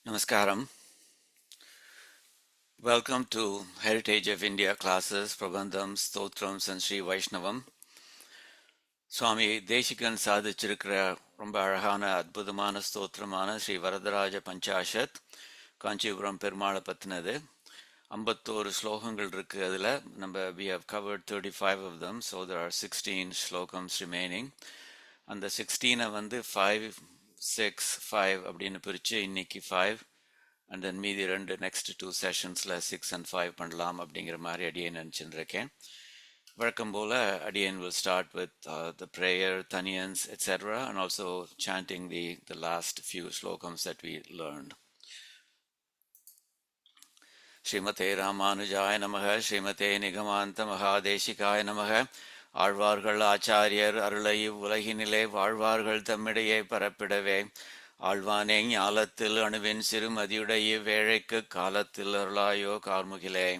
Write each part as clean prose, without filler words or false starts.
Namaskaram. Welcome to Heritage of India classes, Prabandham, Stotrams and Sri Vaishnavam. Swami Desikan சாதிச்சிருக்கிற ரொம்ப அழகான அற்புதமான ஸ்தோத்திரமான ஸ்ரீ வரதராஜ பஞ்சாஷத் காஞ்சிபுரம் பெருமாளை பற்றினது. 51 ஸ்லோகங்கள் இருக்கு. அதில் நம்ம we have covered 35 of them, so there are 16 ஸ்லோகம்ஸ் remaining. அந்த 16 வந்து 5, 6, 5 அப்படின்னு பிரித்து இன்னைக்கு 5 and then மீதி ரெண்டு நெக்ஸ்ட் 2 செஷன்ஸில் 6 and 5 பண்ணலாம் அப்படிங்கிற மாதிரி அடியேன் நினச்சிருக்கேன். வழக்கம் போல அடியேன் will start with the prayer, taniyans, etc. and also chanting the last few slokams that we learned. ஸ்ரீமதே ராமானுஜாய நமக. ஸ்ரீமதே நிகமாந்த மகாதேசிகாய நமக. ஆழ்வார்கள் ஆச்சாரியர் அருளை உலகினிலே வாழ்வார்கள் தம்மிடையே பரப்பிடவே ஆழ்வானே ஞாலத்தில் அணுவின் சிறுமதியுடைய வேழைக்கு காலத்தில் அருளாயோ கார்முகிலே.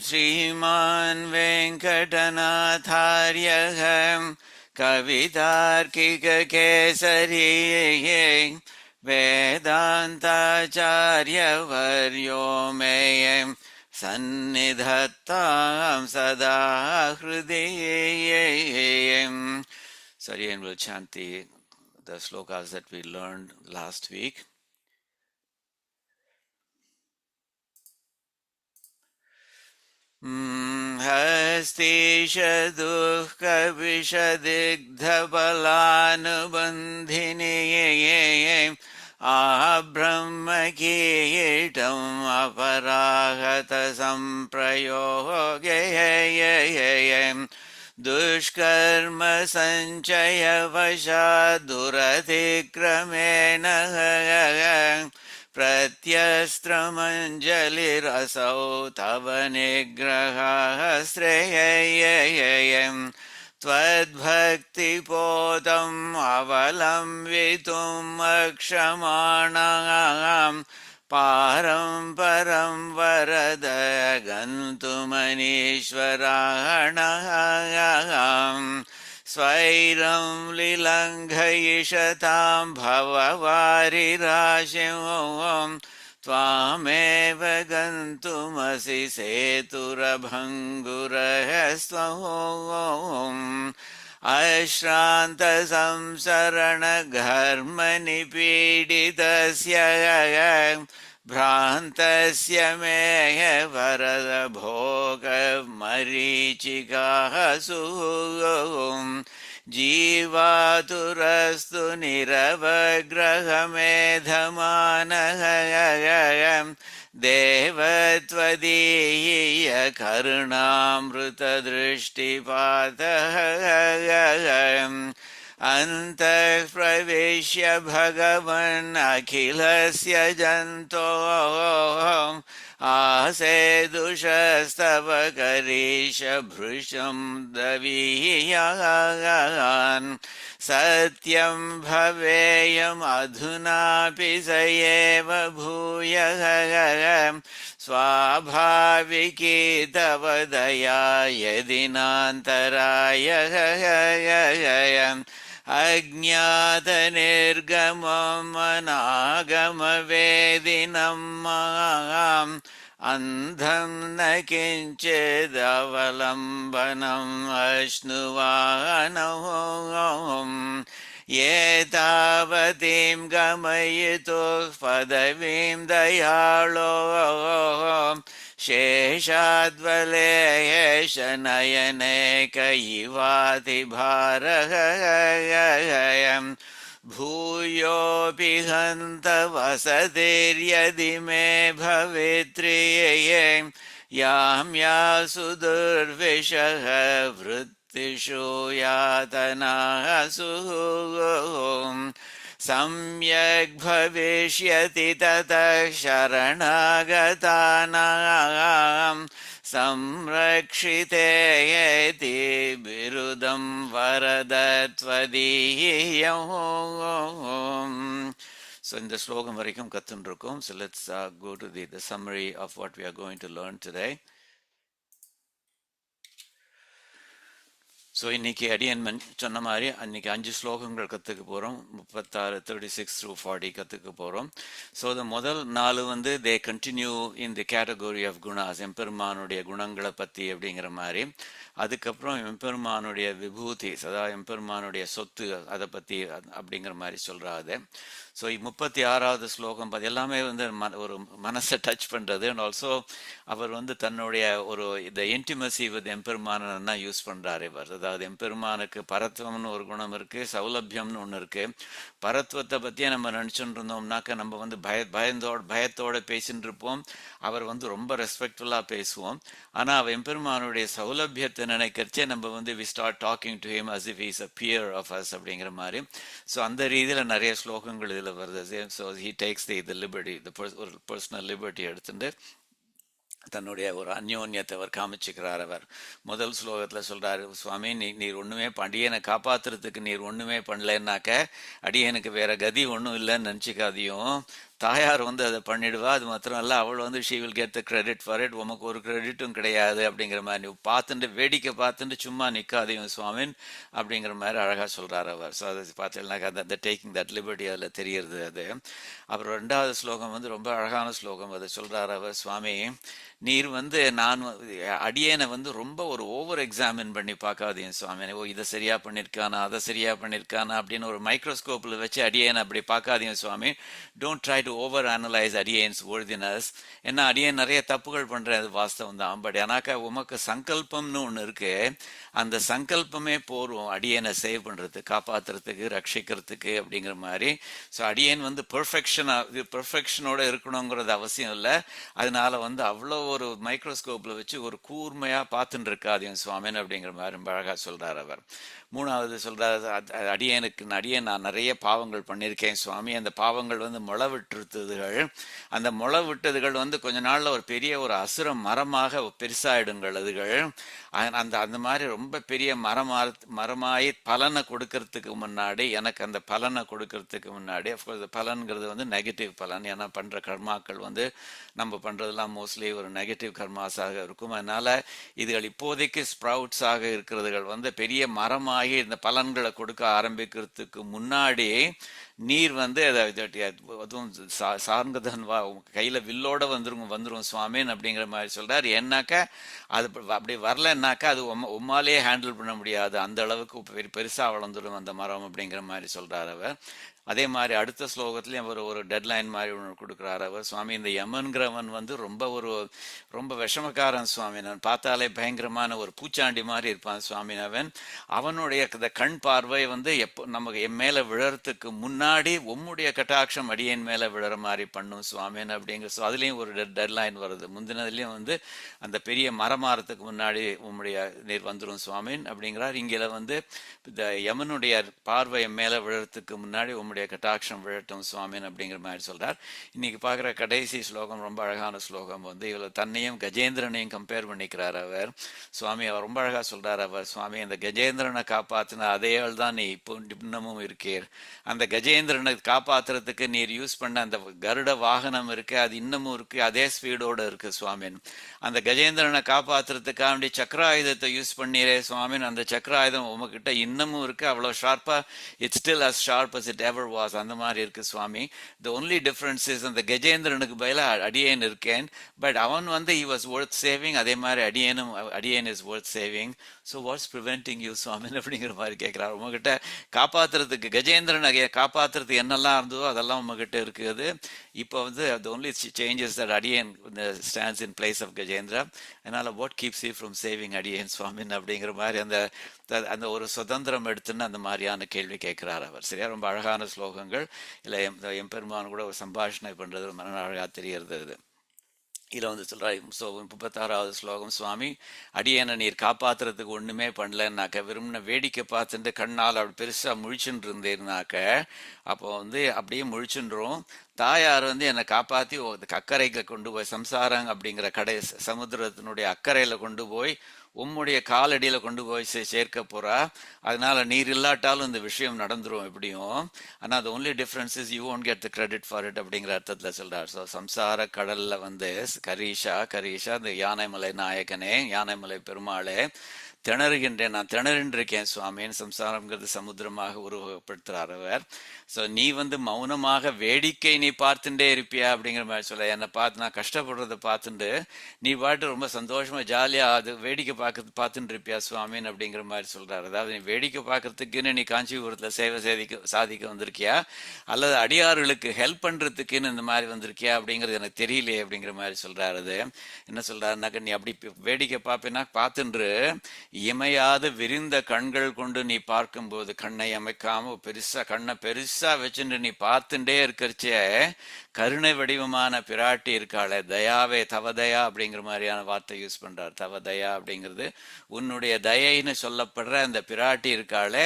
ஸ்ரீமான் வெங்கடநாதார்யः கவிதார்க்கிக கேசரியே வேதாந்தாச்சார்யவர்யோ மே சந்நிதத்தாம் சதா ஹ்ருதயே. Saryan will chant the slokas that we learned last week. हस्तिषदुःखविषदिग्धबलानुबन्धिनी आब्रह्मकीटम् अपराहतसम्प्रयोगे दुष्कर्म सञ्चयवशात् दुरतिक्रमेण प्रत्यस्त्रमञ्जलिरसौ तव निग्रहः श्रेयः त्वद्भक्तिपोतम् अवलम्बितुम् अक्षमाणाम् पारं परं वरद गन्तुमनीश्वराणः स्वैरं लिलङ्घयिषतां भववारिराशिं त्वामेव गन्तुमसि सेतुरभङ्गुरस्त्वम् अश्रान्तसंसरणघर्मनिपीडितस्य भ्रान्तस्य मे वरद भोगमरीचिकासु जीवातुरस्तु निरवग्रहमेधमानः देवत्वदीय करुणामृतदृष्टिपातः अन्तः प्रविश्य भगवन् अखिलस्य जन्तोः आसेदुषस्तव करीशभृशं दवीयान् सत्यं भवेयम् अधुनापि स एव भूयः स्वाभाविकी तव दया यदि नान्तरायः अज्ञातनिर्गमम् अनागमवेदिनं माम् अन्धं न किञ्चिदवलम्बनम् अश्नुवानम् एतावतीं गमयितुः पदवीं दयाळो शेषाद्वलेश नयनेक इवातिभारः भूयोऽपि हन्त वसतिर्यदि मे भवित्रिये यां यासु दुर्विषः वृत्तिषु यातनासु सम्यक् भविष्यति ततः शरणागतानां संरक्षितेति बिरुदं वरद त्वदीयम्. So in the slogan varaikum kathunrukum. So let's go to the summary of what we are going to learn today. So இன்னைக்கு அடியன் சொன்ன மாதிரி அன்னைக்கு 5 ஸ்லோகங்கள் கற்றுக்க போகிறோம். 36 36 through 40 கற்றுக்க போகிறோம். ஸோ the முதல் 4 வந்து they continue in the category of குணாஸ், எம்பெருமானுடைய குணங்களை பற்றி அப்படிங்கிற மாதிரி. அதுக்கப்புறம் எம்பெருமானுடைய விபூதிஸ், அதாவது எம்பெருமானுடைய சொத்து, அதை பற்றி அப்படிங்கிற மாதிரி சொல்கிறாரு. ஸோ 36வது ஸ்லோகம் எல்லாமே வந்து ஒரு மனசை டச் பண்ணுறது. அண்ட் ஆல்சோ அவர் வந்து தன்னுடைய ஒரு இந்த இன்டிமசி வித் எம்பெருமானா யூஸ் பண்ணுறாரு இவர். அதாவது எம்பெருமானுக்கு பரத்வம்னு ஒரு குணம் இருக்குது, சௌலபியம்னு ஒன்று இருக்குது. பரத்வத்தை பற்றியே நம்ம நினச்சிட்டு இருந்தோம்னாக்க நம்ம வந்து பயத்தோடு பேசின்னு இருப்போம். அவர் வந்து ரொம்ப ரெஸ்பெக்ட்ஃபுல்லாக பேசுவோம். ஆனால் அவர் எம்பெருமானுடைய சௌலபியத்தை நினைக்கிறச்சே நம்ம வந்து we start talking to him as if is a peer of us அப்படிங்கிற மாதிரி. ஸோ அந்த ரீதியில் நிறைய ஸ்லோகங்கள் இதில் வருது. So he takes the liberty, ஒரு பர்சனல் லிபர்ட்டி எடுத்துட்டு தன்னுடைய ஒரு அந்யோன்யத்தை அவர் காமிச்சுக்கிறார். அவர் முதல் ஸ்லோகத்தில் சொல்கிறாரு, சுவாமி நீர் ஒன்றுமே அடியனை காப்பாற்றுறதுக்கு நீர் ஒன்றுமே பண்ணலன்னாக்க அடியனுக்கு வேற கதி ஒன்றும் இல்லைன்னு நினச்சிக்காதையும். தாயார் வந்து அதை பண்ணிடுவா. அது மாத்திரம் இல்லை, அவள் வந்து she will get the credit for it, உமக்கு ஒரு கிரெடிட்டும் கிடையாது அப்படிங்கிற மாதிரி. நீ பார்த்துட்டு வேடிக்கை பார்த்துட்டு சும்மா நிற்காதையும் சுவாமின் அப்படிங்கிற மாதிரி அழகாக சொல்கிறார் அவர். ஸோ அதை பார்த்தீங்கன்னாக்கா அந்த டேக்கிங் தட் லிபர்ட்டி அதில் தெரிகிறது அது. அப்புறம் 2வது ஸ்லோகம் வந்து ரொம்ப அழகான ஸ்லோகம். அதை சொல்கிறார் அவர், சுவாமி நீர் வந்து நான் அடியேனை வந்து ரொம்ப ஒரு ஓவர் எக்ஸாமின் பண்ணி பார்க்காதீங்க சுவாமி. ஓ இதை சரியா பண்ணியிருக்கானா அதை சரியா பண்ணியிருக்கானா அப்படின்னு ஒரு மைக்ரோஸ்கோப்பில் வச்சு அடியேனை அப்படி பார்க்காதீங்க சுவாமி. Don't try to over analyse அடியன்ஸ் worthiness. ஏன்னா அடியன் நிறைய தப்புகள் பண்ணுறேன், அது வாஸ்தவம் தான். பட் ஏன்னாக்கா உமக்கு சங்கல்பம்னு ஒன்று இருக்கு, அந்த சங்கல்பமே போரும் அடியனை சேவ் பண்ணுறதுக்கு, காப்பாற்றுறதுக்கு, ரட்சிக்கிறதுக்கு அப்படிங்கிற மாதிரி. ஸோ அடியன் வந்து பெர்ஃபெக்ஷனோட இருக்கணுங்கிறது அவசியம் இல்லை. அதனால வந்து அவ்வளோ ஒரு மைக்ரோஸ்கோப்பில் வச்சு ஒரு கூர்மையாக பார்த்துட்டு இருக்காதையும் சுவாமின் அப்படிங்கிற மாதிரி ரொம்ப அழகாக சொல்கிறார் அவர். 3வது சொல்கிறார், அடியேன் நான் நிறைய பாவங்கள் பண்ணியிருக்கேன் சுவாமி. அந்த பாவங்கள் வந்து முளை விட்டுதுகள். அந்த முளை விட்டதுகள் வந்து கொஞ்ச நாளில் ஒரு பெரிய ஒரு அசுர மரமாக பெருசாயிடுங்கள் அதுகள். அந்த மாதிரி ரொம்ப பெரிய மரமாயி பலனை கொடுக்கறதுக்கு முன்னாடி, எனக்கு அந்த பலனை கொடுக்கறதுக்கு முன்னாடி, அஃப்கோர்ஸ் பலன்கிறது வந்து நெகட்டிவ் பலன். ஏன்னா பண்ணுற கர்மாக்கள் வந்து நம்ம பண்ணுறதுலாம் மோஸ்ட்லி ஒரு நெகட்டிவ் கர்மாஸாக இருக்கும். அதனால இதுகள் இப்போதைக்கு ஸ்ப்ரவுட்ஸாக இருக்கிறதுகள் வந்து பெரிய மரமாகி இந்த பலன்களை கொடுக்க ஆரம்பிக்கிறதுக்கு முன்னாடி நீர் வந்து அதுவும் சார்ந்ததன் கையில வில்லோட வந்துரும் சுவாமின் அப்படிங்கிற மாதிரி சொல்றாரு. ஏன்னாக்கா அது அப்படி வரலன்னாக்கா அது உம்மாலே ஹேண்டில் பண்ண முடியாது, அந்த அளவுக்கு பெருசா வளர்ந்துடும் அந்த மரம் அப்படிங்கிற மாதிரி சொல்றாரு அவர். அதே மாதிரி அடுத்த ஸ்லோகத்துலேயும் அவர் ஒரு டெட்லைன் மாதிரி ஒன்று கொடுக்குறாரு அவர். சுவாமி இந்த யமன்கிறவன் வந்து ரொம்ப விஷமக்காரன் சுவாமி. நான் பார்த்தாலே பயங்கரமான ஒரு பூச்சாண்டி மாதிரி இருப்பான் சுவாமி. அவனுடைய இந்த கண் பார்வை வந்து எப்போ நமக்கு என் மேலே விழறதுக்கு முன்னாடி உம்முடைய கட்டாட்சம் அடியன் மேலே விழற மாதிரி பண்ணும் சுவாமின் அப்படிங்கிற. ஸோ அதுலேயும் ஒரு டெட்லைன் வருது. முந்தினதுலேயும் வந்து அந்த பெரிய மரமாறத்துக்கு முன்னாடி உம்முடைய நீர் வந்துடும் சுவாமின் அப்படிங்கிறார். இங்கே வந்து இந்த யமனுடைய பார்வை என் மேலே விழறதுக்கு முன்னாடி உம்முடைய கட்டாட்சம் விழட்டும் சுவாமின் அப்படிங்கிற மாதிரி சொல்றார். இன்னைக்கு பார்க்குற கடைசி ஸ்லோகம் ரொம்ப அழகான ஸ்லோகம். வந்து இவ்வளவு தன்னையும் கஜேந்திரனையும் கம்பேர் பண்ணிக்கிறார் அவர் சுவாமி. அவர் ரொம்ப அழகா சொல்றார் அவர், சுவாமி அந்த கஜேந்திரனை காப்பாத்தின அதே ஆள் தான் நீ இப்போ இன்னமும் இருக்கீர். அந்த கஜேந்திரனை காப்பாத்துறதுக்கு நீர் யூஸ் பண்ண அந்த கருட வாகனம் இருக்கு, அது இன்னமும் இருக்கு, அதே ஸ்பீடோட இருக்கு சுவாமின். அந்த கஜேந்திரனை காப்பாத்துறதுக்காக சக்கராயுதத்தை யூஸ் பண்ணீரே சுவாமின், அந்த சக்கராயுதம் உங்ககிட்ட இன்னமும் இருக்கு, அவ்வளவு ஷார்ப்பா, it's still as sharp as it ever was. அந்த மாதிரி இருக்கு சுவாமி. the only difference is அந்த கஜேந்திரனுக்கு பதிலா அடியேன் இருக்கேன். பட் அவன் வந்து he was worth saving, அதே மாதிரி அடியேன் is worth saving. so what's preventing you சுவாமின் அப்படிங்கிற மாதிரி கேட்கிறார். உங்ககிட்ட காப்பாத்துறதுக்கு கஜேந்திரனை காப்பாத்துறதுக்கு என்னெல்லாம் இருந்ததோ அதெல்லாம் உங்ககிட்ட இருக்குது. இப்போ வந்து the only changes that அடியேன் stands in place of Gajendra. அதனால what keeps you from saving அடியேன் சுவாமின் அப்படிங்கிற மாதிரி அந்த ஒரு சுதந்திரம் எடுத்துன்னு அந்த மாதிரியான கேள்வி கேட்கிறார் அவர். சரியா, ரொம்ப அழகான ஸ்லோகங்கள். இல்லை எம்பெருமான் கூட ஒரு சம்பாஷணை பண்றது ரொம்ப அழகா தெரியறது இது. இதில் வந்து சொல்கிறார். ஸோ 36வது ஸ்லோகம், சுவாமி அடியேனை நீர் காப்பாற்றுறதுக்கு ஒன்றுமே பண்ணலன்னாக்க, விரும்பின வேடிக்கை பார்த்துட்டு கண்ணால் அப்படி பெருசாக முழிச்சுட்டு இருந்தேன்னாக்க, அப்போ வந்து அப்படியே முழிச்சுன்றோம். தாயார் வந்து என்னை காப்பாற்றி அக்கறைக்கு கொண்டு போய் சம்சாரம் அப்படிங்கிற சமுத்திரத்தினுடைய அக்கறையில் கொண்டு போய் உம்முடைய காலடியில் கொண்டு போய் சேர்க்க போறா. அதனால நீர் இல்லாட்டாலும் இந்த விஷயம் நடந்துரும் எப்படியும். ஆனால் அது only difference is you won't get the credit for it அப்படிங்கிற அர்த்தத்தில் சொல்றார். ஸோ சம்சார கடல்ல வந்து கரீஷா இந்த யானைமலை நாயகனே, யானைமலை பெருமாளே, திணறுகின்றேன், நான் திணறின்றிருக்கேன் சுவாமின்னு சம்சாரம்ங்கிறது சமுத்திரமாக உருவகப்படுத்துறார் அவர். ஸோ நீ வந்து மௌனமாக வேடிக்கை நீ பார்த்துட்டே இருப்பியா அப்படிங்கிற மாதிரி சொல்ல, என்னை பார்த்து நான் கஷ்டப்படுறதை பார்த்துட்டு நீ பாட்டு ரொம்ப சந்தோஷமா ஜாலியா அது வேடிக்கை பார்த்துட்டு இருப்பியா சுவாமின்னு அப்படிங்கிற மாதிரி சொல்றாரு. அதாவது நீ வேடிக்கை பார்க்கறதுக்குன்னு நீ காஞ்சிபுரத்துல சேவை சாதிக்க வந்திருக்கியா, அல்லது அடியார்களுக்கு ஹெல்ப் பண்றதுக்குன்னு இந்த மாதிரி வந்திருக்கியா அப்படிங்கிறது எனக்கு தெரியலையே அப்படிங்கிற மாதிரி சொல்றாரு. அது என்ன சொல்றாருனாக்க, நீ அப்படி வேடிக்கை பார்ப்பேன்னா பார்த்துன்று இமையாத விரிந்த கண்கள் கொண்டு நீ பார்க்கும்போது, கண்ணை அமைக்காம கண்ணை பெருசா வச்சுட்டு நீ பார்த்துட்டே இருக்கிறச்சே கருணை வடிவமான பிராட்டி இருக்காளே, தயாவே தவதயா அப்படிங்கிற மாதிரியான வார்த்தை யூஸ் பண்றார். தவதயா அப்படிங்கிறது உன்னுடைய தயைன்னு சொல்லப்படுற அந்த பிராட்டி இருக்காளே,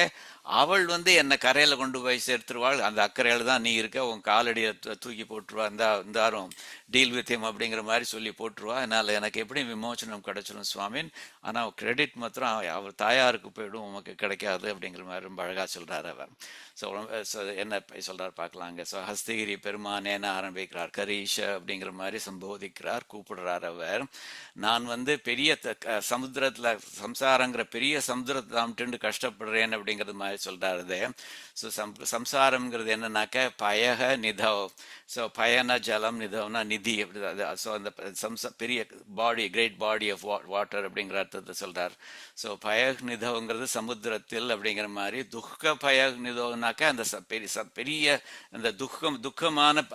அவள் வந்து என்னை கரையில கொண்டு போய் சேர்த்துருவாள். அந்த அக்கறையில தான் நீ இருக்க, உன் காலடியை தூக்கி போட்டுருவா, இந்தாரும் டீல் வித் ஹிம் அப்படிங்கிற மாதிரி சொல்லி போட்டுருவா. அதனால எனக்கு எப்படி விமோச்சனம் கிடைச்சிடும் சுவாமின், ஆனா கிரெடிட் மாத்திரம் அவர் தாயாருக்கு போயிடும், உமக்கு கிடைக்காது அப்படிங்கிற மாதிரி ரொம்ப அழகா சொல்றாரு அவர். ஸோ என்ன சொல்றாரு பார்க்கலாங்க. ஸோ ஹஸ்தகிரி பெருமானேன்னு ஆரம்பிக்கிறார், கரீஷ அப்படிங்கிற மாதிரி சம்போதிக்கிறார், கூப்பிடுறார் அவர். நான் வந்து பெரிய சமுத்திரத்துல சம்சாரங்கிற பெரிய சமுத்திரத்தை தாமிட்டு கஷ்டப்படுறேன் அப்படிங்கிறது மாதிரி சொல்றாரு. ஸோ சம்சாரம்ங்கிறது என்னன்னாக்க பயக நிதவ். ஸோ பயனா ஜலம், நிதவ்னா நிதி. அப்படி ஸோ அந்த பெரிய பாடி, கிரேட் பாடி ஆஃப் வாட்டர் அப்படிங்கிற அர்த்தத்தை சொல்றார். ஸோ பயக் நிதவ்ங்கிறது சமுத்திரத்தில் அப்படிங்கிற மாதிரி. துக்க பயக் நிதவ்னாக்க அந்த பெரிய அந்த துக்கமான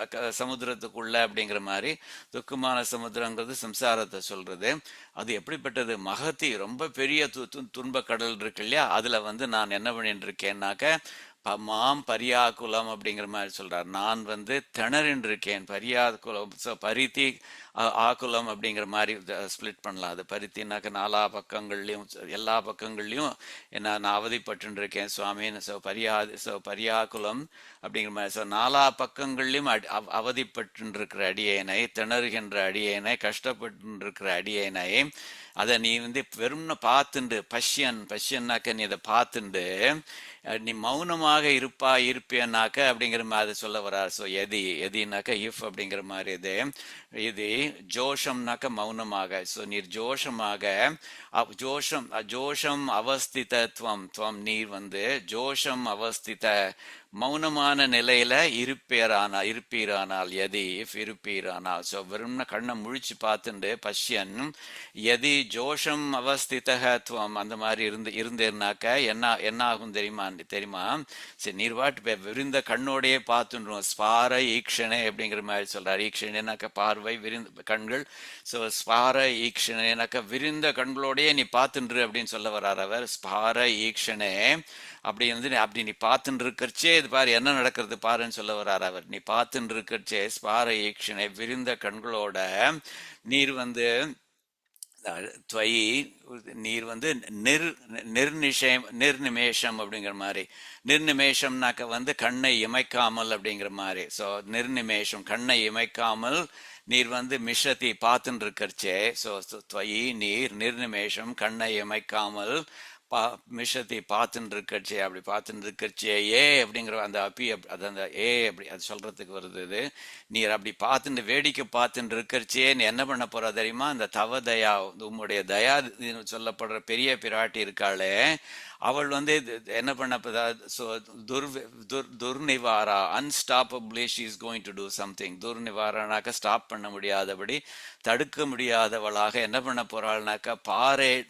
சமுத்திரத்துக்குள்ள அப்படிங்கிற மாதிரி. துக்கமான சமுத்திரங்கிறது சம்சாரத்தை சொல்றது. அது எப்படிப்பட்டது, மகத்தி ரொம்ப பெரிய துன்ப கடல் இருக்கு இல்லையா, அதுல வந்து நான் என்ன பண்ணிட்டு இருக்கேன்னாக்க மாம் பரியாக்குலம் அப்படிங்கிற மாதிரி சொல்றார். நான் வந்து திணறின் இருக்கேன், பரியாக்குலம். பரித்தி ஆக்குலம் அப்படிங்கிற மாதிரி ஸ்பிளிட் பண்ணலாம். அது பருத்தினாக்க நாலா பக்கங்கள்லையும் எல்லா பக்கங்கள்லையும் நான் அவதிப்பட்டு இருக்கேன் சுவாமின்னு. பரியாக்குலம் அப்படிங்கிற மாதிரி. ஸோ நாலா பக்கங்கள்லையும் அவதிப்பட்டு இருக்கிற அடியேனை, திணறுகின்ற அடியேனை, கஷ்டப்பட்டு இருக்கிற அடியேனை, அதை நீ வந்து வெறும்னு பார்த்துண்டு பஷ்யன்னாக்க நீ அதை பார்த்துண்டு நீ மௌனமாக இருப்பேனாக்க அப்படிங்கிற மாதிரி சொல்ல வர்றார். ஸோ எதினாக்க இஃப் அப்படிங்கிற மாதிரி. இது ஜோஷம்னாக்க மௌனமாக. ஸோ நீர் ஜோஷமாக, ஜோஷம் அவஸ்திதத்துவம், நீர் வந்து ஜோஷம் அவஸ்தித மௌனமான நிலையில இருப்பீரானால் இஃப் இருப்பீரானால். ஸோ வெறும்னா கண்ணை முழிச்சு பார்த்துண்டு பஷ்யன் எதி ஜோஷம் அவஸ்திதத்துவம் அந்த மாதிரி இருந்தேன்னாக்க என்ன ஆகும் தெரியுமா? சரி, நீர் வாட்டு விரிந்த கண்ணோடையே பார்த்துன்றோம். ஸ்பார ஈக்ஷணே அப்படிங்கிற மாதிரி சொல்றாரு. ஈக்ஷணேனாக்க பார்வை, விரிந்த கண்கள். ஸோ ஸ்பார ஈக்ஷணேனாக்க விரிந்த கண்களோடையே நீ பார்த்துன்று அப்படின்னு சொல்ல வர்றார் அவர். ஸ்பார ஈக்ஷணே அப்படி வந்து அப்படி நீ பார்த்துட்டு இருக்கிறச்சே இது பாரு என்ன நடக்கிறது பாருன்னு சொல்ல வர்றார் அவர். நீ பார்த்துட்டு இருக்கிறச்சே ஸ்பார ஈக்ஷணை விரிந்த கண்களோட நீர் வந்து நீர் வந்து நிர்நிமேஷம் அப்படிங்கிற மாதிரி. நிர்நிமேஷம்னாக்க வந்து கண்ணை இமைக்காமல் அப்படிங்கிற மாதிரி. ஸோ நிர்நிமேஷம் கண்ணை இமைக்காமல் நீர் வந்து மிஷத்தி பார்த்துட்டு இருக்கிறச்சே. ஸோ நீர் நிர்நிமேஷம் கண்ணை இமைக்காமல் மிஷத்தை பார்த்துட்டு இருக்கச்சே. அப்படி பார்த்துட்டு இருக்கச்சே அப்படிங்கிற அந்த அது அந்த அப்படி அது சொல்றதுக்கு வருது. நீர் அப்படி பார்த்துட்டு வேடிக்கை பார்த்துட்டு இருக்கச்சே நீ என்ன பண்ண போறா தெரியுமா? அந்த தவதயா, உம்முடைய தயா சொல்லப்படுற பெரிய பிராட்டி இருக்காளே, அவள் வந்து என்ன பண்ண துர்நிவாரா, unstoppably she is going to do something. துர்நிவாரானாக்க ஸ்டாப் பண்ண முடியாதபடி, தடுக்க முடியாதவளாக என்ன பண்ண போறாள்னாக்கா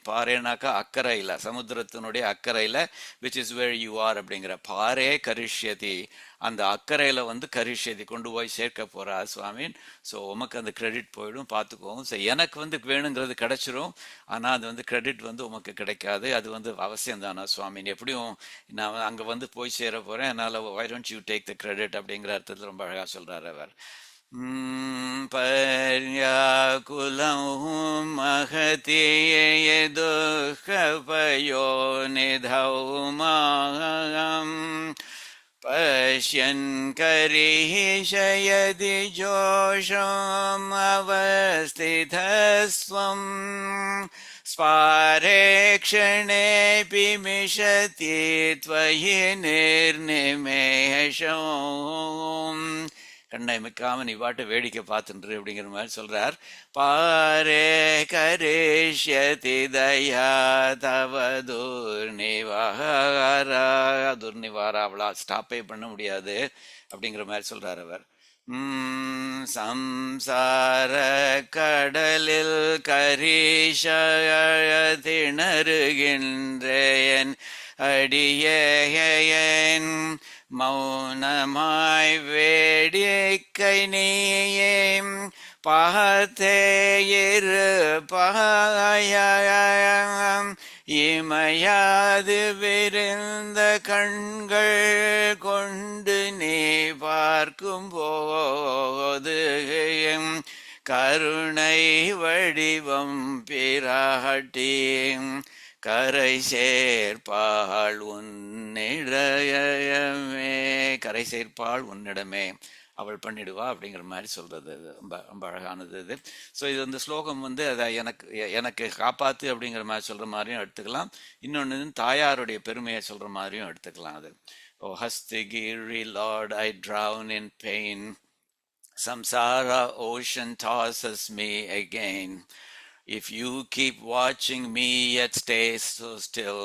பாரேனாக்கா அக்கறையில, சமுத்திரத்தினுடைய அக்கறையில, which is where you are அப்படிங்கிற பாரே கரிஷ்யதி, அந்த அக்கறையில வந்து கரிஷ்யதி கொண்டு போய் சேர்க்க போறா சுவாமின். ஸோ உமக்கு அந்த கிரெடிட் போயிடும், பார்த்துக்கோங்க. ஸோ எனக்கு வந்து வேணுங்கிறது கிடைச்சிரும், ஆனா அது வந்து கிரெடிட் வந்து உமக்கு கிடைக்காது. அது வந்து அவசியம் தானா சுவாமின்? எப்படியும் நான் அங்க வந்து போய் சேர போறேன், அதனால why don't you take the credit அப்படிங்கிற அர்த்தத்தில் ரொம்ப அழகா சொல்றாரு அவர். பர்யாகுலம் மகதியே துఃகபயோ நிதௌமாம் பஷ்யன் கரிஷயதி ஜோஷம் அவஸ்திதஸ்வம் ஸ்பாரே க்ஷணேபி மிஷதி த்வயி நிர்நிமேஷம் கண்ணை மிக்காம நீ பாட்டு வேடிக்கை பார்த்துன்று அப்படிங்கிற மாதிரி சொல்றார். பாரே கரிஷ்யதி தயா தவ துர்நிவாரா. துர்நிவாரா அவளா ஸ்டாப்பே பண்ண முடியாது அப்படிங்கிற மாதிரி சொல்றார் அவர். சம்சார கடலில் கரீஷ திணறுகின்றேன் அடியேன் மௌனமாய் வேடிக்கை நீயே பார்த்தே இருப்பாயாம். இமையாது விரிந்த கண்கள் கொண்டு நீ பார்க்கும் போது கருணை வடிவம் பிராட்டி கரை சேர்ப்பாள் உன்னிடமே. கரை சேர்ப்பாள் உன்னிடமே, அவள் பண்ணிடுவா அப்படிங்கிற மாதிரி சொல்றது. ரொம்ப ரொம்ப அழகானது இது. ஸோ இது வந்து ஸ்லோகம் வந்து அதை எனக்கு காப்பாத்து அப்படிங்கிற மாதிரி சொல்ற மாதிரியும் எடுத்துக்கலாம். இன்னொன்று தாயாருடைய பெருமையை சொல்ற மாதிரியும் எடுத்துக்கலாம். அது ஓ Hastigiri lord I drown in pain, samsara ocean tosses me again. If you keep watching me yet stay so still,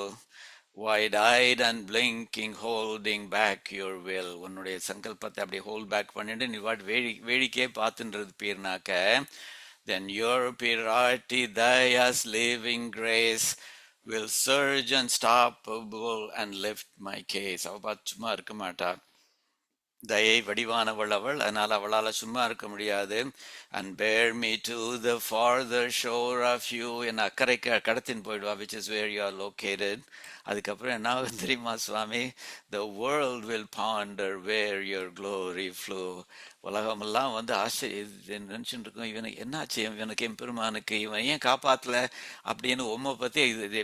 wide-eyed and blinking, holding back your will. உன்னுடைய சங்கல்பத்தை அப்படி ஹோல்ட் பேக் பண்ணிட்டு நீ what வேடிக்கையே பார்த்துன்றது பேர்னாக்க, then your pirati daya's living grace will surge unstoppable and lift my case. அவ பார்த்து சும்மா இருக்க மாட்டா, தயை வடிவானவள் அவள், அதனால் அவளால் சும்மா இருக்க முடியாது. And bear me to the farther shore of you, என் அக்கறைக்கு கடத்தின் போயிடுவா, which is where you are located. அதுக்கப்புறம் என்ன ஆகும் தெரியுமா சுவாமி? the world will ponder where your glory flew. உலகமெல்லாம் வந்து நினச்சிட்டு இருக்கும், இவனுக்கு என்னாச்சு, இவனுக்கு எம்பெருமானுக்கு இவன் ஏன் காப்பாற்றல அப்படின்னு உம்மை பற்றி இது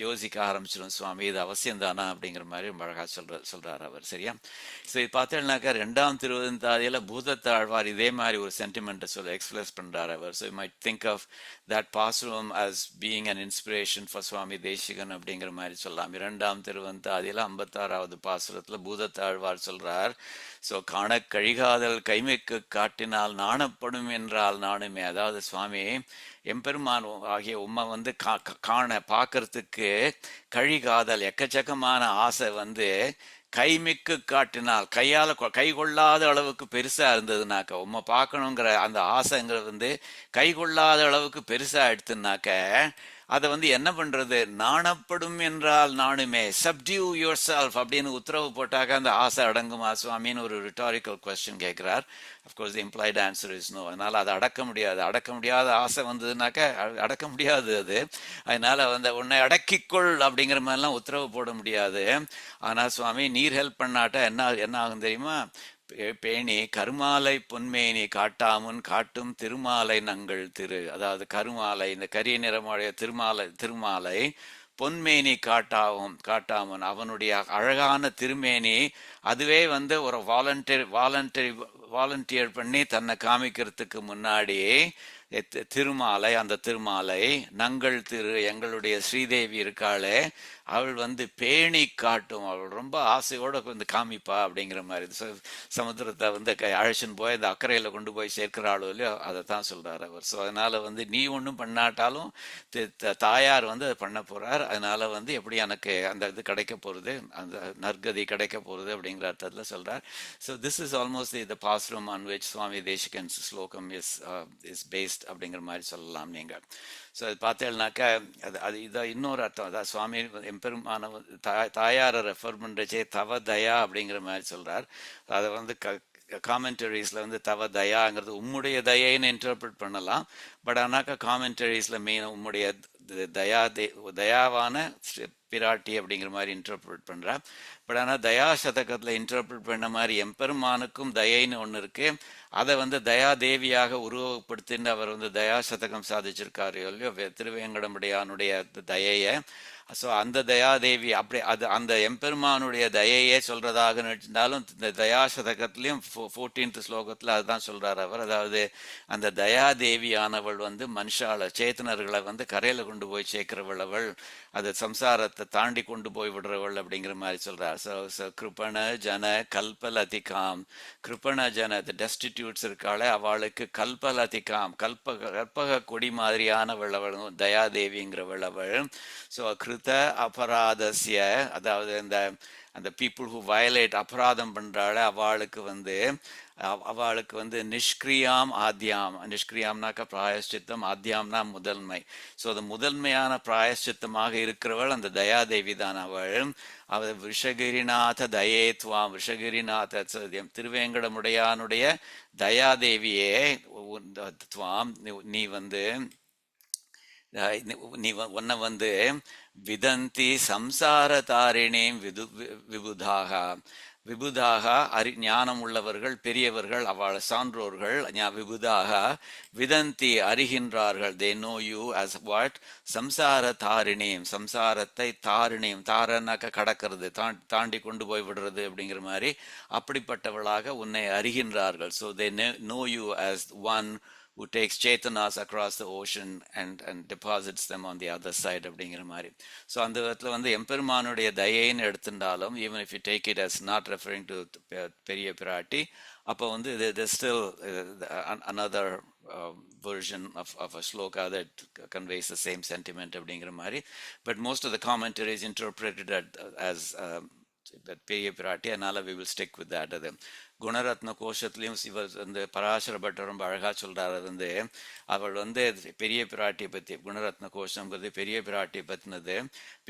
யோசிக்க ஆரம்பிச்சிடும் சுவாமி. இது அவசியம் தானா அப்படிங்கிற மாதிரி அழகாக சொல்கிறார் அவர். சரியா? ஸோ இது பார்த்தேன்னாக்கா 2ஆம் திருவந்தாதியில் பூதத்தாழ்வார் இதே மாதிரி ஒரு சென்டிமெண்ட்டை எக்ஸ்பிரஸ் பண்ணுறார் அவர். So you might think of that பாசுரம் as being an inspiration for Swami Desikan அப்படிங்கிற மாதிரி சொல்லலாம். 2ஆம் திருவந்தாதியில் 56வது பாசுரத்தில் பூதத்தாழ்வார் சொல்கிறார், ஸோ காண கழிகாதல் கைமைக்கு காட்டினால் நாணப்படும் என்றால் நானுமே. அதாவது சுவாமி எம்பெருமான் ஆகிய உம்மை வந்து காண பார்க்கறதுக்கு கழிகாதல் எக்கச்சக்கமான ஆசை வந்து கைமிக்கு காட்டினால், கை கொள்ளாத அளவுக்கு பெருசா இருந்ததுனாக்க, உம்மை பார்க்கணுங்கிற அந்த ஆசைங்கிறது வந்து கை கொள்ளாத அளவுக்கு பெருசா எடுத்துனாக்க அதை வந்து என்ன பண்றது? நாணப்படும் என்றால் நானுமே, சப்டியூ யுவர் செல்ஃப் அப்படின்னு உத்தரவு போட்டாக்க அந்த ஆசை அடங்குமா சுவாமின்னு ஒரு ரிட்டாரிக்கல் கொஸ்டின் கேட்கிறார். Of course the implied answer is no. அதனால அதை அடக்க முடியாது. அடக்க முடியாத ஆசை வந்ததுனாக்க அடக்க முடியாது அது. அதனால வந்து உன்னை அடக்கிக்கொள் அப்படிங்கிற மாதிரிலாம் உத்தரவு போட முடியாது. ஆனால் சுவாமி நீர் ஹெல்ப் பண்ணாட்ட என்ன ஆகும் தெரியுமா? பேணி கருமாலை பொன்மேனி காட்டாமுன் காட்டும் திருமாலை நங்கள் திரு. அதாவது கருமாலை, இந்த கரிய நிறமுடைய திருமாலை பொன்மேனி காட்டாமுன் அவனுடைய அழகான திருமேனி அதுவே வந்து ஒரு வாலண்டியர் பண்ணி தன்னை காமிக்கிறதுக்கு முன்னாடி திருமாலை, அந்த திருமாலை நங்கள் திரு எங்களுடைய ஸ்ரீதேவி இருக்காளே அவள் வந்து பேணி காட்டும், அவள் ரொம்ப ஆசையோட வந்து காமிப்பா அப்படிங்கிற மாதிரி. சமுத்திரத்தை வந்து அழைச்சின்னு போய் அந்த அக்கறையில் கொண்டு போய் சேர்க்கிறாளோ இல்லையோ அதை தான் சொல்றார் அவர். ஸோ அதனால வந்து நீ ஒன்றும் பண்ணாட்டாலும் தாயார் வந்து அதை பண்ண போறார். அதனால வந்து எப்படி எனக்கு அந்த இது கிடைக்க போறது, அந்த நற்கதி கிடைக்க போறது அப்படிங்கிற அர்த்தத்தில் சொல்றார். So this is almost the பாசுரம் ஆன் விச் சுவாமி தேசிகன்ஸ் ஸ்லோகம் இஸ் பேஸ்ட் அப்படிங்கிற மாதிரி சொல்லலாம் நீங்க. ஸோ அது பார்த்தேன்னாக்கா அது இதை இன்னொரு அர்த்தம், அதான் சுவாமி எம்பெருமான தாயாரை ரெஃபர் பண்ணுறச்சே தவ தயா அப்படிங்கிற மாதிரி சொல்கிறார். அதை வந்து காமெண்டரிஸில் வந்து தவ தயாங்கிறது உம்முடைய தயைன்னு இன்டர்பிரட் பண்ணலாம். பட் ஆனாக்கா காமெண்டரிஸில் மெயின் உம்முடைய தயாவான பிராட்டி அப்படிங்கிற மாதிரி இன்டர்பிரட் பண்ணுறா. பட் ஆனால் தயா சதகத்தில் இன்டர்பிரட் பண்ண மாதிரி எம்பெருமானுக்கும் தயைன்னு ஒன்று இருக்கு. அதை வந்து தயாதேவியாக உருவப்படுத்தின்னு அவர் வந்து தயா சதகம் சாதிச்சிருக்காரு இல்லையோ திருவேங்கடமுடையானுடைய தயையை. ஸோ அந்த தயாதேவி அப்படி அது அந்த எம்பெருமானுடைய தயையே சொல்றதாக இருந்தாலும் இந்த தயா சதகத்திலையும் 14th ஸ்லோகத்தில் அதுதான் சொல்றார் அவர். அதாவது அந்த தயாதேவியானவள் வந்து மனுஷால சேத்தனர்களை வந்து கரையில கொண்டு போய் சேர்க்கிறவள் அவள், அது சம்சாரத்தை தாண்டி கொண்டு போய் விடுறவள் அப்படிங்கிற மாதிரி சொல்றார். ஸோ கிருபண ஜன கல்பலதிகாம், கிருபண ஜன டெஸ்டிடியூட்ஸ் இருக்காளே அவளுக்கு கல்பலதிகாம் கற்பக கொடி மாதிரியானவள் அவள் தயாதேவிங்கிறவள் அவள். ஸோ கிருத அபராதஸ்ய, அதாவது அந்த பீப்புள் ஹூ வயலேட் அபராதம் பண்றாள் அவளுக்கு வந்து நிஷ்கிரியாம் ஆத்யாம், நிஷ்கிரியாம்னாக்கா பிராயஷ்சித்தம், ஆத்யாம்னா முதன்மை. ஸோ அது முதன்மையான பிராயஷ்சித்தமாக இருக்கிறவள் அந்த தயாதேவி தான் அவள் விஷகிரிநாத தயேத்வாம், விஷகிரிநாத திருவேங்கடமுடையானுடைய தயாதேவியே துவாம் நீ வந்து உன்னை வந்து விதந்தி சம்சார தாரிணீம் விபுதாக, விபுதாக ஞானம் உள்ளவர்கள் பெரியவர்கள் அவள் சான்றோர்கள் விபுதாக விதந்தி அறிகின்றார்கள். They know you as what சம்சார தாரிணீம், சம்சாரத்தை தாரிணீம், தாரனாக்க கடக்கிறது, தாண்டி கொண்டு போய் விடுறது அப்படிங்கிற மாதிரி அப்படிப்பட்டவளாக உன்னை அறிகின்றார்கள். So they know you as one who takes Chaitanas across the ocean and deposits them on the other side அப்படிங்கிற மாதிரி. ஸோ அந்த விதத்தில் வந்து எம்பெருமானுடைய தயைன்னு எடுத்துட்டாலும், even if you take it as not referring to பெரிய பிராட்டி, அப்போ வந்து there's still another version of a shloka that conveys the same sentiment அப்படிங்கிற மாதிரி. But most of the commentaries interpreted as பெரிய பிராட்டி, அதனால we will stick with that. அது குணரத்ன கோஷத்துலையும் இவர் வந்து பராசர பட்டர் ரொம்ப அழகா சொல்றாரு. வந்து அவள் வந்து பெரிய பிராட்டியை பத்தி, குணரத்ன கோஷம்ங்கிறது பெரிய பிராட்டியை பத்தினது.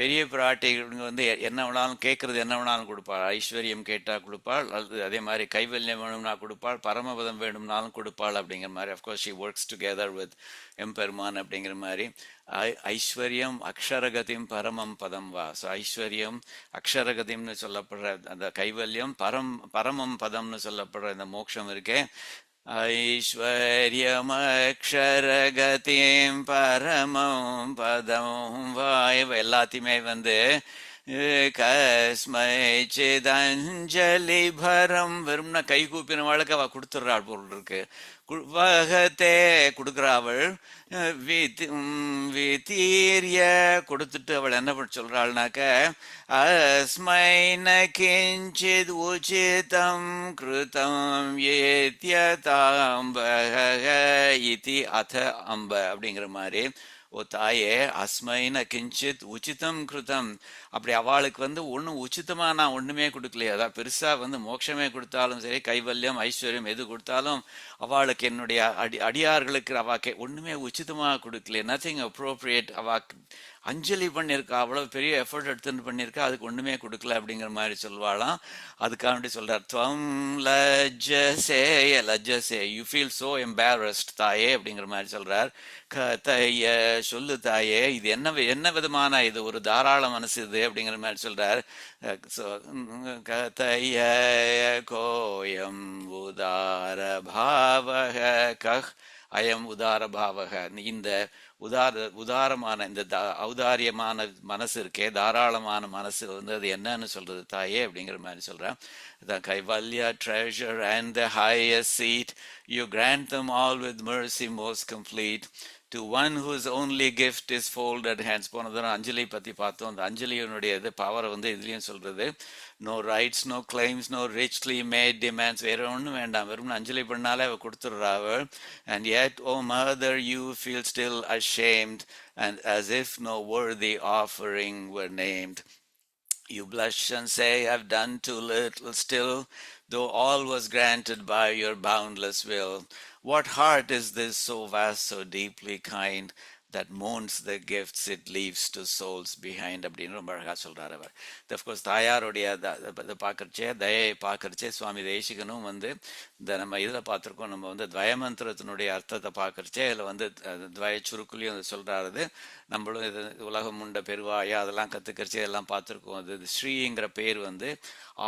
பெரிய பிராட்டி வந்து என்ன வேணாலும் கேட்கறது, என்ன வேணாலும் கொடுப்பாள். ஐஸ்வர்யம் கேட்டா கொடுப்பாள், அதே மாதிரி கைவல்யம் வேணும்னா கொடுப்பாள், பரமபதம் வேணும்னாலும் கொடுப்பாள் அப்படிங்கிற மாதிரி. Of course she works together with எம்பெருமான் அப்படிங்கிற மாதிரி. ஐஸ்வர்யம் அக்ஷரகதிம் பரமம் பதம் வா. ஸோ ஐஸ்வர்யம் அக்ஷரகதிம்னு சொல்லப்படுற அந்த கைவல்யம், பரமம் பதம்னு சொல்லப்படுற இந்த மோட்சம் இருக்கே, ஐஸ்வர்யம் அக்ஷரகதிம் பரமம் பதம் வா, இவ எல்லாத்தையுமே வந்து கஸ்மை சிதஞ்சலி பரம் வெறும்னா கை கூப்பின வாழ்க்கை அவ கொடுத்துட்றாள் பொருள் இருக்கு. வகத்தே கொடுக்குறாவள், விதீரிய கொடுத்துட்டு அவள் என்ன பண்ண சொல்றாள்னாக்க, அஸ்மைன கிஞ்சித் உச்சிதம் கிருதம் ஏத்யதாம்ப இதி அத அம்ப அப்படிங்கிற மாதிரி. ஓ தாயே, அஸ்மைன கிஞ்சித் உச்சிதம் கிருதம், அப்படி அவளுக்கு வந்து ஒன்றும் உச்சிதமாக நான் ஒன்றுமே கொடுக்கலையே, அதான் பெருசாக வந்து மோட்சமே கொடுத்தாலும் சரி, கைவல்யம் ஐஸ்வர்யம் எது கொடுத்தாலும் அவளுக்கு என்னுடைய அடியார்களுக்கு அவாக்கே ஒன்றுமே உச்சிதமாக கொடுக்கலையே, நத்திங் அப்ரோப்ரியேட். அவாக்கு அஞ்சலி பண்ணியிருக்கா, அவ்வளோ பெரிய எஃபர்ட் எடுத்துன்னு பண்ணியிருக்கா, அதுக்கு ஒன்றுமே கொடுக்கல அப்படிங்கிற மாதிரி சொல்வாளாம். அதுக்காண்டி சொல்கிறார், துவம் லஜ்ஜசே லஜ்ஜசே, யூ ஃபீல் ஸோ எம்பாரஸ்ட் தாயே அப்படிங்கிற மாதிரி சொல்கிறார். கதைய சொல்லு தாயே, இது என்ன விதமான இது ஒரு தாராள மனசு இது அப்படிங்கிற மாதிரி சொல்கிறார். கதைய கோயம் உதார பாவக கஹ் அயம் உதார பாவக, இந்த உதாரமான இந்த ஔதாரியமான மனசு இருக்கே, தாராளமான மனசு வந்து அது என்னன்னு சொல்றது தாயே அப்படிங்கிற மாதிரி சொல்றேன். Kaivalya treasure and the highest seat, you grant them all with mercy most complete, to one whose only gift is folded hands. போன தடவை அஞ்சலி பற்றி பார்த்தோம். அந்த அஞ்சலியினுடைய இது பவரை வந்து இதுலேயும் சொல்கிறது. No rights, no claims, no richly made demands, வேறு ஒன்றும் வேண்டாம், வெறும் அஞ்சலி பண்ணாலே அவள் கொடுத்துட்றா அவள். And yet, O mother, you feel still ashamed, and as if no worthy offering were named. You blush and say, I've done too little still, though all was granted by your boundless will. What heart is this so vast, so deeply kind, that mourns the gifts it leaves to souls behind அப்படின்னு ரொம்ப அழகாக சொல்கிறார் அவர். Of course தாயாருடைய இதை பார்க்குறச்சே, தயையை பார்க்குறச்சே சுவாமி தேசிகனும் வந்து இந்த நம்ம இதில் பார்த்துருக்கோம், நம்ம வந்து துவயமந்திரத்தினுடைய அர்த்தத்தை பார்க்குறச்சே இதில் வந்து துவய சுருக்குலையும் அது சொல்கிறாரு. நம்மளும் இது உலகம் உண்ட பெருவாயா அதெல்லாம் கற்றுக்கிறச்சே எல்லாம் பார்த்துருக்கோம். அது ஸ்ரீங்கிற பேர் வந்து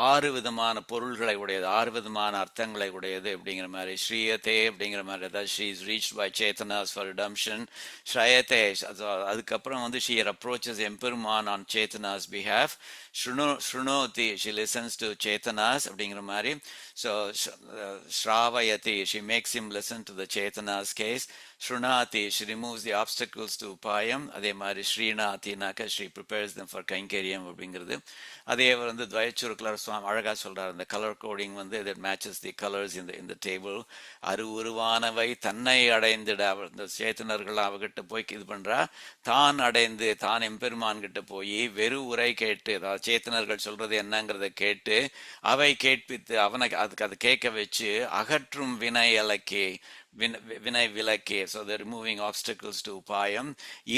6 விதமான பொருள்களை உடையது, 6 விதமான அர்த்தங்களை உடையது அப்படிங்கிற மாதிரி. ஸ்ரீயதே அப்படிங்கிற மாதிரி, அதாவது ஷீ இஸ் ரீச்ட் பை சேத்தனாஸ் ஃபார் ரிடம்ஷன். ஸ்ரய ஸ்ராவயதே, அதுக்கப்புறம் வந்து she approaches எம்பெருமான் on Chaitana's behalf. Shrunoti, she listens to Chaitana's அப்படிங்கிற மாதிரி. So ஸ்ராவயதி, she makes him listen to the Chaitana's case. Shrunati, she removes the obstacles to upayam. அதே மாதிரி ஸ்ரீநாத்தினாக்க she prepares them for கைங்கரியம் அப்படிங்கிறது. அதே வந்து துவயச்சுருக்கலர் சுவாமி அழகா சொல்றார், இந்த கலர் கோடிங் வந்து that matches the colors in the table. உருவானவை தன்னை அடைந்துட, இந்த சேத்தனர்கள் அவகிட்ட போய் இது பண்றா, தான் அடைந்து தான் எம்பெருமான் கிட்ட போய் வெறு உரை கேட்டு, அதாவது சேத்தனர்கள் சொல்றது என்னங்கிறத கேட்டு அவை கேட்பித்து அவனை அதுக்கு அதை கேட்க வச்சு அகற்றும் வினை அலக்கே, வினை விலக்கே. So the removing obstacles to உபாயம்.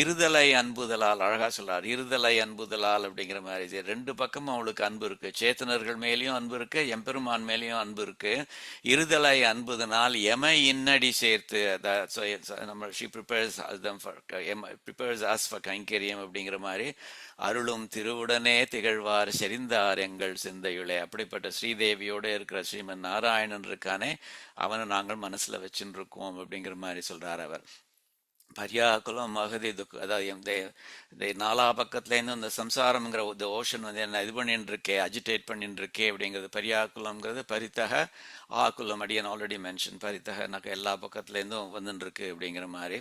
இருதலை அன்புதலால், அழகா சொல்றார், இருதலை அன்புதலால் அப்படிங்கிற மாதிரி ரெண்டு பக்கமும் அவளுக்கு அன்பு இருக்கு. சேத்தனர்கள் மேலேயும் அன்பு இருக்கு, எம்பெருமான் மேலேயும் அன்பு இருக்கு. இருதலை அன்புதனால் எமை இன்னடி சேர்த்து, நம்ம she prepares them for prepares us for கைங்கரியம் அப்படிங்கிற மாதிரி. அருளும் திருவுடனே திகழ்வார் செறிந்தார் எங்கள் சிந்தையுளே. அப்படிப்பட்ட ஸ்ரீதேவியோட இருக்கிற ஸ்ரீமன் நாராயணன் இருக்கானே, அவனை நாங்கள் மனசுல வச்சுட்டு இருக்கோம் அப்படிங்கிற மாதிரி சொல்றார் அவர். பரியாக்குலம் மகதி துக்கு, அதாவது நாலா பக்கத்துலேருந்து இந்த சம்சாரம்ங்கிற இந்த ஓஷன் வந்து என்ன இது பண்ணிட்டு இருக்கே, அஜிடேட் பண்ணிட்டு இருக்கே அப்படிங்கிறது. பரியாக்குலம்ங்கிறது பரித்தக ஆக்குலம், அடியன் ஆல்ரெடி மென்ஷன். பரித்தகனாக்க எல்லா பக்கத்துலேருந்தும் வந்துட்டு இருக்கு அப்படிங்கிற மாதிரி.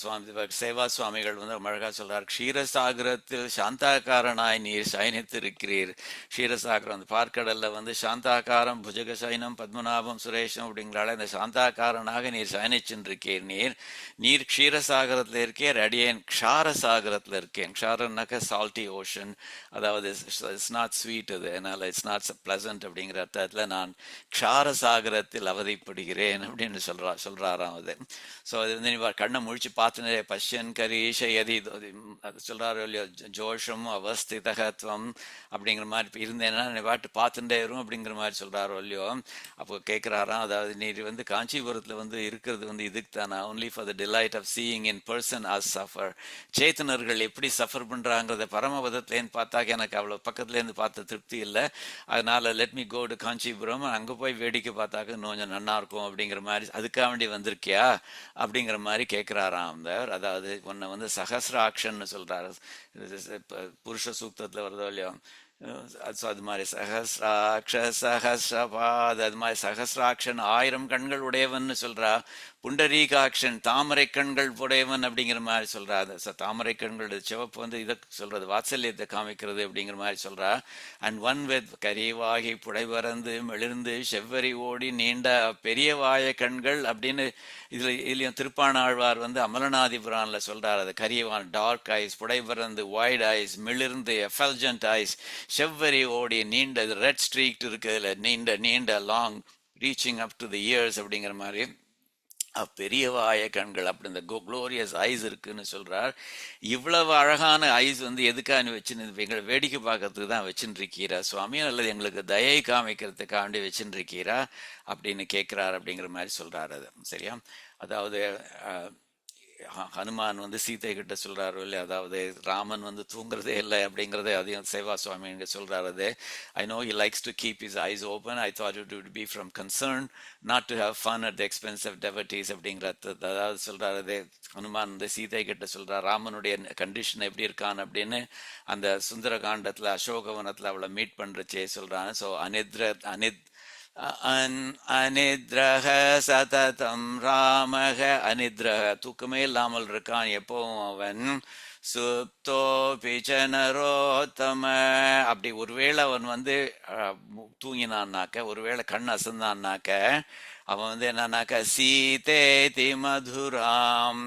சுவாமி சேவா சுவாமிகள் வந்து அழகா சொல்றார், க்ஷீரசாகரத்தில் சாந்தாக்காரனாய் நீர் சயனித்திருக்கிறீர். க்ஷீரசாகரம் அந்த பார்க்கடல்ல வந்து சாந்தாக்காரம் புஜக சைனம் பத்மநாபம் சுரேஷம் அப்படிங்கிறால இந்த சாந்தாக்காரனாக நீர் சயனிச்சுருக்கீர். நீர் க்ஷீரசாகரத்தில் இருக்கேன், அடியேன் க்ஷாரசாகரத்தில் இருக்கேன். க்ஷாரன்னாக்க சால்ட்டி ஓஷன், அதாவது இட்ஸ் நாட் ஸ்வீட், அது அதனால இட்ஸ் நாட் பிளசன்ட் அப்படிங்கிற அர்த்தத்தில் நான் க்ஷாரசாகரத்தில் அவதிப்படுகிறேன் அப்படின்னு சொல்றாராம் அது. ஸோ அது வந்து நீ கண்ணை முழிச்சு பார்த்துனே பஷ்யன் கரீஷ எதி அது சொல்றாரு இல்லையோ, ஜோஷம் அவஸ்திதகத்துவம் அப்படிங்கிற மாதிரி இருந்தேன்னா நீ பாட்டு பார்த்துட்டே வரும் அப்படிங்கிற மாதிரி சொல்றாரோ இல்லையோ. அப்போ கேட்குறாராம், அதாவது நீர் வந்து காஞ்சிபுரத்தில் வந்து இருக்கிறது வந்து இதுக்கு தானா, only for the delight of seeing in person as suffer. சேத்தனர்கள் எப்படி சஃபர் பண்றாங்கிறத பரமபதத்துலேருந்து பார்த்தாக்க எனக்கு அவ்வளோ பக்கத்துலேருந்து பார்த்த திருப்தி இல்லை. அதனால let me go to Kanchipuram, அங்கே போய் வேடிக்கை பார்த்தாக்க கொஞ்சம் நல்லா இருக்கும் அப்படிங்கிற மாதிரி. அதுக்காக வேண்டி வந்திருக்கியா அப்படிங்கிற மாதிரி கேட்கிறாராம் அவர். அதாவது உன்னை வந்து சஹஸ்ராக்ஷன்னு சொல்றாரு, புருஷ சூக்தத்துல வருதோ இல்லையோ. அது மாதிரி சஹஸ்ராட்ச சஹஸ்ரபாத், அது மாதிரி சஹஸ்ராட்சன் 1000 கண்கள் உடையவன் சொல்றா. புண்டரீகாட்சன் தாமரை கண்கள் உடையவன் அப்படிங்கிற மாதிரி சொல்றா. தாமரை கண்கள் சிவப்பு வந்து இதை சொல்றது வாத்சல்யத்தை காமிக்கிறது அப்படிங்கிற மாதிரி சொல்றா. அண்ட் ஒன் வித் கரியவாகி புடைபறந்து மெளிர்ந்து செவ்வரி ஓடி நீண்ட பெரிய வாய கண்கள் அப்படின்னு இதுலயும் திருப்பாணாழ்வார் வந்து அமலநாதிபுரான்ல சொல்றாரு. அது கரியவான் டார்க் ஐஸ், புடைபறந்து வைட் ஐஸ், மிளிர்ந்து எஃபல்ஜென்ட் ஐஸ், செவ்வரி ஓடி நீண்ட ரெட் ஸ்ட்ரீக் இருக்குதுல, நீண்ட நீண்ட long reaching up to the ears அப்படிங்கிற மாதிரி பெரிய வாய கண்கள், அப்படி இந்த குளோரியஸ் ஐஸ் இருக்குன்னு சொல்றார். இவ்வளவு அழகான ஐஸ் வந்து எதுக்காக வச்சுன்னு எங்களை வேடிக்கை பார்க்கறதுக்கு தான் வச்சுட்டு இருக்கீரா சுவாமி, அல்லது எங்களுக்கு தயை காமிக்கிறதுக்காண்டி வச்சுட்டு இருக்கீரா அப்படின்னு கேட்கிறார் அப்படிங்கிற மாதிரி சொல்றாரு. அது சரியா? அதாவது ஹனுமான் வந்து சீதை கிட்ட சொல்றாரு இல்லையா, அதாவது ராமன் வந்து தூங்குறதே இல்லை அப்படிங்கறதே அதையும் சேவா சுவாமி இங்க சொல்றாரு. I know he likes to keep his eyes open. I thought it would be from concern, not to have fun at the expense of devotees அப்படிங்கிறது அதாவது சொல்றாரு. ஹனுமான் வந்து சீதை கிட்ட சொல்றார் ராமனுடைய கண்டிஷன் எப்படி இருக்கான் அப்படின்னு. அந்த சுந்தர காண்டத்துல அசோகவனத்துல அவளை மீட் பண்றச்சே சொல்றான். ஸோ அனித்ரஹ சததம் ராமக, அனித்ரஹ தூக்கமே இல்லாமல் இருக்கான் எப்பவும் அவன். சுப்தோ பிச்சனரோத்தம, அப்படி ஒருவேளை அவன் வந்து தூங்கினான்னாக்க, ஒருவேளை கண் அசந்தான்னாக்க அவன் வந்து என்னன்னாக்க சீதேதி மதுராம்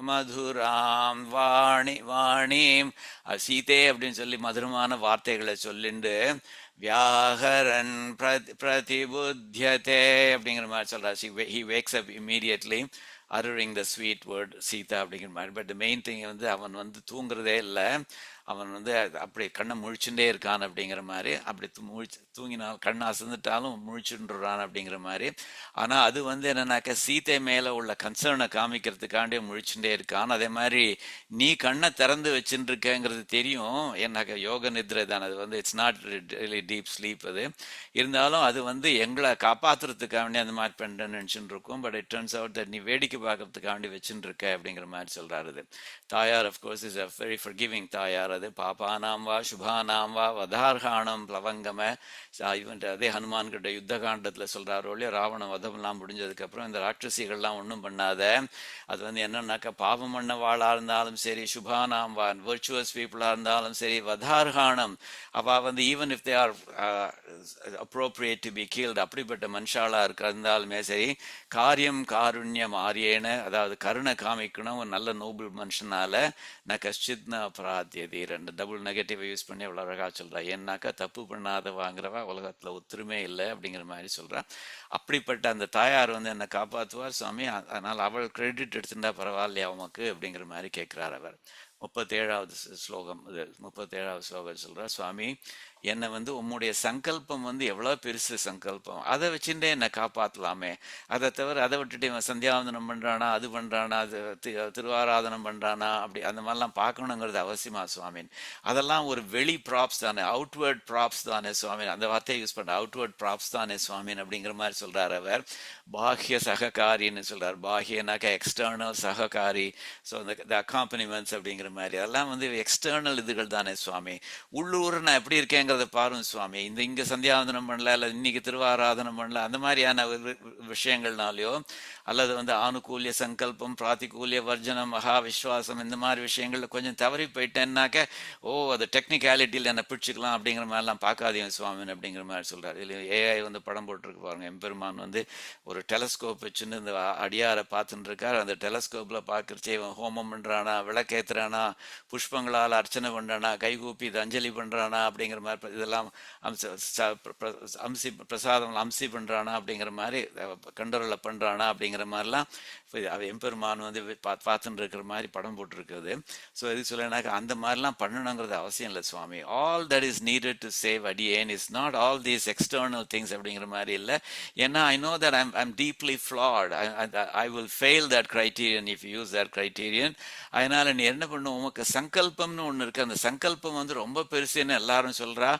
மதுராம் வாணி வாணிம், சீதே அப்படின்னு சொல்லி மதுரமான வார்த்தைகளை சொல்லிண்டு வியாகரன் பிரதிபுத்தியதே அப்படிங்கிற மாதிரி சொல்றாரு. he wakes up immediately uttering the sweet word Sita அப்படிங்கிற மாதிரி. பட் மெயின் திங் வந்து அவன் வந்து தூங்குறதே இல்லை. அவன் வந்து அப்படி கண்ணை முழிச்சுட்டே இருக்கான் அப்படிங்கிற மாதிரி, அப்படி தூங்கினால் கண்ணை அசந்துட்டாலும் முழிச்சுன்றான் அப்படிங்கிற மாதிரி. ஆனா அது வந்து என்னன்னாக்க சீதை மேல உள்ள கன்சர்னை காமிக்கிறதுக்காண்டி முழிச்சுட்டே இருக்கான். அதே மாதிரி நீ கண்ணை திறந்து வச்சுட்டு இருக்கேங்கிறது தெரியும், என்னாக்க யோக நித்ரை தான் அது வந்து, it's not really deep sleep. அது இருந்தாலும் அது வந்து எங்களை காப்பாத்துறதுக்காக வேண்டி அந்த மாதிரி பண்ணுறேன்னு நினச்சிட்டு இருக்கோம். But it turns out that நீ வேடிக்கை பார்க்கறதுக்காக வேண்டி வச்சுட்டு இருக்க அப்படிங்கிற மாதிரி சொல்றாரு. அது தாயார் of course is a very forgiving தாயார். அது பாபானாம் வா சுபானாம் வா வதார்காணம் பிளவங்கம. இவன் அதே ஹனுமான் கிட்ட யுத்த காண்டத்தில் சொல்றாரோ இல்லையா, ராவண வதம்லாம் முடிஞ்சதுக்கு அப்புறம் இந்த ராட்சசிகள்லாம் ஒன்றும் பண்ணாத, அது வந்து என்னன்னாக்கா பாவம் பண்ண வாழா இருந்தாலும் சரி, சுபானாம் வா வர்ச்சுவஸ் பீப்புளா இருந்தாலும் சரி, வதார்காணம் அவ வந்து even if they R appropriate to be killed, அப்படிப்பட்ட மனுஷாலா இருந்தாலுமே சரி, காரியம் காருண்யம் ஆரியேன, அதாவது கருணை காமிக்கணும் ஒரு நல்ல நோபல் மனுஷனால, நான் கஷ்டித்னா அபராத்தியதி, ரெண்டு டபுள் நெகட்டிவ் யூஸ் பண்ணி அவ்வளோ அழகா சொல்றா. ஏன்னாக்கா தப்பு பண்ணாத வாங்குறவா உலகத்துல ஒத்துருமே இல்லை அப்படிங்கிற மாதிரி சொல்றா. அப்படிப்பட்ட அந்த தாயார் வந்து என்னை காப்பாற்றுவார் சுவாமி, அதனால் அவள் கிரெடிட் எடுத்துட்டா பரவாயில்லையா உமக்கு அப்படிங்கிற மாதிரி கேட்கிறார் அவர். 37வது ஸ்லோகம், இது 37வது ஸ்லோகம் சொல்ற, சுவாமி என்னை வந்து உம்முடைய சங்கல்பம் வந்து எவ்வளோ பெருசு சங்கல்பம், அதை வச்சுட்டே என்னை காப்பாற்றலாமே. அதை தவிர அதை விட்டுட்டு இவன் சந்தியாவந்தனம் பண்ணுறானா, அது பண்ணுறானா, அது திருவாராதனம் பண்ணுறானா, அப்படி அந்த மாதிரிலாம் பார்க்கணுங்கிறது அவசியமா சுவாமின்? அதெல்லாம் ஒரு வெளி ப்ராப்ஸ் தானே, அவுட்வேர்ட் ப்ராப்ஸ் தானே சுவாமின். அந்த வார்த்தையை யூஸ் பண்ணுற, அவுட்வேர்ட் ப்ராப்ஸ் தானே சுவாமின் அப்படிங்கிற மாதிரி சொல்கிறார் அவர். பாஹ்ய சககாரின்னு சொல்கிறார். பாஹ்யனாக்கா எக்ஸ்டர்னல், சககாரி ஸோ இந்த அக்காம்பனிமெண்ட்ஸ் அப்படிங்கிற மாதிரி, அதெல்லாம் வந்து எக்ஸ்டர்னல் இதுகள் தானே சுவாமி. உள்ளூர் நான் எப்படி இருக்கேங்க பாரும் சுவாமி. இங்க சந்தியாவந்தனம் பண்ணல, அல்லது இன்னைக்கு திருவாராதனம் பண்ணல, அந்த மாதிரியான விஷயங்கள்னாலயோ, அல்லது வந்து ஆனுகூல்ய சங்கல்பம், பிராத்திகூல்ய வர்ஜனம், மகா விஸ்வாசம், இந்த மாதிரி விஷயங்கள்ல கொஞ்சம் தவறி போயிட்டேன்னாக்க, அது டெக்னிக்காலிட்டியில் என்ன பிடிச்சிக்கலாம் அப்படிங்கிற மாதிரிலாம் பார்க்காதீங்க சுவாமின் அப்படிங்கிற மாதிரி சொல்றாரு. இல்லை ஏஐ வந்து படம் போட்டிருக்கு பாருங்க, எம்பெருமான் வந்து ஒரு டெலஸ்கோப் வச்சுன்னு இந்த அடியாரை பார்த்துட்டு இருக்காரு. அந்த டெலஸ்கோப்ல பார்க்கறச்சே இவன் ஹோமம் பண்றானா, விளக்கேத்துறானா, புஷ்பங்களால் அர்ச்சனை பண்றானா, கைகூப்பி அஞ்சலி பண்றானா அப்படிங்கிற மாதிரி, இதெல்லாம் அம்சி பிரசாதம் அம்சி பண்றானா அப்படிங்கிற மாதிரி, கண்டோரில் பண்றானா அப்படிங்கிற மாதிரிலாம் எம்பெருமான் வந்து பார்த்துட்டு இருக்கிற மாதிரி படம் போட்டிருக்குது. ஸோ இது சொல்லனாக்க அந்த மாதிரிலாம் பண்ணணுங்கிறது அவசியம் இல்லை சுவாமி. All that is needed to save அடியேன் is not all these external things அப்படிங்கிற மாதிரி இல்லை. ஏன்னா I know that I'm deeply flawed, I will fail that criterion if use that criterion. அதனால நீ என்ன பண்ணும், உமக்கு சங்கல்பம்னு ஒன்று இருக்கு, அந்த சங்கல்பம் வந்து ரொம்ப பெருசுன்னு எல்லாரும் சொல்றா,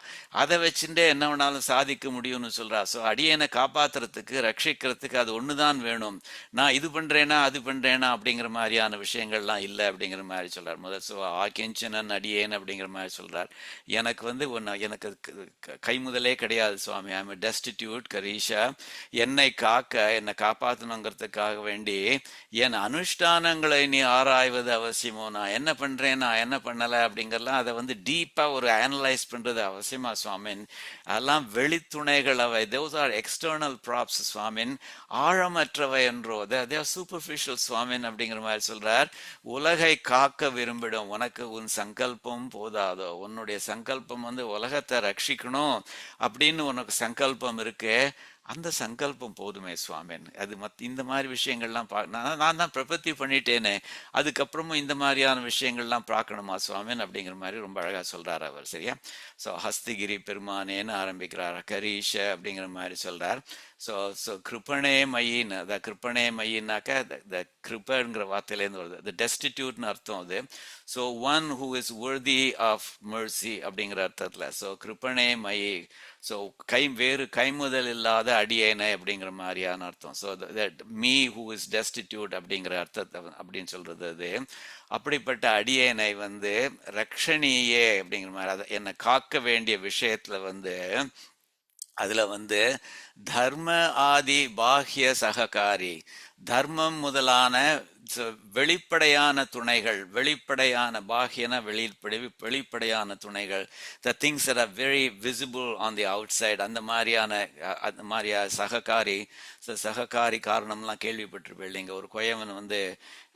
அதை வச்சுட்டே என்ன வேணாலும் சாதிக்க முடியும்னு சொல்றா. ஸோ அடியனை காப்பாத்துறதுக்கு, ரட்சிக்கிறதுக்கு அது ஒண்ணுதான் வேணும். நான் இது பண்றேனா அது பண்றேனா அப்படிங்கிற மாதிரியான விஷயங்கள்லாம் இல்லை அப்படிங்கிற மாதிரி சொல்றார். முதல் ஆக்கிஞ்சனன் அடியேன் அப்படிங்கிற மாதிரி சொல்றார். எனக்கு வந்து எனக்கு கை முதலே கிடையாது சுவாமி. I am destitute கரீஷா. என்னை காக்க, என்னை காப்பாற்றணுங்கிறதுக்காக வேண்டி என் அனுஷ்டானங்களை நீ ஆராய்வது அவசியமோ, நான் என்ன பண்றேன் நான் என்ன பண்ணலை அப்படிங்கிறலாம் அதை வந்து டீப்பா ஒரு அனலைஸ் பண்றது அவசியமா சுவாமின். அதெல்லாம் வெளித்துணைகள் அவை, those are external props சுவாமின், ஆழமற்றவை என்றோ, they are superficial சுவாமின் அப்படிங்கிற மாதிரி சொல்றார். உலகை காக்க விரும்பிடும் உனக்கு உன் சங்கல்பம் போதாதோ, உன்னுடைய சங்கல்பம் வந்து உலகத்தை ரட்சிக்கணும் அப்படின்னு உனக்கு சங்கல்பம் இருக்கு, அந்த சங்கல்பம் போதுமே சுவாமின். அது இந்த மாதிரி விஷயங்கள்லாம் நான் தான் பிரபத்தி பண்ணிட்டேனே, அதுக்கப்புறமும் இந்த மாதிரியான விஷயங்கள்லாம் பார்க்கணுமா சுவாமின் அப்படிங்கிற மாதிரி ரொம்ப அழகா சொல்றார் அவர். சரியா? ஸோ ஹஸ்திகிரி பெருமானேன்னு ஆரம்பிக்கிறார், கரீஷ அப்படிங்கிற மாதிரி சொல்றார். ஸோ கிருப்பணே மயின்னு, த கிருப்பணே மயின்னாக்க த கிருப்பங்கிற வார்த்தையிலேருந்து வருது, த டெஸ்டிடியூட்னு அர்த்தம் அது. So one who is worthy of mercy அப்படிங்கிற அர்த்தத்தில். ஸோ கிருப்பணே மயி, ஸோ வேறு கைமுதல் இல்லாத அடியேனை அப்படிங்கிற மாதிரியான அர்த்தம். So that me who is destitute அப்படிங்கிற அர்த்தத்தை அப்படின்னு சொல்றது அது. அப்படிப்பட்ட அடியேனை வந்து ரக்ஷணியே அப்படிங்கிற மாதிரி, அதை என்னை காக்க வேண்டிய விஷயத்துல வந்து, அதுல வந்து தர்ம ஆதி பாஹ்ய சககாரி, தர்மம் முதலான வெளிப்படையான துணைகள், வெளிப்படையான பாஹ்யன வெளிப்படையான துணைகள், the things are very visible on the outside, அந்த மாதிரியா சககாரி. சககாரி காரணம்லாம் கேள்விப்பட்டிருப்பேன். இங்கே ஒரு கொயவன் வந்து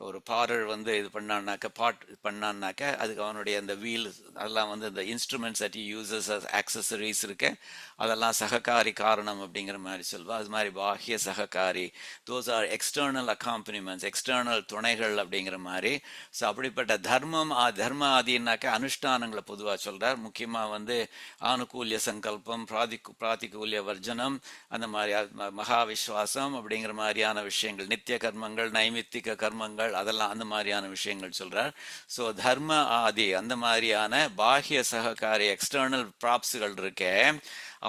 ஒரு பாரர் வந்து இது பண்ணான்னாக்க அதுக்கு அவனுடைய அந்த வீல் அதெல்லாம் வந்து இந்த இன்ஸ்ட்ருமெண்ட்ஸ் தட் யூசஸ் ஆக்சசரிஸ் இருக்கு, அதெல்லாம் சககாரி காரணம் அப்படிங்கிற மாதிரி சொல்வா. அது மாதிரி பாஹ்ய சககாரி, those are external external accompaniments, external துணைகள் அப்படிங்கிற மாதிரி. ஸோ அப்படிப்பட்ட தர்மம் தர்ம ஆதினாக்க அனுஷ்டானங்களை பொதுவாக சொல்றார். முக்கியமாக வந்து ஆனுகூல்ய சங்கல்பம், பிராதிகூல்ய வர்ஜனம், அந்த மாதிரி மகா விஸ்வாசம் அப்படிங்கிற மாதிரியான விஷயங்கள், நித்திய கர்மங்கள், நைமித்திக கர்மங்கள், அதெல்லாம் அந்த மாதிரியான விஷயங்கள் சொல்றார். ஸோ தர்ம ஆதி அந்த மாதிரியான பாஹ்ய சககாரி எக்ஸ்டர்னல் ப்ராப்ஸுகள் இருக்கே,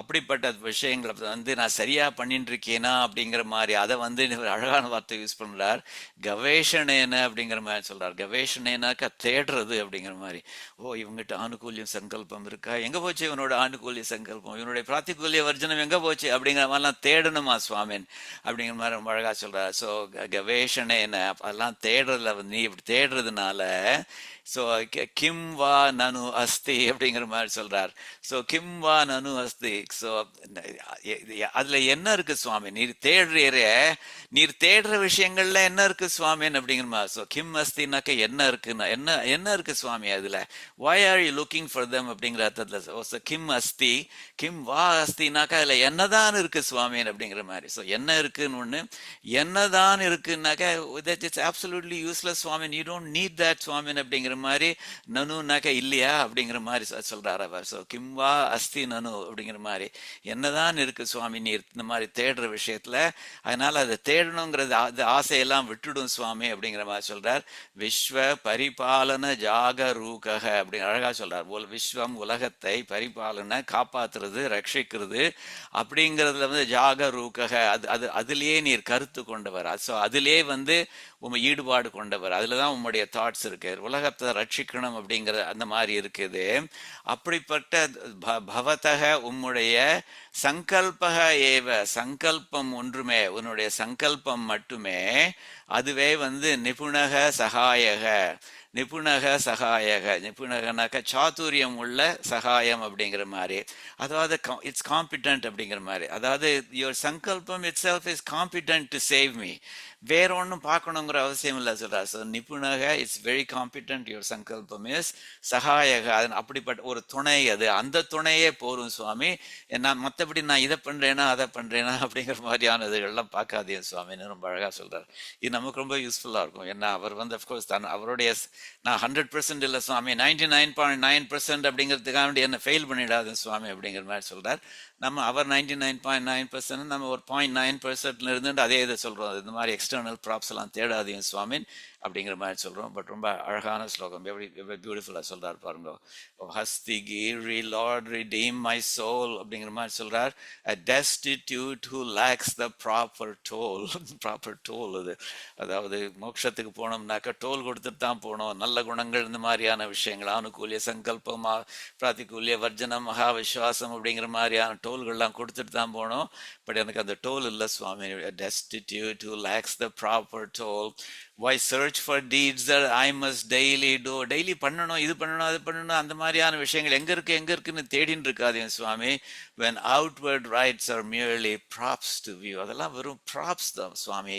அப்படிப்பட்ட விஷயங்களை வந்து நான் சரியா பண்ணிட்டு இருக்கேனா அப்படிங்கிற மாதிரி அதை வந்து அழகான வார்த்தை யூஸ் பண்றார். கவேஷணேன அப்படிங்கிற மாதிரி சொல்றார். கவேஷணேனாக்கா தேடுறது அப்படிங்கிற மாதிரி. ஓ, இவங்ககிட்ட ஆணுகூல்யம் சங்கல்பம் இருக்கா, எங்க போச்சு இவனோட ஆணுகூல்ய சங்கல்பம், இவனுடைய பிராத்திகூல்ய வர்ஜனம் எங்க போச்சு அப்படிங்கிற மாதிரிலாம் தேடணுமா சுவாமின் அப்படிங்கிற மாதிரி ரொம்ப அழகா சொல்றார். ஸோ கவேஷணேன அதெல்லாம் தேடுறதுல வந்து நீ இப்படி தேடுறதுனால ஸோ கிம் வா நனு அஸ்தி அப்படிங்கிற மாதிரி சொல்றார். ஸோ கிம் வா நனு அஸ்தி. ஸோ அதுல என்ன இருக்கு சுவாமி, நீர் தேடுறீரே, நீர் தேடுற விஷயங்கள்ல என்ன இருக்கு சுவாமின் அப்படிங்கிற மாதிரி. ஸோ கிம் அஸ்தினாக்க என்ன இருக்குன்னா என்ன என்ன இருக்கு சுவாமி அதுல, why are you looking for them அப்படிங்கிற அர்த்தத்துல. ஸோ கிம் அஸ்தி, கிம் வா அஸ்தினாக்கா அதுல என்னதான் இருக்கு சுவாமின் அப்படிங்கிற மாதிரி. ஸோ என்ன இருக்குன்னு ஒண்ணு, என்னதான் இருக்குன்னாக்கா that is absolutely useless சுவாமின், you don't need that சுவாமின் அப்படிங்கிற மாதிரி. நனுனாக்க இல்லையா அப்படிங்கிற மாதிரி சொல்றாரு அவர். ஸோ கிம்வா அஸ்தி நனு அப்படிங்கிற மாதிரி என்னதான் இருக்கு சுவாமி நீர் இந்த மாதிரி தேடுற விஷயத்துல, அதனால அதை தேடணுங்கிறது அது ஆசையெல்லாம் விட்டுடும் சுவாமி அப்படிங்கிற மாதிரி சொல்றார். விஸ்வ பரிபாலன ஜாகரூகக அப்படி அழகா சொல்றார். விஸ்வம் உலகத்தை பரிபாலன காப்பாத்துறது ரட்சிக்கிறது அப்படிங்கிறதுல வந்து ஜாகரூகக அது அது அதுலயே நீர் கருத்து கொண்டவர். ஸோ அதுலயே வந்து உங்க ஈடுபாடு கொண்டவர், அதுலதான் உங்களுடைய தாட்ஸ் இருக்கு, உலகத்தை ரட்சிக்கணும் அப்படிங்கிற அந்த மாதிரி இருக்குது. அப்படிப்பட்ட பவதக உம்முடைய சங்கல்பக ஏவ, சங்கல்பம் ஒன்றுமே, உன்னுடைய சங்கல்பம் மட்டுமே, அதுவே வந்து நிபுணக சகாயக, நிபுணக சகாயக, நிபுணகனாக்க சாதுரியம் உள்ள சகாயம் அப்படிங்கிற மாதிரி. அதாவது இட்ஸ் காம்பிடன்ட் அப்படிங்கிற மாதிரி. அதாவது யுவர் சங்கல்பம் itself is competent to save me, வேற ஒன்றும் பார்க்கணுங்கிற அவசியம் இல்லை சொல்றார். ஸோ நிபுணக இட்ஸ் வெரி காம்பிடன்ட், யுவர் சங்கல்பம் இஸ் சகாயக, அது அப்படிப்பட்ட ஒரு துணை, அது அந்த துணையே போரும் சுவாமி. நான் மற்றபடி நான் இதை பண்றேனா அதை பண்றேனா அப்படிங்கிற மாதிரியான இதுகள்லாம் பார்க்காதீங்க சுவாமின்னு ரொம்ப அழகா சொல்றாரு. இது நமக்கு ரொம்ப யூஸ்ஃபுல்லா இருக்கும். ஏன்னா அவர் வந்து அஃப்கோர்ஸ் தான் அவருடைய, நான் 100% இல்லை சுவாமி, 99.9% அப்படிங்கிறதுக்காக வேண்டி என்ன ஃபெயில் பண்ணிடாது சுவாமி அப்படிங்கிற மாதிரி சொல்றார். நம்ம அவர் 99.9%, நம்ம ஒரு 0.9% இருந்துட்டு அதே இதை சொல்றோம். இந்த மாதிரி எக்ஸ்டர்னல் ப்ராப்ஸ் எல்லாம் தேடாதீங்க சுவாமின் அப்படிங்கிற மாதிரி சொல்றோம். பட் ரொம்ப அழகான ஸ்லோகம், எப்படி பியூட்டிஃபுல்லா சொல்றாரு பாருங்க. ஹஸ்தி கிரி லார்ட் ரிடீம் மை சோல் அப்படிங்கிற மாதிரி சொல்றார். a destitute who lacks the proper toll. Proper toll அது, அதாவது மோட்சத்துக்கு போனோம்னாக்கா டோல் கொடுத்துட்டு தான் போனோம். நல்ல குணங்கள் இந்த மாதிரியான விஷயங்கள், அனுகூலிய சங்கல்பம், பிராத்திகூல்ய வர்ஜனம், மகா விஸ்வாசம் அப்படிங்கிற மாதிரியான டோல்கள்லாம் கொடுத்துட்டு தான் போனோம். பட் எனக்கு அந்த டோல் இல்லை சுவாமி. destitute who lacks the proper toll. why search for deeds that I must daily do. Daily பண்ணணும், இது பண்ணணும், அது பண்ணணும், அந்த மாதிரியான விஷயங்கள் எங்க இருக்குன்னு தேடின்னு இருக்காதீங்க சுவாமி. when outward rights are merely props to view. அதெல்லாம் வெறும் ப்ராப்ஸ் தான் சுவாமி.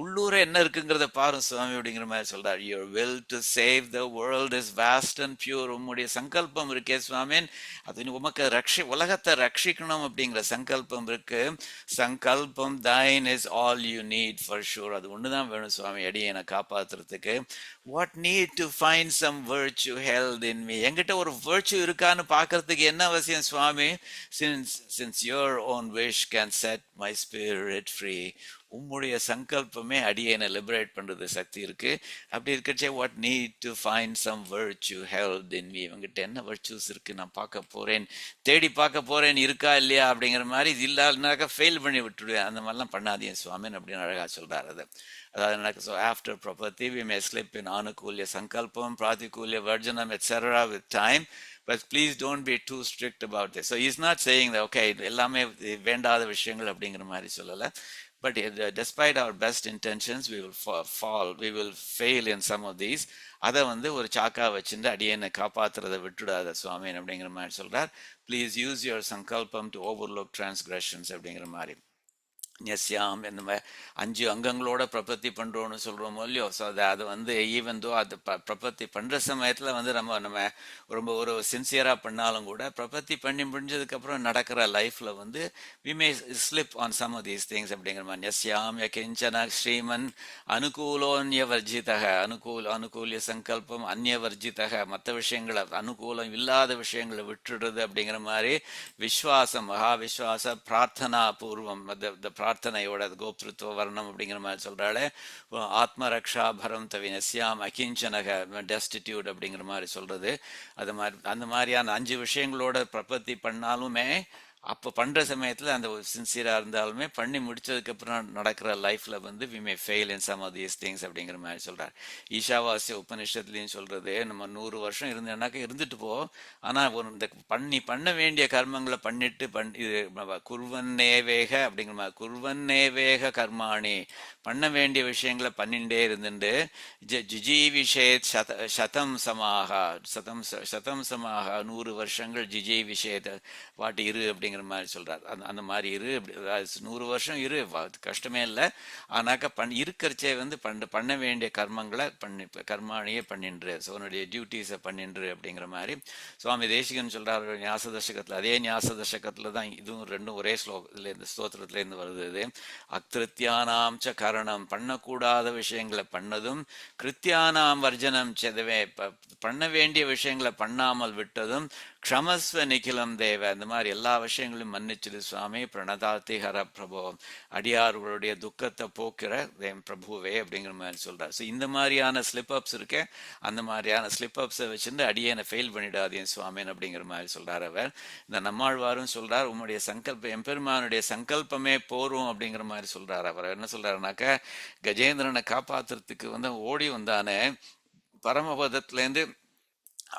உள்ளூர என்ன இருக்குங்கிறத பாருங்க சுவாமி அப்படிங்கிற மாதிரி சொல்றார். your will to save the world is vast and pure. உம்முடைய சங்கல்பம் இருக்கே சுவாமின், அது உமக்கு உலகத்தை ரட்சிக்கணும் அப்படிங்கிற சங்கல்பம் இருக்கு. சங்கல்பம் thine is all you need for sure. அது ஒண்ணுதான் வேணும் சுவாமி அடியேனை காப்பாத்துறதுக்கு. what need to find some virtue held in me. என்கிட்ட ஒரு virtue இருக்கான்னு பாக்குறதுக்கு என்ன அவசியம் சுவாமி? since your own wish can set my spirit free. உம்முடைய சங்கல்பமே அடியேனை லிபரேட் பண்றது சக்தி இருக்கு. அப்படி இருக்கச்சே what need to find some virtue held in me. இவங்கிட்ட என்ன வர்ச்சூஸ் இருக்கு நான் பார்க்க போறேன், தேடி பார்க்க போறேன், இருக்கா இல்லையா அப்படிங்கிற மாதிரி. இது இல்லாதனாக்கா ஃபெயில் பண்ணி விட்டுடுவேன். அந்த மாதிரிலாம் பண்ணாதீங்க சுவாமின்னு அப்படின்னு அழகா சொல்றாரு. அது அதாவது எனக்கு so after property we may slip in anukulya sankalpam, pratikulya varjanam etc. with time. But please don't be too strict about this. So he's not saying that okay எல்லாமே வேண்டாத விஷயங்கள் அப்படிங்கிற மாதிரி சொல்லல. But despite our best intentions we will fall, we will fail in some of these. அதை வந்து ஒரு சாக்கா வச்சுட்டு அடியேனை காப்பாத்துறதை விட்டுடாத சுவாமி அப்படிங்கிற மாதிரி சொல்றார். ப்ளீஸ் யூஸ் யுவர் சங்கல்பம் டு ஓவர்லுக் டிரான்ஸ்கிரஷன்ஸ் அப்படிங்கிற மாதிரி. யஸ்யாம் இந்த மாதிரி 5 அங்கங்களோட பிரபத்தி பண்றோம்னு சொல்றோமோ இல்லையோ. ஸோ அது வந்து ஈவன் தோ அது பிரபத்தி பண்ற சமயத்துல வந்து நம்ம ரொம்ப ஒரு சின்சியரா பண்ணாலும் கூட பிரபத்தி பண்ணி முடிஞ்சதுக்கு அப்புறம் நடக்கிற லைஃப்ல வந்து we may slip on some of these things அப்படிங்கிற மாதிரி. யஸ்யாம் யகிஞ்சன ஸ்ரீமன் அனுகூலோன்யவர்ஜிதக அனுகூல்ய சங்கல்பம் அந்நியவர்ஜிதக மற்ற விஷயங்களை அனுகூலம் இல்லாத விஷயங்களை விட்டுடுறது அப்படிங்கிற மாதிரி விஸ்வாசம் மகா விஸ்வாச பிரார்த்தனா பூர்வம் பிரார்த்தனையோட கோப்திருத்துவ வர்ணம் அப்படிங்கிற மாதிரி சொல்றாளே. ஆத்ம ரக்ஷா பரம் தவினஸ்யாம் அகிஞ்சனக டெஸ்டிடியூட் அப்படிங்கிற மாதிரி சொல்றது. அது மாதிரி அந்த மாதிரியான 5 விஷயங்களோட பிரபத்தி பண்ணாலுமே அப்போ பண்ற சமயத்துல அந்த சின்சியரா இருந்தாலுமே பண்ணி முடிச்சதுக்கு அப்புறம் நடக்கிற லைஃப்ல வந்து we may fail in some of these things அப்படிங்கிற மாதிரி சொல்றாரு. ஈஷாவாசிய உபனிஷத்துலயும் சொல்றது நம்ம 100 வருஷம் இருந்தேன்னாக்க இருந்துட்டு போ, ஆனா ஒரு இந்த பண்ண வேண்டிய கர்மங்களை பண்ணிட்டு குர்வன்னேவேக அப்படிங்கிற மாதிரி குர்வன்னேவேக கர்மாணி பண்ண வேண்டிய விஷயங்களை பண்ணிட்டே இருந்துட்டு ஜிஜீவிஷேத் சதம் சமாக சதம் சமாக 100 வருஷங்கள் ஜிஜீவிஷேத் வாட்டி இரு அப்படிங்கிற மாதிரி சொல்றாரு. அந்த மாதிரி இரு, 100 வருஷம் இரு, கஷ்டமே இல்லை. ஆனாக்கா இருக்கிறச்சே வந்து பண்ண வேண்டிய கர்மங்களை கர்மாணியே பண்ணின்று, உன்னுடைய டியூட்டிஸை பண்ணின்று அப்படிங்கிற மாதிரி சுவாமி தேசிகன் சொல்றாரு ஞாச தசகத்துல. அதே ஞாச தசகத்துல தான் இதுவும் ரெண்டும் ஒரே ஸ்லோகத்துல இருந்து ஸ்தோத்திரத்துல இருந்து வருது. இது அக்திருத்தியானாம் ச கரணம் பண்ணக்கூடாத விஷயங்களை பண்ணதும், கிருத்தியானாம் வர்ஜனம் செதவே பண்ண வேண்டிய விஷயங்களை பண்ணாமல் விட்டதும், க்ஷமஸ்வ நிகிலம் தேவ இந்த மாதிரி எல்லா விஷயங்களையும் மன்னிச்சிடு சுவாமி பிரணதாத்தி ஹர பிரபோ அடியார்களுடைய துக்கத்தை போக்குற பிரபுவே அப்படிங்கிற மாதிரி சொல்றார். ஸோ இந்த மாதிரியான ஸ்லிப் அப்ஸ் இருக்கு, அந்த மாதிரியான ஸ்லிப் அப்ஸை வச்சுட்டு அடியனை ஃபெயில் பண்ணிடாதீங்க சுவாமின் அப்படிங்கிற மாதிரி சொல்றார் அவர். இந்த நம்மாழ்வாரும் சொல்றார் உம்முடைய சங்கல்பம் எம்பெருமானுடைய சங்கல்பமே போரும் அப்படிங்கிற மாதிரி சொல்றார். அவர் என்ன சொல்றாருனாக்க கஜேந்திரனை காப்பாத்துறதுக்கு வந்து ஓடி வந்தானே பரமபதத்திலேருந்து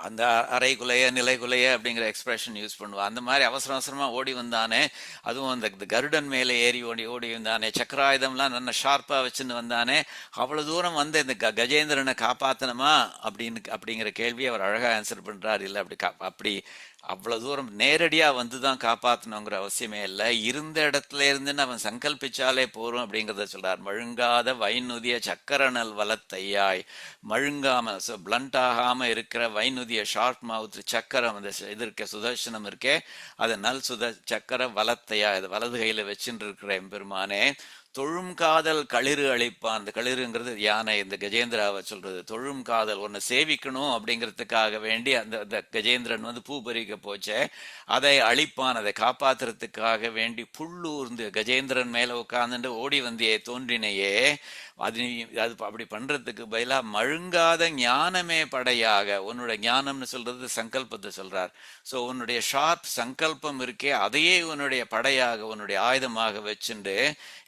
அந்த அரைகுலைய நிலைகுலைய அப்படிங்கிற எக்ஸ்பிரஷன் யூஸ் பண்ணுவான். அந்த மாதிரி அவசர அவசரமா ஓடி வந்தானே, அதுவும் அந்த கருடன் மேலே ஏறி ஓடி வந்தானே, சக்கராயுதம்லாம் நல்ல ஷார்ப்பா வச்சுன்னு வந்தானே, அவ்வளவு தூரம் வந்து இந்த கஜேந்திரனை காப்பாத்தணுமா அப்படிங்கிற கேள்வி அவர் அழகா ஆன்சர் பண்றாரு. இல்லை அப்படி அவ்வளவு தூரம் நேரடியா வந்துதான் காப்பாத்தணுங்கிற அவசியமே இல்லை, இருந்த இடத்துல இருந்துன்னு அவன் சங்கல்பிச்சாலே போறோம் அப்படிங்கிறத சொல்றார். மழுங்காத வைநுதிய சக்கரநல் வலத்தையாய் மழுங்காம பிளண்ட் ஆகாம இருக்கிற வைநுதிய ஷார்ப் மவுத் சக்கரம் அந்த இது இருக்க சுதர்சனம் இருக்கே, அது நல் சக்கர வலத்தையா இது வலது கையில வச்சுட்டு இருக்கிற எம்பெருமானே தொழும் காதல் களிறு அழிப்பான். அந்த களிறுங்கிறது யானை, இந்த கஜேந்திராவை சொல்றது. தொழும் காதல் ஒன்னு சேவிக்கணும் அப்படிங்கிறதுக்காக வேண்டி அந்த கஜேந்திரன் வந்து பூ பறிக்க போச்சே, அதை அழிப்பான், அதை காப்பாத்துறதுக்காக வேண்டி புல்லூர்ந்து கஜேந்திரன் மேல உட்கார்ந்துட்டு ஓடி வந்தியே தோன்றினையே, அது அப்படி பண்றதுக்கு பதிலா மழுங்காத ஞானமே படையாக, உன்னோட ஞானம்னு சொல்றது சங்கல்பத்தை சொல்றார். ஸோ உன்னுடைய ஷார்ப் சங்கல்பம் இருக்கே, அதையே உன்னுடைய படையாக உன்னுடைய ஆயுதமாக வச்சுண்டு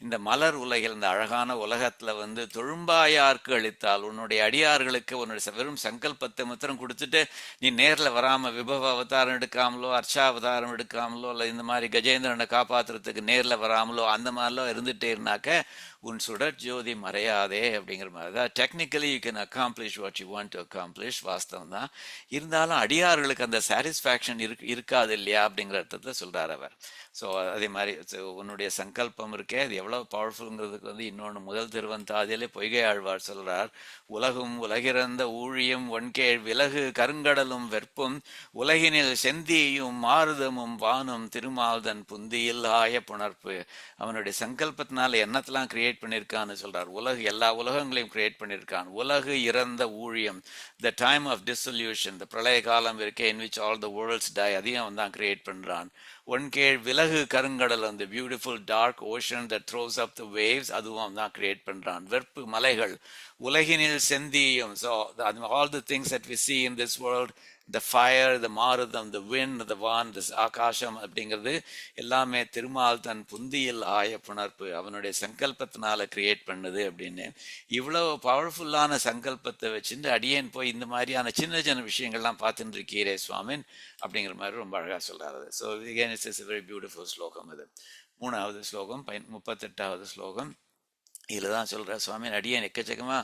இந்த மலர் உலகில் இந்த அழகான உலகத்துல வந்து தொழும்பாயார்க்கு அளித்தால், உன்னுடைய அடியார்களுக்கு உன்னுடைய வெறும் சங்கல்பத்தை மாத்திரம் கொடுத்துட்டு நீ நேர்ல வராம விபவ அவதாரம் எடுக்காமலோ அர்ச்சாவதாரம் எடுக்காமலோ இல்லை இந்த மாதிரி கஜேந்திரனை காப்பாத்துறதுக்கு நேர்ல வராமலோ அந்த மாதிரிலாம் இருந்துட்டே இருந்தாக்க உன் சுடர் ஜோதி மறையாதே அப்படிங்கிற மாதிரி தான். Technically you can accomplish what you want to accomplish, வாஸ்தவம் தான். இருந்தாலும் அடியார்களுக்கு அந்த சாட்டிஸ்ஃபேக்ஷன் இருக்காது இல்லையா அப்படிங்கிற அர்த்தத்தை சொல்றார் அவர். ஸோ அதே மாதிரி உன்னுடைய சங்கல்பம் இருக்கே அது எவ்வளவு பவர்ஃபுல்ங்கிறதுக்கு வந்து இன்னொன்று முதல் திருவந்தாதியிலே பொய்கை ஆழ்வார் சொல்றார். உலகும் உலகிறந்த ஊழியும் ஒன்கேழ் விலகு கருங்கடலும் வெற்பும் உலகினில் செந்தியும் மாறுதமும் வானும் திருமால்தன் புந்தியில் ஆய புணர்ப்பு. அவனுடைய சங்கல்பத்தினால என்னத்தெல்லாம் கிரியேட் பண்ணியிருக்கான்னு சொல்றார். எல்லா உலகங்களையும் கிரியேட் பண்ணியிருக்கான். உலகு இறந்த ஊழியம், த டைம் ஆஃப் டிசல்யூஷன், த பிரளய காலம் இருக்கே in which all the worlds die, அதையும் அவன் தான் கிரியேட் பண்றான். ஒன்கேழ் விலகு கருங்கடல், அந்த beautiful dark ocean that throws up the waves, அதுவும் தான் கிரியேட் பண்றான். வெறுப்பு மலைகள், உலகினில் செந்தியும், so all the things that we see in this world, the fire, the மாருதம், the wind, the வான், the ஆகாசம் அப்படிங்கிறது எல்லாமே திருமால் தன் புந்தியில் ஆய புணர்ப்பு, அவனுடைய சங்கல்பத்தினால கிரியேட் பண்ணுது அப்படின்னு. இவ்வளவு பவர்ஃபுல்லான சங்கல்பத்தை வச்சுட்டு அடியேன் போய் இந்த மாதிரியான சின்ன சின்ன விஷயங்கள்லாம் பார்த்துட்டு இருக்கீரே சுவாமின் அப்படிங்கிற மாதிரி ரொம்ப அழகா சொல்றாரு. So again it's a very beautiful ஸ்லோகம். இது 3வது ஸ்லோகம் 38வது ஸ்லோகம். இதில் தான் சொல்கிறேன் சுவாமி, அடியேன் எக்கச்சக்கமாக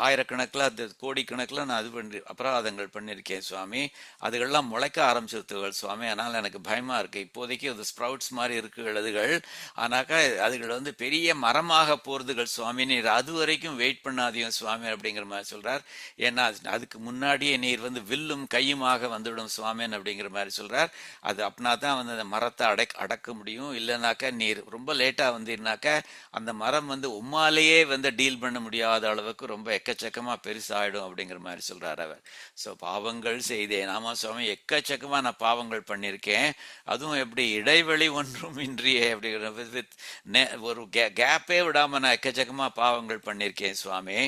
ஆயிரக்கணக்கில் அது கோடிக்கணக்கில் நான் அது பண்ணி அபராதங்கள் பண்ணியிருக்கேன் சுவாமி. அதுகள்லாம் முளைக்க ஆரம்பிச்சிருத்துகள் சுவாமி. அதனால் எனக்கு பயமாக இருக்குது. இப்போதைக்கு அது ஸ்ப்ரவுட்ஸ் மாதிரி இருக்கு அதுகள். ஆனாக்கா அதுகள் வந்து பெரிய மரமாக போகிறதுகள் சுவாமி. நீர் அது வரைக்கும் வெயிட் பண்ணாதீங்க சுவாமி அப்படிங்கிற மாதிரி சொல்கிறார். ஏன்னா அதுக்கு முன்னாடியே நீர் வந்து வில்லும் கையுமாக வந்துவிடும் சுவாமின்னு அப்படிங்கிற மாதிரி சொல்கிறார். அது அப்படின்னா தான் வந்து அந்த மரத்தை அடக்க முடியும். இல்லைனாக்கா நீர் ரொம்ப லேட்டாக வந்தீர்னாக்கா அந்த மரம் வந்து உம்மாலேயே வந்து டீல் பண்ண முடியாத அளவுக்கு ரொம்ப எக்கச்சக்கமா பெருசாயிடும் அப்படிங்கிற மாதிரி சொல்றாரு அவர். ஸோ பாவங்கள் செய்தேன். ஆமா சுவாமி, எக்கச்சக்கமா நான் பாவங்கள் பண்ணியிருக்கேன். அதுவும் எப்படி இடைவெளி ஒன்றும் இன்றியே அப்படிங்கிற ஒரு கேப்பே விடாம நான் எக்கச்சக்கமா பாவங்கள் பண்ணியிருக்கேன் சுவாமி.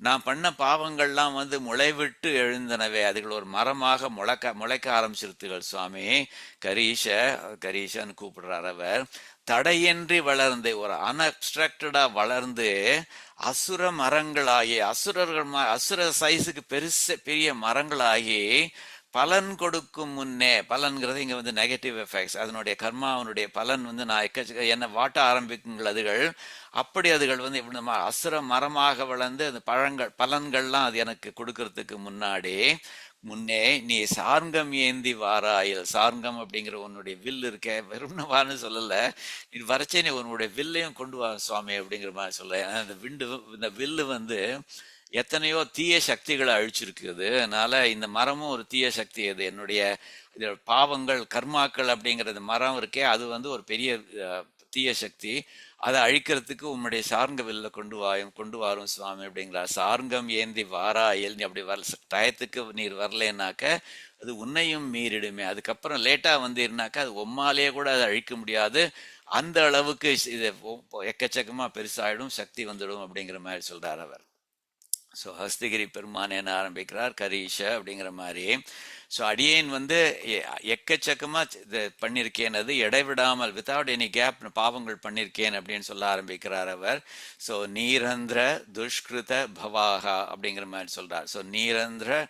நான் பண்ண பாவங்கள்லாம் வந்து முளைவிட்டு எழுந்தனவே, அதுகள் ஒரு மரமாக முளைக்க ஆரம்பிச்சிருத்துகள் சுவாமி. கரீஷன்னு கூப்பிடுறார் அவர். தடையின்றி வளர்ந்து ஒரு அன்அப்ஸ்ட்ரக்டடா வளர்ந்து அசுர மரங்களாகி அசுர சைஸுக்கு பெரிய மரங்களாகி பலன் கொடுக்கும் முன்னே, பலன்கிறது இங்க வந்து நெகட்டிவ் எஃபெக்ட்ஸ், அதனுடைய கர்மாவனுடைய பலன் வந்து நான் என்ன வாட்ட ஆரம்பிக்குங்கள் அதுகள். அப்படி அதுகள் வந்து எப்படி அசுர மரமாக வளர்ந்து அந்த பலன்கள்லாம் அது எனக்கு கொடுக்கறதுக்கு முன்னே நீ சார்ங்கம் ஏந்தி வாராயில். சார்ங்கம் அப்படிங்கிற உன்னுடைய வில் இருக்க, வெறும்னவான்னு சொல்லல, நீ வரைச்சே நீ உன்னுடைய வில்லையும் கொண்டு வா சுவாமி அப்படிங்கிற மாதிரி சொல்ல. இந்த வில்லு வந்து எத்தனையோ தீய சக்திகளை அழிச்சிருக்குது. அதனால இந்த மரமும் ஒரு தீய சக்தி. அது என்னுடைய பாவங்கள் கர்மாக்கள் அப்படிங்கிறது மரம் இருக்கே, அது வந்து ஒரு பெரிய தீய சக்தி. அதை அழிக்கிறதுக்கு உம்முடைய சார்ங்க வில்ல கொண்டு வாரும் சுவாமி அப்படிங்கிறார். சார்ங்கம் ஏந்தி வாராயில். நீ அப்படி டயத்துக்கு நீர் வரலனாக்க அது உன்னையும் மீறிடுமே. அதுக்கப்புறம் லேட்டா வந்தீர்னாக்கா அது உம்மாலேயே கூட அதை அழிக்க முடியாது. அந்த அளவுக்கு இது எக்கச்சக்கமா பெருசாயிடும், சக்தி வந்துடும் அப்படிங்கிற மாதிரி சொல்றார் அவர். ஸோ ஹஸ்தகிரி பெருமான் என்ன ஆரம்பிக்கிறார், கரீஷ அப்படிங்கிற மாதிரி. ஸோ அடியேன் வந்து எக்கச்சக்கமா பண்ணியிருக்கேன், அது இடைவிடாமல் வித்தவுட் எனி கேப் பாவங்கள் பண்ணியிருக்கேன் அப்படின்னு சொல்ல ஆரம்பிக்கிறார் அவர். ஸோ நீரந்திர துஷ்கிருத பவாகா அப்படிங்கிற மாதிரி சொல்றார். ஸோ நீரந்திர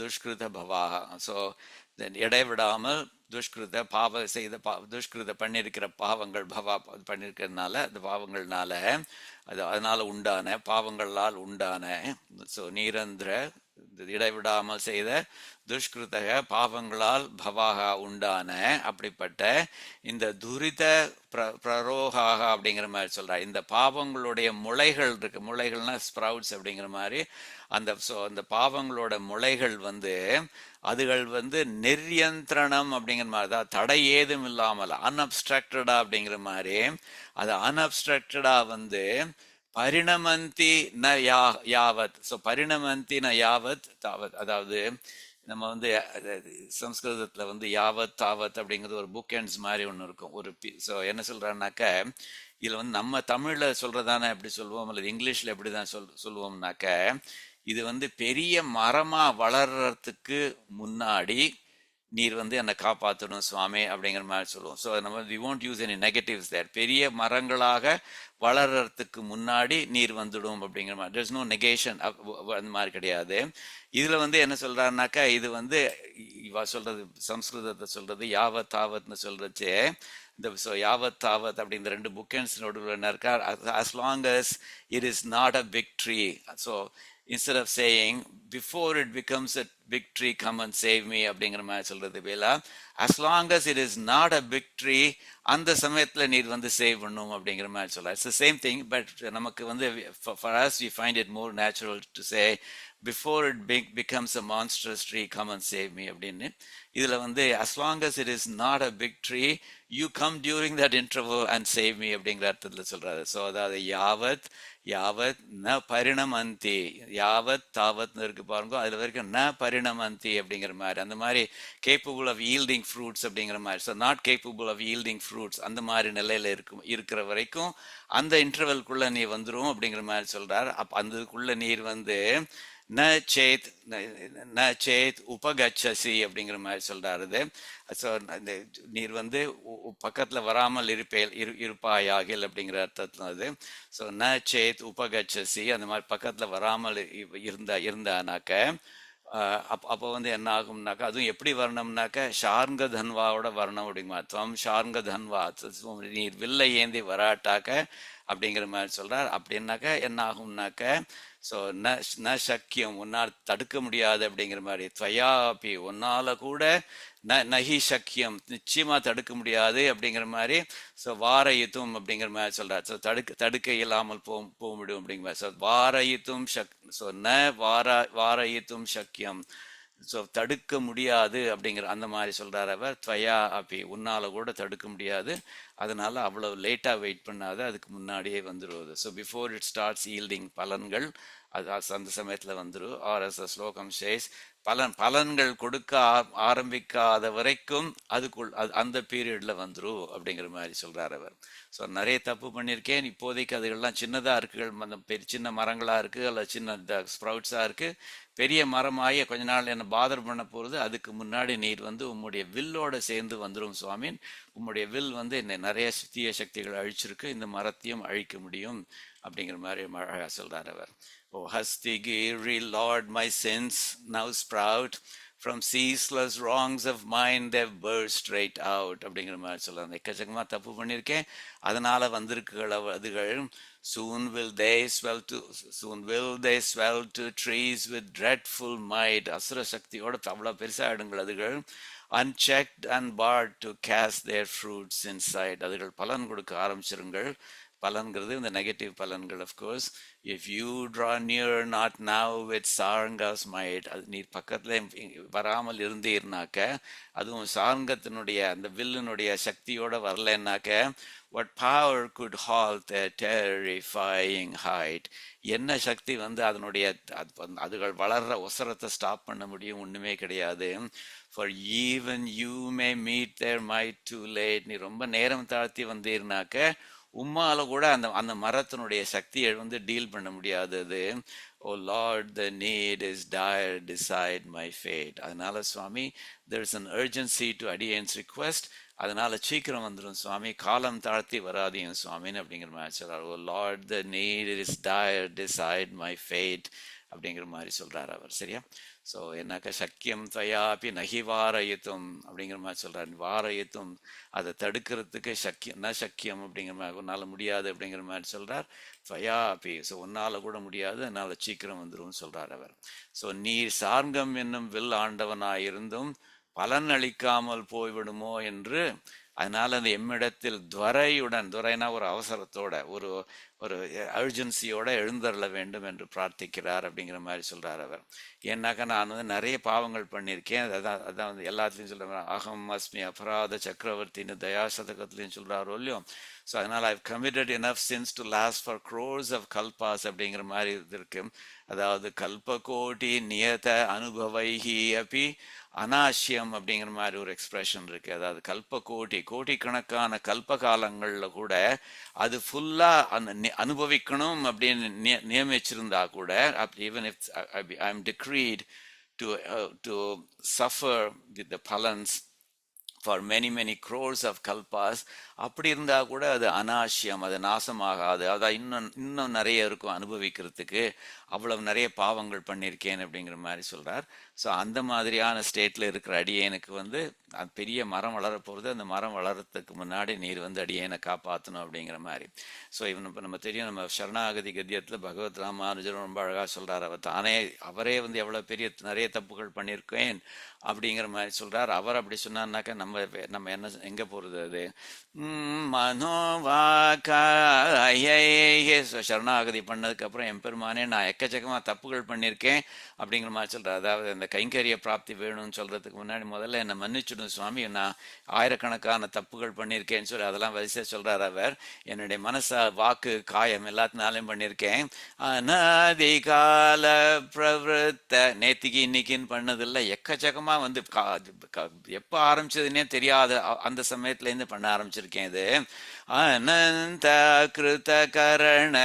துஷ்கிருத பவாகா. ஸோ இடைவிடாமல் துஷ்கிருத துஷ்கிருத பண்ணியிருக்கிற பாவங்கள் பண்ணியிருக்கிறதுனால, அந்த பாவங்கள்னால அதனால உண்டான பாவங்களால் உண்டான. ஸோ நீரந்திர இடைவிடாமல் செய்த துஷ்கிருதக பாவங்களால் பவாகா உண்டான அப்படிப்பட்ட இந்த துரித பிரரோகாக அப்படிங்கிற மாதிரி சொல்றார். இந்த பாவங்களுடைய முளைகள் இருக்கு, முளைகள்னா ஸ்ப்ரவுட்ஸ் அப்படிங்கிற மாதிரி. அந்த பாவங்களோட முளைகள் வந்து அதுகள் வந்து நிர்யந்திரணம் அப்படிங்கிற மாதிரி தான், தடை ஏதும் இல்லாமல் அன்அப்ஸ்ட்ரக்டடா அப்படிங்கிற மாதிரி. அது அன்அப்ஸ்ட்ரக்டடா வந்து பரிணமந்தி ந யாவத். ஸோ பரிணமந்தி ந யாவத் தாவத். அதாவது நம்ம வந்து சம்ஸ்கிருதத்துல வந்து யாவத் தாவத் அப்படிங்கிறது ஒரு புக் எண்ட்ஸ் மாதிரி ஒன்று இருக்கும். ஸோ என்ன சொல்றான்னாக்க, இதுல வந்து நம்ம தமிழ்ல சொல்றதானே எப்படி சொல்லுவோம் அல்லது இங்கிலீஷ்ல எப்படிதான் சொல்லுவோம்னாக்க, இது வந்து பெரிய மரமா வளர்றதுக்கு முன்னாடி நீர் வந்து என்னை காப்பாற்றணும் சுவாமி அப்படிங்கிற மாதிரி சொல்லுவோம். ஸோ நம்ம we won't use any negatives there. பெரிய மரங்களாக வளர்றதுக்கு முன்னாடி நீர் வந்துடும் அப்படிங்கிற மாதிரி. there's no negation அந்த மாதிரி கிடையாது. இதுல வந்து என்ன சொல்றாருனாக்கா, இது வந்து இவ சொல்றது சம்ஸ்கிருதத்தை சொல்றது யாவத் தாவத்னு சொல்றச்சே, இந்த யாவத் தாவத் அப்படி இந்த ரெண்டு புக்கெண்ட்ஸ் நடுவில் என்ன இருக்கா, as long as it is not a big tree. So instead of saying before it becomes a big tree come and save me அப்படிங்கிற மாதிரி சொல்றது வேலா, as long as it is not a big tree அந்த சமயத்துல நீர் வந்து save பண்ணும் அப்படிங்கிற மாதிரி சொல்ல. It's the same thing, but நமக்கு வந்து for us we find it more natural to say before it becomes a monstrous tree come and save me அப்படின்னு. இதுல வந்து as long as it is not a big tree you come during that interval and save me அப்படிங்கிற அர்த்தத்துல சொல்றாரு. So அதாவது யாவத் ந பரிணமந்தி, யாவத் தாவத் இருக்கு பாருங்க, அதுல வரைக்கும் ந பரிணமந்தி அப்படிங்கிற மாதிரி, அந்த மாதிரி கேப்பபிள் ஆஃப் ஈல்டிங் ஃப்ரூட்ஸ் அப்படிங்கிற மாதிரி. So not capable of yielding fruits அந்த மாதிரி நிலையில இருக்கிற வரைக்கும் அந்த இன்டர்வல்குள்ள நீ வந்துரும் அப்படிங்கிற மாதிரி சொல்றார். அதுக்குள்ள நீர் வந்து ந சேத் உபகச்சசி அப்படிங்கிற மாதிரி சொல்றாரு. ஸோ நீர் வந்து பக்கத்துல வராமல் இருப்பாயாகில் அப்படிங்கிற அர்த்தத்துல அது. ஸோ ந சேத் உபகச்சசி அந்த மாதிரி பக்கத்துல வராமல் இருந்தானாக்க அப்போ வந்து என்ன ஆகும்னாக்கா அதுவும் எப்படி வரணும்னாக்கா ஷார்ங்க தன்வாவோட வரணும் அப்படிங்குமா துவம் ஷார்ங்க தன்வா நீர் வில்லை ஏந்தி வராட்டாக்க அப்படிங்கிற மாதிரி சொல்றார். அப்படின்னாக்க என்ன ஆகும்னாக்க ஸோ ந ந சக்கியம் உன்னால் தடுக்க முடியாது அப்படிங்கிற மாதிரி துவயாபி உன்னால கூட நஹி சக்கியம் நிச்சயமா தடுக்க முடியாது அப்படிங்கிற மாதிரி ஸோ வாரயித்தும் அப்படிங்கிற மாதிரி சொல்றார். ஸோ தடுக்க இல்லாமல் போக முடியும் அப்படிங்கிற மாதிரி ஸோ வாரயித்தும் ஸோ ந வாரயித்தும் சக்கியம் ஸோ தடுக்க முடியாது அப்படிங்கிற அந்த மாதிரி சொல்றார் அவர். துவயா அப்படி உன்னால கூட தடுக்க முடியாது, அதனால அவ்வளவு லேட்டா வெயிட் பண்ணாத, அதுக்கு முன்னாடியே வந்துடுவது. So before it starts yielding பலன்கள் அது அந்த சமயத்துல வந்துடும். ஆர் எஸ் ஸ்லோகம் சேஸ் பலன்கள் கொடுக்க ஆரம்பிக்காத வரைக்கும் அதுக்குள் அந்த பீரியட்ல வந்துடும் அப்படிங்கிற மாதிரி சொல்றார் அவர். ஸோ நிறைய தப்பு பண்ணியிருக்கேன், இப்போதைக்கு அதுகள்லாம் சின்னதா இருக்கு, சின்ன மரங்களா இருக்கு அல்ல சின்ன ஸ்ப்ரவுட்ஸா இருக்கு, பெரிய மரமாகிய கொஞ்ச நாள் என்ன பாதர் பண்ண போறது, அதுக்கு முன்னாடி நீர் வந்து உம்முடைய வில்லோட சேர்ந்து வந்துடும் சுவாமி. உம்முடைய வில் வந்து என்ன நிறைய தீய சக்திகள் அழிச்சிருக்கு, இந்த மரத்தையும் அழிக்க முடியும் அப்படிங்கிற மாதிரி அழகா சொல்றார் அவர். O Hastigiri, Lord, my sins now sprout. From ceaseless wrongs of mine they've burst straight out. அப்படிங்கிற மாதிரி சொல்றாங்க. எக்கச்சக்கமா தப்பு பண்ணியிருக்கேன், அதனால வந்திருக்குகள் அதுகள். Soon will they swell to trees with dreadful might. அசுர சக்தியோட அவ்வளவு பெருசாயிடுங்கள் அதுகள். Unchecked and barred to cast their fruits inside. அதுகள் பலன் கொடுக்க ஆரம்பிச்சிருங்கள். பலன்கிறது இந்த நெகட்டிவ் பலன்கள். Of course if you draw near not now with சாரங்காஸ் மைட், அது நீர் பக்கத்துல வராமல் இருந்தீர்னாக்க, அதுவும் சாரங்கத்தினுடைய அந்த வில்லினுடைய சக்தியோட வரலன்னாக்க, what power could halt their terrifying height, என்ன சக்தி வந்து அதனுடைய அதுகள் வளர்ற ஒசரத்தை ஸ்டாப் பண்ண முடியும்? ஒண்ணுமே கிடையாது. For even you may meet their might too late, நீ ரொம்ப நேரம் தாழ்த்தி வந்தீர்னாக்க உம்மால கூட அந்த மரத்தினுடைய சக்தியை வந்து டீல் பண்ண முடியாதது. ஓ Lord, the need is dire, decide my fate. அதனால சுவாமி, there is an urgency to அடியேன்ஸ் request, அதனால சீக்கிரம் வந்துடும் சுவாமி, காலம் தாழ்த்தி வராதீங்க சுவாமின்னு அப்படிங்கிற மாதிரி சொல்றாரு. ஓ Lord, the need is dire, decide my fate அப்படிங்கிற மாதிரி சொல்றாரு அவர். சரியா? ஸோ என்னாக்கா சக்கியம் தயாப்பி நகி வாரயத்தும் அப்படிங்கிற மாதிரி சொல்றாரு. வாரயத்தும் அதை தடுக்கிறதுக்கு சக்கியம் அப்படிங்கிற மாதிரி உன்னால முடியாது அப்படிங்கிற மாதிரி சொல்றார். தயாப்பி ஸோ உன்னால கூட முடியாது, அதனால சீக்கிரம் வந்துடும் சொல்றார் அவர். ஸோ நீர் சார்கம் என்னும் வில் ஆண்டவனாயிருந்தும் பலன் அளிக்காமல் போய்விடுமோ என்று, அதனால அந்த எம்மிடத்தில் துரைனா ஒரு அவசரத்தோட ஒரு ஒரு அர்ஜென்சியோட எழுந்தருள வேண்டும் என்று பிரார்த்திக்கிறார் அப்படிங்கிற மாதிரி சொல்றார் அவர். ஏன்னாக்கா நான் வந்து நிறைய பாவங்கள் பண்ணியிருக்கேன், அதான் வந்து எல்லாத்துலையும் சொல்றாங்க. அகம் அஸ்மி அபராத சக்கரவர்த்தின்னு தயாசதகத்துலையும் சொல்றாரோ இல்லையோ. ஸோ அதனால I've committed enough sins to last for crores of kalpas அப்படிங்கிற மாதிரி இருக்கு. அதாவது கல்பகோட்டி நியத அனுபவைஹி அப்பி அனாசியம் அப்படிங்கிற மாதிரி ஒரு எக்ஸ்பிரஷன் இருக்கு. அதாவது கோடிக்கணக்கான கல்ப காலங்கள்ல கூட அது ஃபுல்லா அனுபவிக்கணும் அப்படின்னு நியமிச்சிருந்தா கூட, even if I'm decreed to suffer with the palans for many crores of kalpas, அப்படி இருந்தா கூட அது அனாசியம், அது நாசமாகாது. அதான் இன்னும் நிறைய இருக்கும் அனுபவிக்கிறதுக்கு, அவ்வளவு நிறைய பாவங்கள் பண்ணியிருக்கேன் அப்படிங்கிற மாதிரி சொல்றார். ஸோ அந்த மாதிரியான ஸ்டேட்ல இருக்கிற அடியேனுக்கு வந்து பெரிய மரம் வளர போகிறது, அந்த மரம் வளர்றதுக்கு முன்னாடி நீர் வந்து அடியேனை காப்பாற்றணும் அப்படிங்கிற மாதிரி. ஸோ இப்போ நம்ம தெரியும், நம்ம சரணாகதி கத்தியத்தில் பகவத் ராமானுஜர் ரொம்ப அழகா சொல்றார். அவரே வந்து எவ்வளவு பெரிய நிறைய தப்புகள் பண்ணியிருக்கேன் அப்படிங்கிற மாதிரி சொல்றார். அவர் அப்படி சொன்னார்னாக்கா நம்ம என்ன எங்க போறது? அது சரணாகதி பண்ணதுக்கு அப்புறம் எம்பெருமானே நான் எக்கச்சக்கமா தப்புகள் பண்ணியிருக்கேன் அப்படிங்கிற மாதிரி சொல்றாரு. அதாவது அந்த கைங்கரிய பிராப்தி வேணும்னு சொல்றதுக்கு முன்னாடி முதல்ல என்னை மன்னிச்சுடும் சுவாமி, நான் ஆயிரக்கணக்கான தப்புகள் பண்ணியிருக்கேன்னு சொல்லி அதெல்லாம் வரிசையா சொல்றாரு அவர். என்னுடைய மனச வாக்கு காயம் எல்லாத்தினாலையும் பண்ணியிருக்கேன். அநாதி கால பிரவருத்த நேத்திக்கு இன்னைக்குன்னு பண்ணதில்லை, எக்கச்சக்கமா வந்து எப்ப ஆரம்பிச்சதுன்னே தெரியாத அந்த சமயத்துல இருந்து பண்ண ஆரம்பிச்சிருக்கேன். இது அனந்த கிருத கரண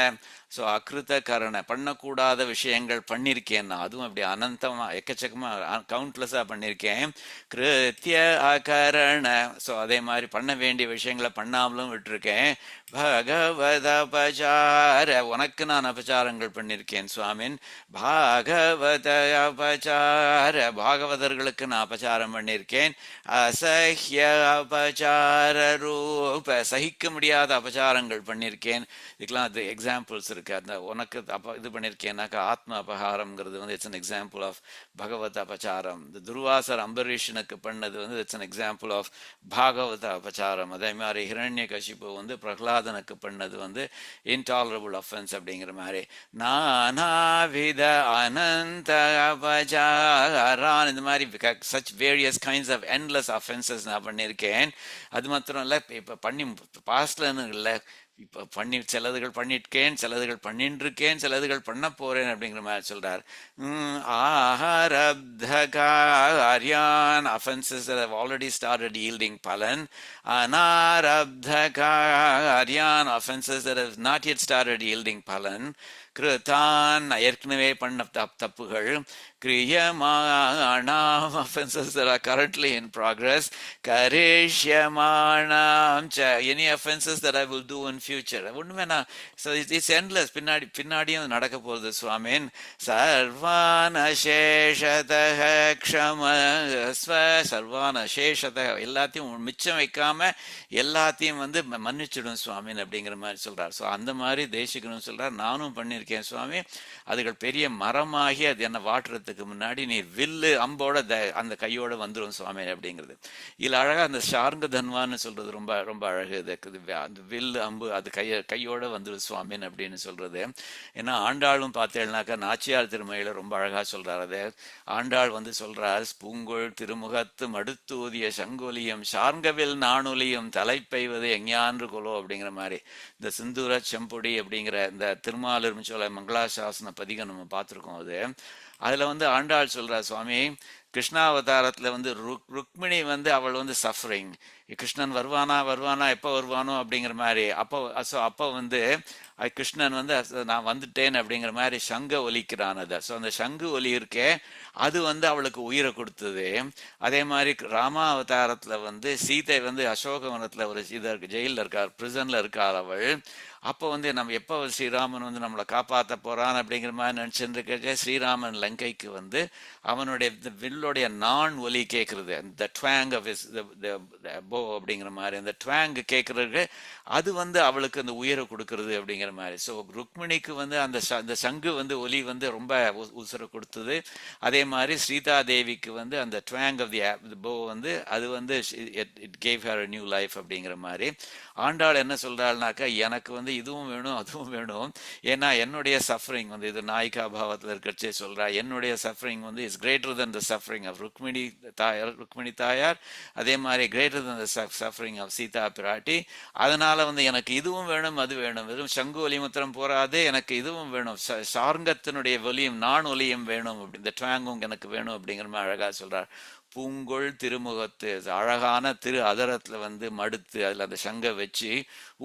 ஸோ அகிருத்த கரண பண்ணக்கூடாத விஷயங்கள் பண்ணியிருக்கேன் நான், அதுவும் அப்படி அனந்தமா எக்கச்சக்கமா கவுண்ட்லெஸ்ஸா பண்ணியிருக்கேன். கிருத்திய அகரண, ஸோ அதே மாதிரி பண்ண வேண்டிய விஷயங்களை பண்ணாமலும் விட்டுருக்கேன். பகவத அபச்சார, உனக்கு நான் அபச்சாரங்கள் பண்ணியிருக்கேன் சுவாமின். பாகவத அபச்சார, பாகவதர்களுக்கு நான் அபச்சாரம் பண்ணியிருக்கேன். அசஹ்ய அபச்சார ரூப, சகிக்க முடியாத அபச்சாரங்கள் பண்ணியிருக்கேன். இதுக்கெல்லாம் அது எக்ஸாம்பிள்ஸ் இருக்கு. அந்த உனக்கு இது பண்ணியிருக்கேன்னாக்கா ஆத்ம அபகாரம்ங்கிறது வந்து இட்ஸ் அன் எக்ஸாம்பிள் ஆஃப் பகவத் அபச்சாரம். இந்த துர்வாசர் அம்பரீஷனுக்கு பண்ணது வந்து இட்ஸ் அன் எக்ஸாம்பிள் ஆஃப் பாகவத அபச்சாரம். அதே மாதிரி ஹிரண்ய கசிப்பு வந்து பிரகலாதனுக்கு பண்ணது வந்து இன்டாலரபிள் அஃபென்ஸ் அப்படிங்கிற மாதிரி. நானாவித அனந்த அபச்சாரான், இந்த மாதிரி such various kinds of endless offenses நான் பண்ணியிருக்கேன். அது மாத்திரம் இல்லை, இப்போ பண்ணி பாஸ்ட்லன்னு இல்லை, இப்போ பண்ணி சிலதுகள் பண்ணியிருக்கேன், சிலதுகள் பண்ணிட்டு இருக்கேன், சிலதுகள் பண்ண போறேன் அப்படிங்கிற மாதிரி சொல்றார். ஆஹாரப்தகாரியான் offenses that have already started yielding பலன். அனாரப்தகாரியான் offenses that have not yet started yielding பலன். கிருதான், ஏற்கனவே பண்ண தப்புகள். கிரியமாணாம், offenses that are currently in progress. கரிஷ்யமாணாம் ச, any offenses that I will do in future. ஒண்ணுமே நான், so it's endless. பின்னாடியும் நடக்க போகுது சுவாமின். சர்வான சேஷதக க்ஷமஸ்வ, சர்வான சேஷதக, எல்லாத்தையும் மிச்சம் வைக்காம எல்லாத்தையும் வந்து மன்னிச்சிடும் சுவாமின் அப்படிங்கிற மாதிரி சொல்றார். ஸோ அந்த மாதிரி தேசிகனும் சொல்றார், நானும் பண்ணியிருக்கேன் சுவாமி. அதுகள் பெரிய மரமாகி அது என்ன வாட்டுறதுக்கு முன்னாடி நீ வில்லு அம்போட அந்த கையோட வந்துடும் சுவாமி அப்படிங்கிறது. இதுல அழகா அந்த ஷார்ங்க தன்வான்னு சொல்றது ரொம்ப ரொம்ப அழகு. அந்த வில்லு அம்பு அது கையோட வந்துடும் சுவாமின் அப்படின்னு சொல்றது. ஏன்னா ஆண்டாளும் பார்த்தேன்னாக்கா நாச்சியார் திருமயில ரொம்ப அழகா சொல்றாரு. அது ஆண்டாள் வந்து சொல்றார், பூங்கொள் திருமுகத்து மடுத்தூதிய சங்கொலியும் ஷார்ங்கவில் நானொலியும் தலைப்பெய்வது எஞ்ஞான்று கொலோ அப்படிங்கிற மாதிரி. இந்த சிந்தூர செம்பொடி அப்படிங்கிற இந்த திருமாலிருமிச்சோலை மங்களாசாசன பதிகம் நம்ம பார்த்துருக்கோம். அதுல வந்து ஆண்டாள் சொல்றா, சுவாமி கிருஷ்ணாவதாரத்துல வந்து ருக்மிணி வந்து அவள் வந்து சஃபரிங், கிருஷ்ணன் வருவானா எப்போ வருவானோ அப்படிங்கிற மாதிரி. அப்போ வந்து கிருஷ்ணன் வந்து நான் வந்துட்டேன் அப்படிங்கிற மாதிரி சங்க ஒலிக்கிறான். அதை ஸோ அந்த சங்கு ஒலி இருக்கே அது வந்து அவளுக்கு உயிரை கொடுத்தது. அதே மாதிரி ராமா அவதாரத்துல வந்து சீதை வந்து அசோகவனத்துல ஒரு ஜெயிலில் இருக்கார், பிரிசன்ல இருக்கார் அவள். அப்போ வந்து நம்ம எப்போ ஸ்ரீராமன் வந்து நம்மளை காப்பாற்ற போறான் அப்படிங்கிற மாதிரி நினைச்சிருக்க ஸ்ரீராமன் லங்கைக்கு வந்து அவனுடைய வில்லுடைய நான் ஒலி கேட்கறது, the twang of his bow அப்படிங்கிற மாதிரி அந்த twang கேட்கறது, அது வந்து அவளுக்கு அந்த உயிரை கொடுக்கறது அப்படிங்கிற மாதிரி. ஸோ ருக்மிணிக்கு வந்து அந்த சங்கு வந்து ஒலி வந்து ரொம்ப உசுரை கொடுத்தது. அதே மாதிரி சீதா தேவிக்கு வந்து அந்த twang of the bow வந்து அது வந்து it gave her a new life அப்படிங்கிற மாதிரி. ஆண்டாள் என்ன சொல்றாள்னாக்கா, எனக்கு வந்து இதுவும் வேணும் அதுவும் வேணும். ஏன்னா என்னுடைய சஃபரிங் வந்து இது நாயிகா பாவத்தில் இருக்கிறச்சே சொல்றா, என்னுடைய சஃபரிங் வந்து is greater than the suffering of Rukmini தாயார், அதே மாதிரி greater than the suffering of Sita பிராட்டி. அதனால வந்து எனக்கு இதுவும் வேணும் அது வேணும், வெறும் சங்கு ஒலி முத்திரம் போராது, எனக்கு இதுவும் வேணும், சார்ங்கத்தினுடைய ஒலியும் நான் ஒலியும் வேணும், இந்த ட்வாங்கும் எனக்கு வேணும் அப்படிங்கிற மாதிரி அழகா சொல்றார். பூங்கொள் திருமுகத்து, அழகான திரு அதரத்துல வந்து மடுத்து அதுல அந்த சங்கை வச்சு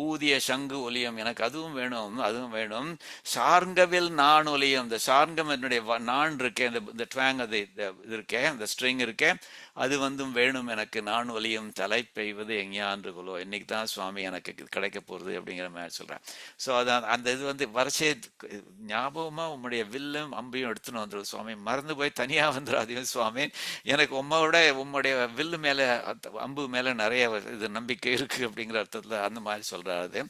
ஊதிய சங்கு ஒலியம், எனக்கு அதுவும் வேணும் அதுவும் வேணும். சார்ங்கவில் நான் ஒலியம், இந்த சார்ங்கம் என்னுடைய நான் இருக்கேன், இந்த ட்வாங் அது இது இருக்கேன், இந்த ஸ்ட்ரிங் இருக்கேன், அது வந்தும் வேணும் எனக்கு. நான் ஒலியும் தலை பெய்வது எங்கேயான்று கொலோ, இன்னைக்கு தான் சுவாமி எனக்கு கிடைக்க போறது அப்படிங்கிற மாதிரி சொல்றேன். ஸோ அதான் அந்த இது வந்து வரிசை ஞாபகமா உம்முடைய வில்லும் அம்பையும் எடுத்துன்னு வந்துடும் சுவாமி, மறந்து போய் தனியா வந்துடாதையும் சுவாமி, எனக்கு உம்முடைய வில்லு மேல அம்பு மேல நிறைய இது நம்பிக்கை இருக்கு அப்படிங்கிற அர்த்தத்துல அந்த மாதிரி சொல்றாரு.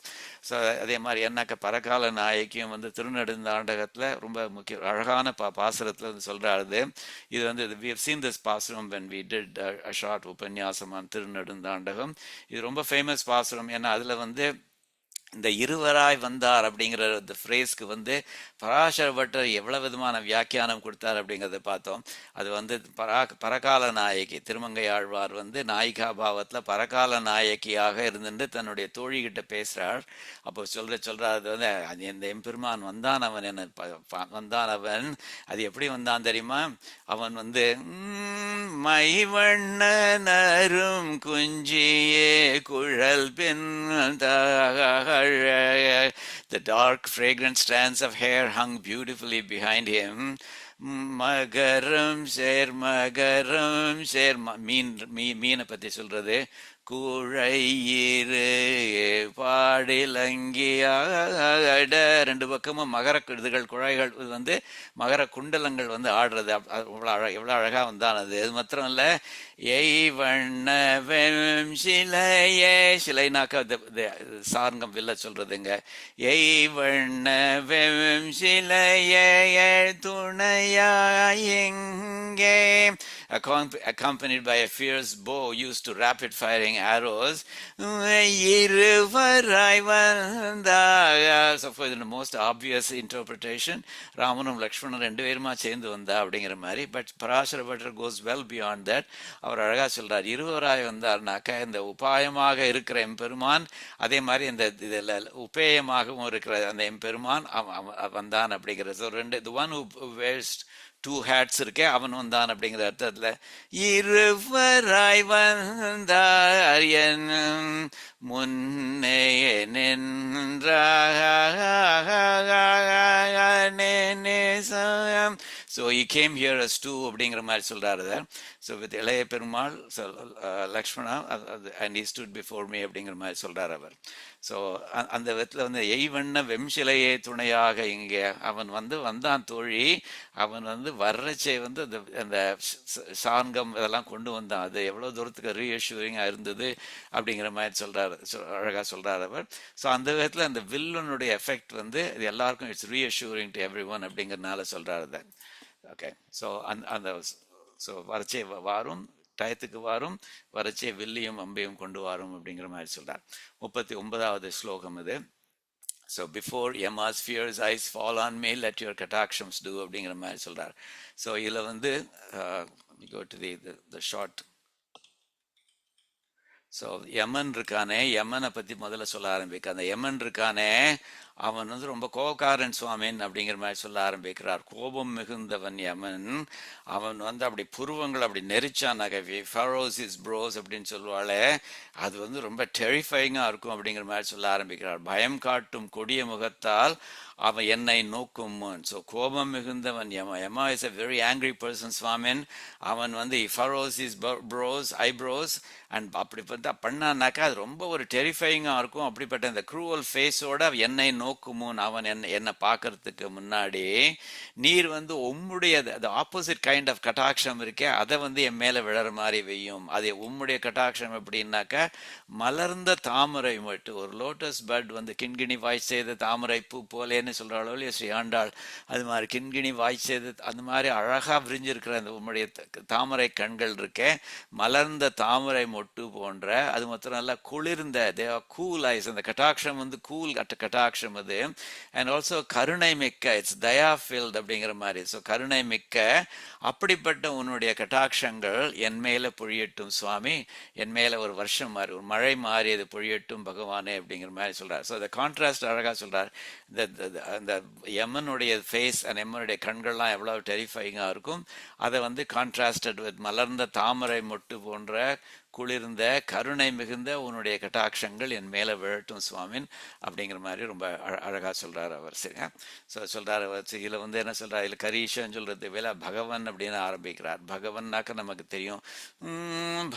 ஸோ அதே மாதிரி என்னக்க பரகால நாயக்கியும் வந்து திருநெடுந்தாண்டகத்துல ரொம்ப முக்கிய அழகான பாசுரத்துல வந்து சொல்றாரு. இது வந்து we have seen this பாசுரம் when we did a short உபன்யாசம் on திருநெடுந்தாண்டகம். இது ரொம்ப ஃபேமஸ் பாசுரம். ஏன்னா அதுல வந்து இந்த இருவராய் வந்தார் அப்படிங்கிற இந்த ஃப்ரேஸ்க்கு வந்து பராசர பட்டர் எவ்வளவு விதமான வியாக்கியானம் கொடுத்தார் அப்படிங்கிறத பார்த்தோம். அது வந்து பரகால நாயகி திருமங்கை ஆழ்வார் வந்து நாயிகா பாவத்தில் பரகால நாயகியாக இருந்துட்டு தன்னுடைய தோழிகிட்ட பேசுறார். அப்போ சொல்றார் அது வந்து இந்த எம்பெருமான் வந்தான், அவன் என்ன வந்தான், அவன் அது எப்படி வந்தான் தெரியுமா, அவன் வந்து மைவண்ணனரும் குஞ்சியே குழல் பெண் The dark fragrant strands of hair hung beautifully behind him. மகரம் சேர் மீனை பத்தி சொல்றது. கூழையிரு பாடிலங்கியாட, ரெண்டு பக்கமும் மகர இதுகள் குழாய்கள் வந்து மகர குண்டலங்கள் வந்து ஆடுறது. எவ்வளோ அழகா வந்தான் அது. அது மாத்திரம் இல்ல, எய் வண்ணவெம் சிலையே, சிலைனாக்கா சார்ங்கம் வில்ல சொல்றதுங்க. எய் வண்ணவெம் சிலையே துணையாயெங்கே, accompanied by a fierce bow used to rapid firing arrows. இருவராய் வந்தார். So for the most obvious interpretation, ராமனும் லக்ஷ்மணன் ரெண்டு பேருமா சேர்ந்து வந்தா அப்படிங்கிற மாதிரி. But Parashara Bhattar goes well beyond that. அவர் அழகா சொல்றார், இருவராய் வந்தார்னாக்கா இந்த உபாயமாக இருக்கிற எம்பெருமான், அதே மாதிரி இந்த இதில் உபேயமாகவும் இருக்கிற அந்த எம்பெருமான் வந்தான் அப்படிங்கிற. ஸோ ரெண்டு, the one who wears two hats இருக்கே அவன் வந்தான் அப்படிங்கிற அர்த்தத்துல இருவராய் வந்தார் என் முன்னே நின்றார். So he came here as two அப்படிங்கிற மாதிரி சொல்றாரு. So with இளைய Perumal Lakshmana and he stood before me அப்படிங்கிற மாதிரி சொல்றாரு அவர். ஸோ அந்த விதத்தில் வந்து எய்வண்ண வெம்சிலையே துணையாக இங்கே அவன் வந்து வந்தான் தோழி. அவன் வந்து வர்றச்சே வந்து அந்த சார்கம் இதெல்லாம் கொண்டு வந்தான். அது எவ்வளோ தூரத்துக்கு ரீஅஷ்யூரிங்காக இருந்தது அப்படிங்கிற மாதிரி சொல்கிறார், அழகாக சொல்கிறார் அவர். ஸோ அந்த விதத்தில் அந்த வில்லனுடைய எஃபெக்ட் வந்து இது எல்லாருக்கும் it's reassuring to every one அப்படிங்கிறதுனால சொல்கிறாரு தான். ஓகே, ஸோ அந்த ஸோ வறட்சை வாரும், டயத்துக்கு வாரும், வறட்சே வில்லியும் அம்பையும் கொண்டு வாரும் அப்படிங்கிற மாதிரி சொல்றார். 39வது ஸ்லோகம் இது. So before Yama's fierce eyes fall on me, let your katakshams do அப்படிங்கிற மாதிரி சொல்றார். ஸோ இதில் வந்து go to the short. So Yaman இருக்கானே, யமனை பற்றி முதல்ல சொல்ல ஆரம்பிக்க. அந்த யமன் இருக்கானே அவன் வந்து ரொம்ப கோபக்காரன் சுவாமின் அப்படிங்கிற மாதிரி சொல்ல ஆரம்பிக்கிறார். கோபம் மிகுந்தவன் யமன். அவன் வந்து அப்படி புருவங்கள் அப்படி நெரிச்சானாக ஃபரோஸ் இஸ் ப்ரோஸ் அப்படின்னு சொல்லுவாளே, அது வந்து ரொம்ப டெரிஃபைங்காக இருக்கும் அப்படிங்கிற மாதிரி சொல்ல ஆரம்பிக்கிறார். பயம் காட்டும் கொடிய முகத்தால் அவன் என்னை நோக்கும். ஸோ கோபம் மிகுந்தவன் Yama is a very angry person சுவாமின். அவன் வந்து furrows is brows eyebrows and அப்படி பண்ணானாக்கா அது ரொம்ப ஒரு டெரிஃபைங்காக இருக்கும். அப்படிப்பட்ட இந்த க்ரூவல் ஃபேஸோட என்னை நோக்குமோன், அவன் என்னை பார்க்கறதுக்கு முன்னாடி நீர் வந்து உம்முடைய ஆப்போசிட் கைண்ட் ஆஃப் கட்டாட்சம் இருக்கே அதை வந்து என் மேலே விழற மாதிரி வையும். அது உம்முடைய கட்டாட்சம் எப்படின்னாக்கா மலர்ந்த தாமரை மட்டும், ஒரு லோட்டஸ் பட் வந்து கிண்கிணி வாய் செய்த தாமரை பூ போலேன்னு சொல்கிறாளோ இல்லையா ஸ்ரீ ஆண்டாள், அது மாதிரி கிண்கிணி வாய் செய்த அந்த மாதிரி அழகாக விரிஞ்சிருக்கிற அந்த உம்முடைய தாமரை கண்கள் இருக்கே, மலர்ந்த தாமரை மொட்டு போன்ற, அது மாத்திரம் நல்லா குளிர்ந்த கூல் ஐஸ், அந்த கட்டாட்சம் வந்து கூல் கட்டாட்சம் அது. அண்ட் ஆல்சோ கருணை மிக்க, இட்ஸ் தயா ஃபில்ட் அப்படிங்கிற மாதிரி. ஸோ கருணை மிக்க அப்படிப்பட்ட உன்னுடைய கட்டாட்சங்கள் என் மேல பொழியட்டும் சுவாமி, என் மேல ஒரு வருஷம் மாறி ஒரு மழை மாறி அது பொழியட்டும் பகவானே அப்படிங்கிற மாதிரி சொல்றார். ஸோ அந்த கான்ட்ராஸ்ட் அழகா சொல்றார். அந்த யமனுடைய ஃபேஸ் அந்த யமனுடைய கண்கள்லாம் எவ்வளவு டெரிஃபைங்காக இருக்கும், அதை வந்து கான்ட்ராஸ்டட் வித் மலர்ந்த தாமரை மொட்டு போன்ற குளிர்ந்த கருணை மிகுந்த உன்னுடைய கட்டாட்சங்கள் என் மேலே விழட்டும் சுவாமின் அப்படிங்கிற மாதிரி ரொம்ப அழகாக சொல்கிறார் அவர். சரியா? ஸோ சொல்கிறார் அவர். இதில் வந்து என்ன சொல்கிறார், இதில் கரீஷன்னு சொல்கிறது வேலை பகவன் அப்படின்னு ஆரம்பிக்கிறார். பகவன்னாக்க நமக்கு தெரியும்,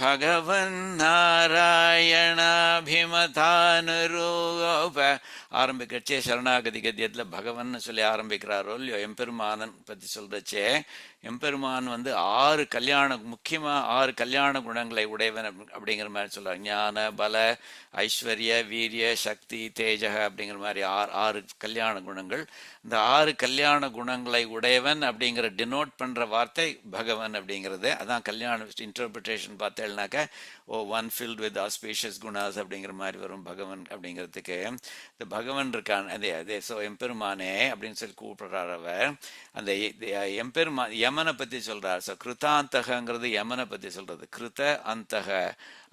பகவன் நாராயணாபிமதானுரூப ஆரம்பிக்கச்சே சரணாகதி கத்தியத்தில் பகவன் சொல்லி ஆரம்பிக்கிறாரோ இல்லையோ. எம்பெருமானன் பற்றி சொல்கிறச்சே எம்பெருமான் வந்து 6 முக்கியமாக 6 கல்யாண குணங்களை உடையவன் அப்படிங்கிற மாதிரி சொல்றாங்க. ஞான பல ஐஸ்வர்ய வீரிய சக்தி தேஜக அப்படிங்கிற மாதிரி 6 கல்யாண குணங்கள். இந்த 6 கல்யாண குணங்களை உடையவன் அப்படிங்கிற டினோட் பண்ற வார்த்தை பகவன் அப்படிங்கிறது. அதான் கல்யாண இன்டர்பிரிட்டேஷன் பார்த்தேன்னாக்க ஒன் ஃபில்ட் வித் ஆஸ்பீஷியஸ் குணாஸ் அப்படிங்கிற மாதிரி வரும் பகவன் அப்படிங்கிறதுக்கு. இந்த பகவன் இருக்கான் அதே. ஸோ எம்பெருமானே அப்படின்னு சொல்லி கூப்பிடுறார் அவர். அந்த எம்பெருமான் யமனை பத்தி சொல்றார். ஸோ கிருதாந்தகங்கிறது யமனை பத்தி சொல்றது. கிருத அந்தக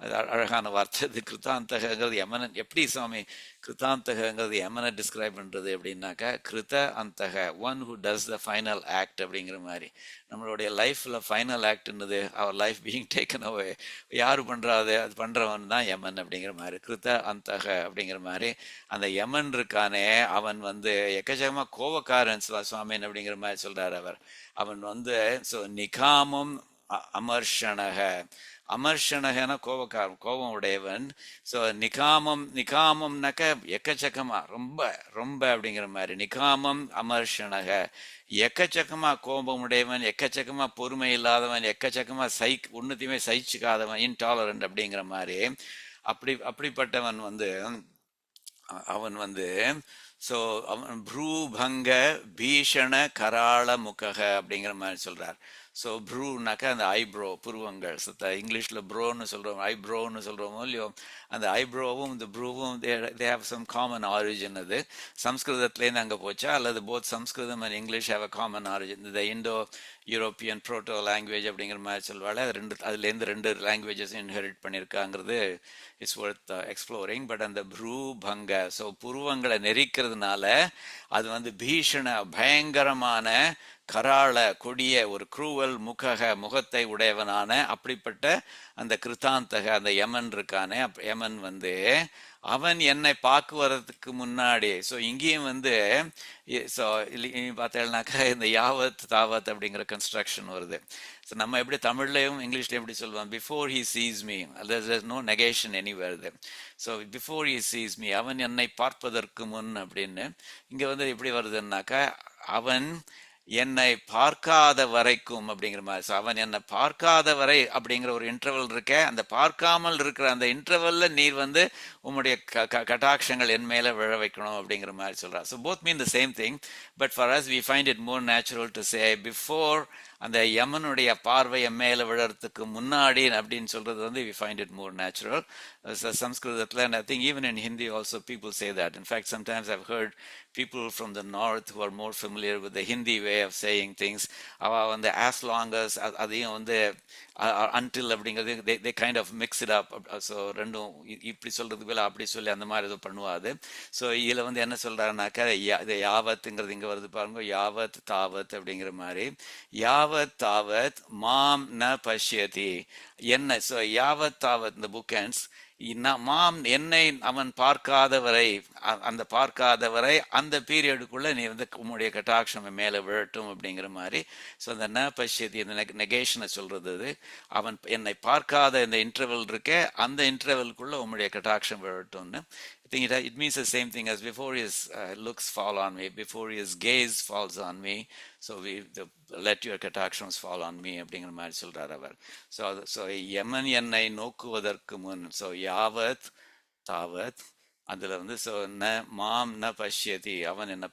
அது அழகான வார்த்தை. அது கிருதாந்தகங்கிறது யமனன். எப்படி சுவாமி கிருதாந்தகங்கிறது யமனை டிஸ்கிரைப் பண்ணுறது அப்படின்னாக்கா, கிருத அந்தக, one who does the final act அப்படிங்கிற மாதிரி. நம்மளுடைய லைஃப்பில் ஃபைனல் ஆக்ட்ன்றது அவர் லைஃப் பீயிங் டேக்கன் அவே, யார் பண்ணுறாது அது பண்ணுறவன் தான் யமன் அப்படிங்கிற மாதிரி. கிருத அந்தக அப்படிங்கிற மாதிரி அந்த யமன் இருக்கானே, அவன் வந்து எக்கச்சக்கமாக கோவக்காரன் சுவாமின் அப்படிங்கிற மாதிரி சொல்கிறார் அவர். அவன் வந்து ஸோ நிகாமம் அமர்ஷணக, அமர்ஷணகன கோபக்காரன், கோபம் உடையவன். ஸோ நிகாமம்னாக்க எக்கச்சக்கமா, ரொம்ப ரொம்ப அப்படிங்கிற மாதிரி. நிகாமம் அமர்ஷணக, எக்கச்சக்கமா கோபம் உடையவன், எக்கச்சக்கமா பொறுமை இல்லாதவன், எக்கச்சக்கமா ஒன்னுத்தையுமே சகிச்சுக்காதவன், இன்டாலரண்ட் அப்படிங்கிற மாதிரி. அப்படிப்பட்டவன் வந்து அவன் வந்து ஸோ அவன் ப்ரூபங்க பீஷண கராள முகக அப்படிங்கிற மாதிரி சொல்றார். ஸோ ப்ரூனாக்கா அந்த ஐப்ரோ, புருவங்கள். இங்கிலீஷில் ப்ரோன்னு சொல்கிறோம், ஐப்ரோன்னு சொல்கிறோமோ இல்லையோ, அந்த ஐப்ரோவும் இந்த ப்ரூவும் they have some common origin. அது சம்ஸ்கிருதத்துலேருந்து அங்கே போச்சா, அல்லது both Samskritam and English have a common origin. இந்த இண்டோ யூரோப்பியன் ப்ரோட்டோ லாங்குவேஜ் அப்படிங்கிற மாதிரி சொல்வாள். அது அதுலேருந்து 2 லாங்குவேஜஸ் இன்ஹெரிட் பண்ணியிருக்காங்கிறது இட்ஸ் ஒர்த் எக்ஸ்ப்ளோரிங். பட் அந்த ப்ரூ பங்க, ஸோ புருவங்களை நெரிக்கிறதுனால அது வந்து பீஷண, பயங்கரமான, கராள, கொடிய, ஒரு குரூவல் முகத்தை உடையவனான அப்படிப்பட்ட அந்த கிருத்தாந்தக, அந்த யமன் இருக்கானே, யமன் வந்து அவன் என்னை பார்க்குவதற்கு முன்னாடி. ஸோ இங்கேயும் வந்து ஸோ பார்த்தேன்னாக்கா இந்த யாவத் தாவத் அப்படிங்கிற கன்ஸ்ட்ரக்ஷன் வருது. ஸோ நம்ம எப்படி தமிழ்லையும் இங்கிலீஷ்லையும் எப்படி சொல்லுவோம், before he sees me, there's no negation anywhere there. So before he sees me, அவன் என்னை பார்ப்பதற்கு முன் அப்படின்னு. இங்கே வந்து எப்படி வருதுன்னாக்கா, அவன் என்னை பார்க்காத வரைக்கும் அப்படிங்கிற மாதிரி. ஸோ அவன் என்னை பார்க்காத வரை அப்படிங்கிற ஒரு இன்டர்வல் இருக்க, அந்த பார்க்காமல் இருக்கிற அந்த இன்டர்வல்ல நீர் வந்து உம்முடைய கட்டாட்சங்கள் என் மேல விழ வைக்கணும் அப்படிங்கிற மாதிரி சொல்றார். So both mean the same thing, but for us we find it more natural to say before, அந்த யமனுடைய பார்வை என் மேல விழறதுக்கு முன்னாடி அப்படின்னு சொல்றது வந்து we find it more natural. சம்ஸ்கிருதத்தில், and I think even in Hindi also people say that. In fact, sometimes I've heard people from the north who are more familiar with the Hindi way of saying things, அவ வந்து as long as அதையும் வந்து until அப்படிங்கிறது they kind of mix it up. So ரெண்டும் இப்படி சொல்றது போல அப்படி சொல்லி அந்த மாதிரி எதுவும் பண்ணுவாது. ஸோ இதில் வந்து என்ன சொல்றாருனாக்கா, இது யாவத்துங்கிறது இங்கே வருது பாருங்க, யாவத் தாவத் அப்படிங்கிற மாதிரி. யாவத் தாவத் மாம் ந பஷ்யதி, என்ன. ஸோ யாவத் தாவத், இந்த புக் ends, மாம் என்னை அவன் பார்க்காதவரை, அந்த பார்க்காதவரை அந்த பீரியடுக்குள்ள நீ வந்து உம்முடைய கட்டாட்சம் மேலே விழட்டும் அப்படிங்கிற மாதிரி. ஸோ அந்த ந பஷ்யதி, அந்த நெகேஷனை சொல்றது அது. அவன் என்னை பார்க்காத இந்த இன்டர்வல் இருக்க, அந்த இன்டர்வல்குள்ள உம்முடைய கட்டாட்சம் விழட்டும்னு. I think it means the same thing as before his looks fall on me, before his gaze falls on me, so let your katakshams fall on me அப்படிங்கிற மாதிரி சொல்றார் அவர். ஸோ யமன் என்னை நோக்குவதற்கு முன், ஸோ யாவத் தாவத், அதுல வந்து ஸோ ந மாம் ந பஷ்யதி, அவன் என்னை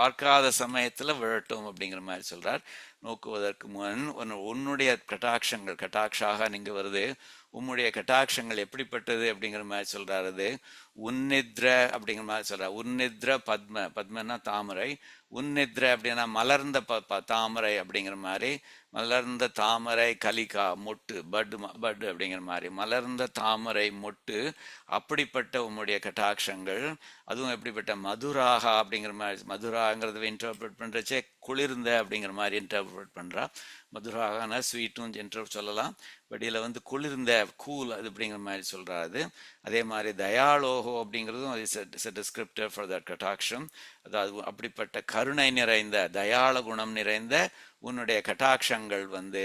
பார்க்காத சமயத்துல விழட்டும் அப்படிங்கிற மாதிரி சொல்றார். நோக்குவதற்கு முன் உன்னுடைய கட்டாட்சங்கள், கட்டாட்சாக நீங்க வருது, உம்முடைய கட்டாட்சங்கள் எப்படிப்பட்டது அப்படிங்கிற மாதிரி சொல்றாரு. அது உன்னித்ர அப்படிங்கிற மாதிரி சொல்றாரு. உன்னித்ர பத்ம, பத்மன்னா தாமரை, உன்னித்ர அப்படின்னா மலர்ந்த தாமரை அப்படிங்கிற மாதிரி. மலர்ந்த தாமரை கலிகா, மொட்டு, பட் அப்படிங்கிற மாதிரி. மலர்ந்த தாமரை மொட்டு, அப்படிப்பட்ட உம்முடைய கட்டாட்சங்கள். அதுவும் எப்படிப்பட்ட மதுராகா அப்படிங்கிற மாதிரி. மதுராங்கிறத இன்டர்பிரட் பண்றச்சே குளிர்ந்த அப்படிங்கிற மாதிரி இன்டர்பிரட் பண்றா. மதுராகனா ஸ்வீட்டும் சொல்லலாம், பட் இதில் வந்து குளிர்ந்த, கூல், அது அப்படிங்கிற மாதிரி சொல்றாரு. அதே மாதிரி தயாளோகோ அப்படிங்கிறதும் it's a descriptor for that கட்டாட்சம். அதாவது அப்படிப்பட்ட கருணை நிறைந்த, தயாள குணம் நிறைந்த உன்னுடைய கட்டாட்சங்கள் வந்து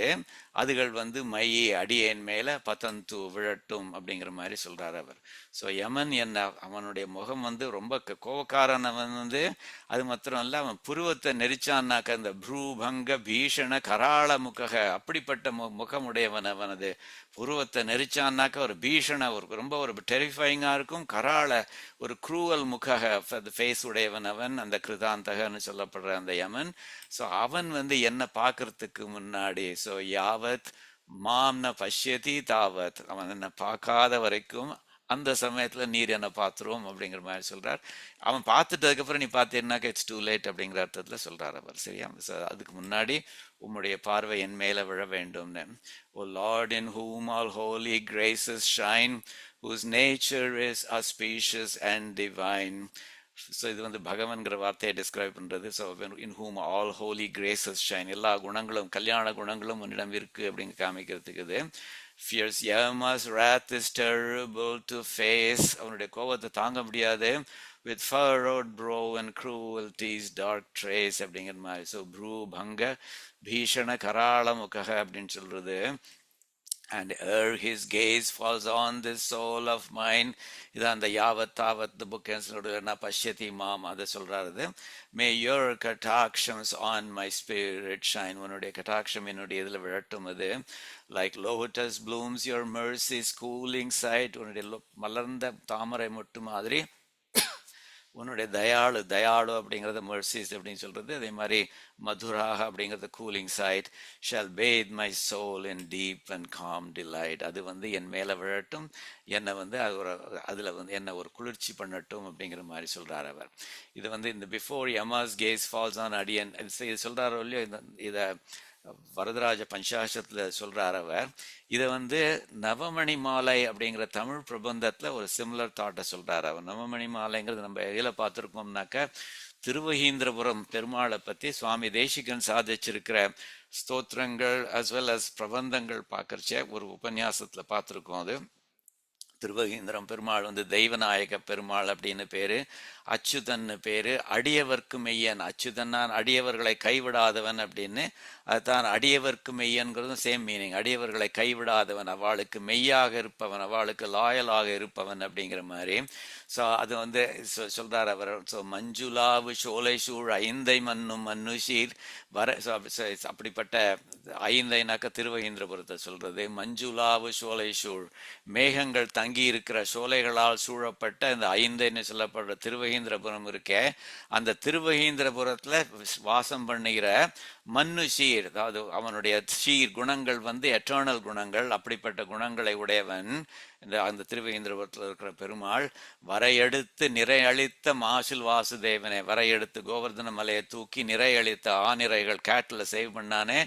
அதுகள் வந்து மையை அடியேன் மேல பதந்து விழட்டும் அப்படிங்கிற மாதிரி சொல்றாரு அவர். ஸோ யமன் என்ன, அவனுடைய முகம் வந்து ரொம்ப கோவக்காரனவன் வந்து, அது மாத்திரம் இல்ல, அவன் புருவத்தை நெரிச்சான்னாக்க இந்த ப்ரூபங்க பீஷண கராள முக, அப்படிப்பட்ட முகமுடையவன் அவனது. புருவத்தை நெரிச்சான்னாக்க ஒரு பீஷண, ஒரு ரொம்ப ஒரு டெரிஃபைங்கா இருக்கும், கராள, ஒரு குரூவல் முக ஃபேஸ் உடையவன் அவன், அந்த கிருதாந்தகன்னு சொல்லப்படுற அந்த யமன். ஸோ அவன் வந்து என்ன பார்க்கறதுக்கு முன்னாடி, ஸோ யாவத் மாம்ன பஷ்யதி தாவத், அவன் என்ன பார்க்காத வரைக்கும் அந்த சமயத்துல நீர் என்ன பார்த்துருவோம் அப்படிங்கிற மாதிரி சொல்றார். அவன் பார்த்துட்டதுக்கு அப்புறம் நீ பார்த்தீங்கன்னாக்க இட்ஸ் டூ லேட் அப்படிங்கிற அர்த்தத்துல சொல்றார் அவர். சரியா? அதுக்கு முன்னாடி உம்முடைய பார்வை என் மேல விழ வேண்டும்னு. O Lord, in whom all holy graces shine, whose nature is auspicious and divine. So இது வந்து பகவான்கிற வார்த்தையை டிஸ்கிரைப் பண்றது. So in whom all holy graces shine, எல்லா குணங்களும் கல்யாண குணங்களும் உன்னிடம் இருக்கு அப்படின்னு காமிக்கிறதுக்கு இது. Fierce Yama's wrath is terrible to face, அவனுடைய கோபத்தை தாங்க முடியாது. With furrowed brow and cruelty's dark trace அப்படிங்கிற மாதிரி. ஸோ ப்ரூ பங்க பீஷண கராள முக அப்படின்னு சொல்றது. And ere his gaze falls on this soul of mine, இதான் அந்த யாவத் தாவத் the book என்ன பஷ்யதி மாம் அதை சொல்றாரு. May your katakshams on my spirit shine, உன்னுடைய கட்டாட்சம் என்னுடைய இதில் விழட்டும். அது like lotus blooms your mercy's cooling sight, உன்னுடைய மலர்ந்த தாமரை மொட்டு மாதிரி உன்னுடைய தயாளு அப்படிங்கிறத மர்சிஸ் அப்படின்னு சொல்றது. அதே மாதிரி மதுராக அப்படிங்கிறது cooling side. Shall bathe my soul in deep and calm delight, அது வந்து என் மேல விழட்டும், என்னை வந்து அதுல வந்து என்ன ஒரு குளிர்ச்சி பண்ணட்டும் அப்படிங்கிற மாதிரி சொல்றாரு அவர். இது வந்து இந்த before Yama's gaze falls on அடியன் இது சொல்றாரோ இல்லையோ, இதை வரதராஜ பஞ்சாசத்துல சொல்றார் அவர். இதை வந்து நவமணி மாலை அப்படிங்கிற தமிழ் பிரபந்தத்துல ஒரு சிமிலர் தாட்டை சொல்றாரு அவர். நவமணி மாலைங்கிறது நம்ம எதில் பார்த்துருக்கோம்னாக்க திருவகீந்திரபுரம் பெருமாளை பத்தி சுவாமி தேசிகன் சாதிச்சிருக்கிற ஸ்தோத்திரங்கள் அஸ் வெல் அஸ் பிரபந்தங்கள் பார்க்கறச்ச ஒரு உபன்யாசத்துல பார்த்துருக்கோம். அது திருவகீந்திரம் பெருமாள் வந்து தெய்வநாயக பெருமாள் அப்படின்னு பேரு, அச்சுதன் பேரு, அடியவர்க்கு மெய்யன். அச்சுதன் நான் அடியவர்களை கைவிடாதவன் அப்படின்னு, அதுதான் அடியவர்க்கு மெய்யன்கிறதும் சேம் மீனிங். அடியவர்களை கைவிடாதவன், அவளுக்கு மெய்யாக இருப்பவன், அவளுக்கு லாயலாக இருப்பவன் அப்படிங்கிற மாதிரி. ஸோ அது வந்து சொல்றார் அவர். ஸோ மஞ்சுளாவு சோலை சூழ் ஐந்தை மன்னும் மன்னுஷீர் வர, அப்படிப்பட்ட ஐந்தைனாக்க திருவகீந்திரபுரத்தை சொல்றது. மஞ்சுளாவு சோலை சூழ், மேகங்கள் தங்கி இருக்கிற சோலைகளால் சூழப்பட்ட இந்த ஐந்தைன்னு சொல்லப்படுற திருவகீந்திரபுரம் இருக்கே, அந்த திருவகீந்திரபுரத்துல வாசம் பண்ணுகிற மண்ணு சீர், அதாவது அவனுடைய சீர் குணங்கள் வந்து எட்டர்னல் குணங்கள். அப்படிப்பட்ட குணங்களை உடையவன் அந்த திருவகீந்திரபுரத்தில் இருக்கிற பெருமாள். வரையெடுத்து நிறையளித்த மாசில் வாசுதேவனே, வரையெடுத்து கோவர்தன மலையை தூக்கி நிறையளித்த ஆநிறைகள் கேட்டில் சேவ் பண்ணானே,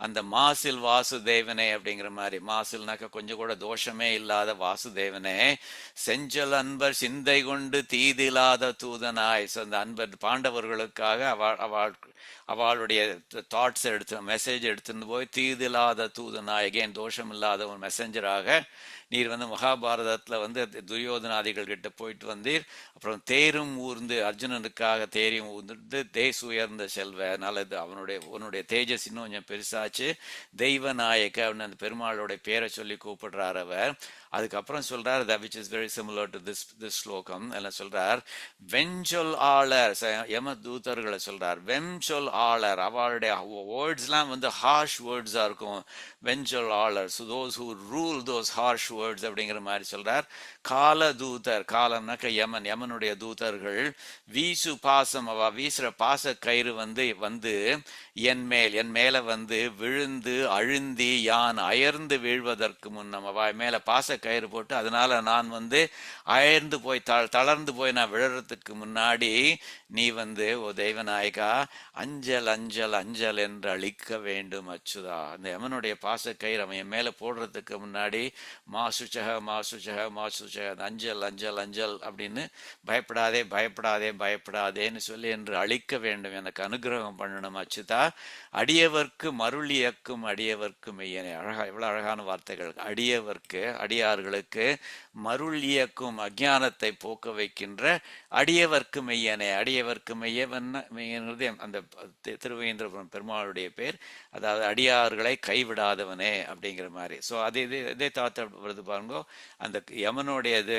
அந்த மாசில் வாசுதேவனே அப்படிங்கிற மாதிரி. மாசில்னாக்க கொஞ்சம் கூட தோஷமே இல்லாத வாசுதேவனே. செஞ்சல் அன்பர் சிந்தை கொண்டு தீதில்லாத தூதனாய். ஸோ அந்த அன்பர் பாண்டவர்களுக்காக அவளுடைய தாட்ஸ் எடுத்து மெசேஜ் எடுத்துன்னு போய் தீதில்லாத தூதனாய், அகேன் தோஷம் இல்லாத ஒரு மெசஞ்சராக நீர் வந்து மகாபாரதத்துல வந்து துரியோதனாதிகள் கிட்ட போயிட்டு வந்தீர். அப்புறம் தேரும் ஊர்ந்து அர்ஜுனனுக்காக தேரையும் ஊர்ந்து தேசு உயர்ந்த செல்வ, அதனால உன்னுடைய தேஜஸ் இன்னும் கொஞ்சம் பெருசாச்சு. தெய்வநாயக அப்படின்னு அந்த பெருமாளுடைய பேரை சொல்லி கூப்பிடுறார் அவர். அதுக்கப்புறம் சொல்றார் that which is very similar to this ஸ்லோகம். எல்லாம் சொல்றார் வெஞ்சொல் ஆளர், யம தூதர்களை சொல்றார். வெஞ்சொல் ஆளர், அவளுடைய வேர்ட்ஸ்லாம் வந்து ஹார்ஷ் வேர்ட்ஸா இருக்கும். வெஞ்சொல் ஆளர், so those who rule those harsh words அப்படிங்கிற மாதிரி சொல்றார். கால தூதர், காலம்னாக்க யமன், யமனுடைய தூதர்கள். வீசு பாசம், அவ வீசுற பாச கயிறு வந்து என் மேல வந்து விழுந்து அழுந்தி யான் அயர்ந்து வீழ்வதற்கு முன்னம், அவ மேல பாச கயிறு போட்டு அதனால நான் வந்து அயர்ந்து போய் தளர்ந்து போய் நான் விழறதுக்கு முன்னாடி நீ வந்து ஓ தெய்வநாயகா அஞ்சல் அஞ்சல் அஞ்சல் என்று அழிக்க வேண்டும் அச்சுதா. அந்த யமனுடைய பாச கயிறு அவன் என் மேல போடுறதுக்கு முன்னாடி மாசுச்சக மாசுச்சக மாசுச்சக அஞ்சல் அஞ்சல் அஞ்சல் அப்படின்னு பயப்படாதே பயப்படாதே பயப்படாதேன்னு சொல்லி என்று அழிக்க வேண்டும், எனக்கு அனுகிரகம் பண்ணணும் அச்சுதா. அடியவர்க்கு மருளியக்கும் அடியவர்க்கு மெய்யனே. அழகா, எவ்வளவு அழகான வார்த்தைகள். அடியவர்க்கு, அடியார்களுக்கு, மருள் இயக்கும் அஜானத்தை போக்க வைக்கின்ற அடியவர்க்கு மெய்யனே. அடியவர்க்கு மெய்யன்றது அந்த திருவேந்திரபுரம் பெருமாளுடைய பேர். அதாவது அடியார்களை கைவிடாதவனே அப்படிங்கிற மாதிரி. ஸோ இதே தாத்த வருது பாருங்க. அந்த யமனுடைய இது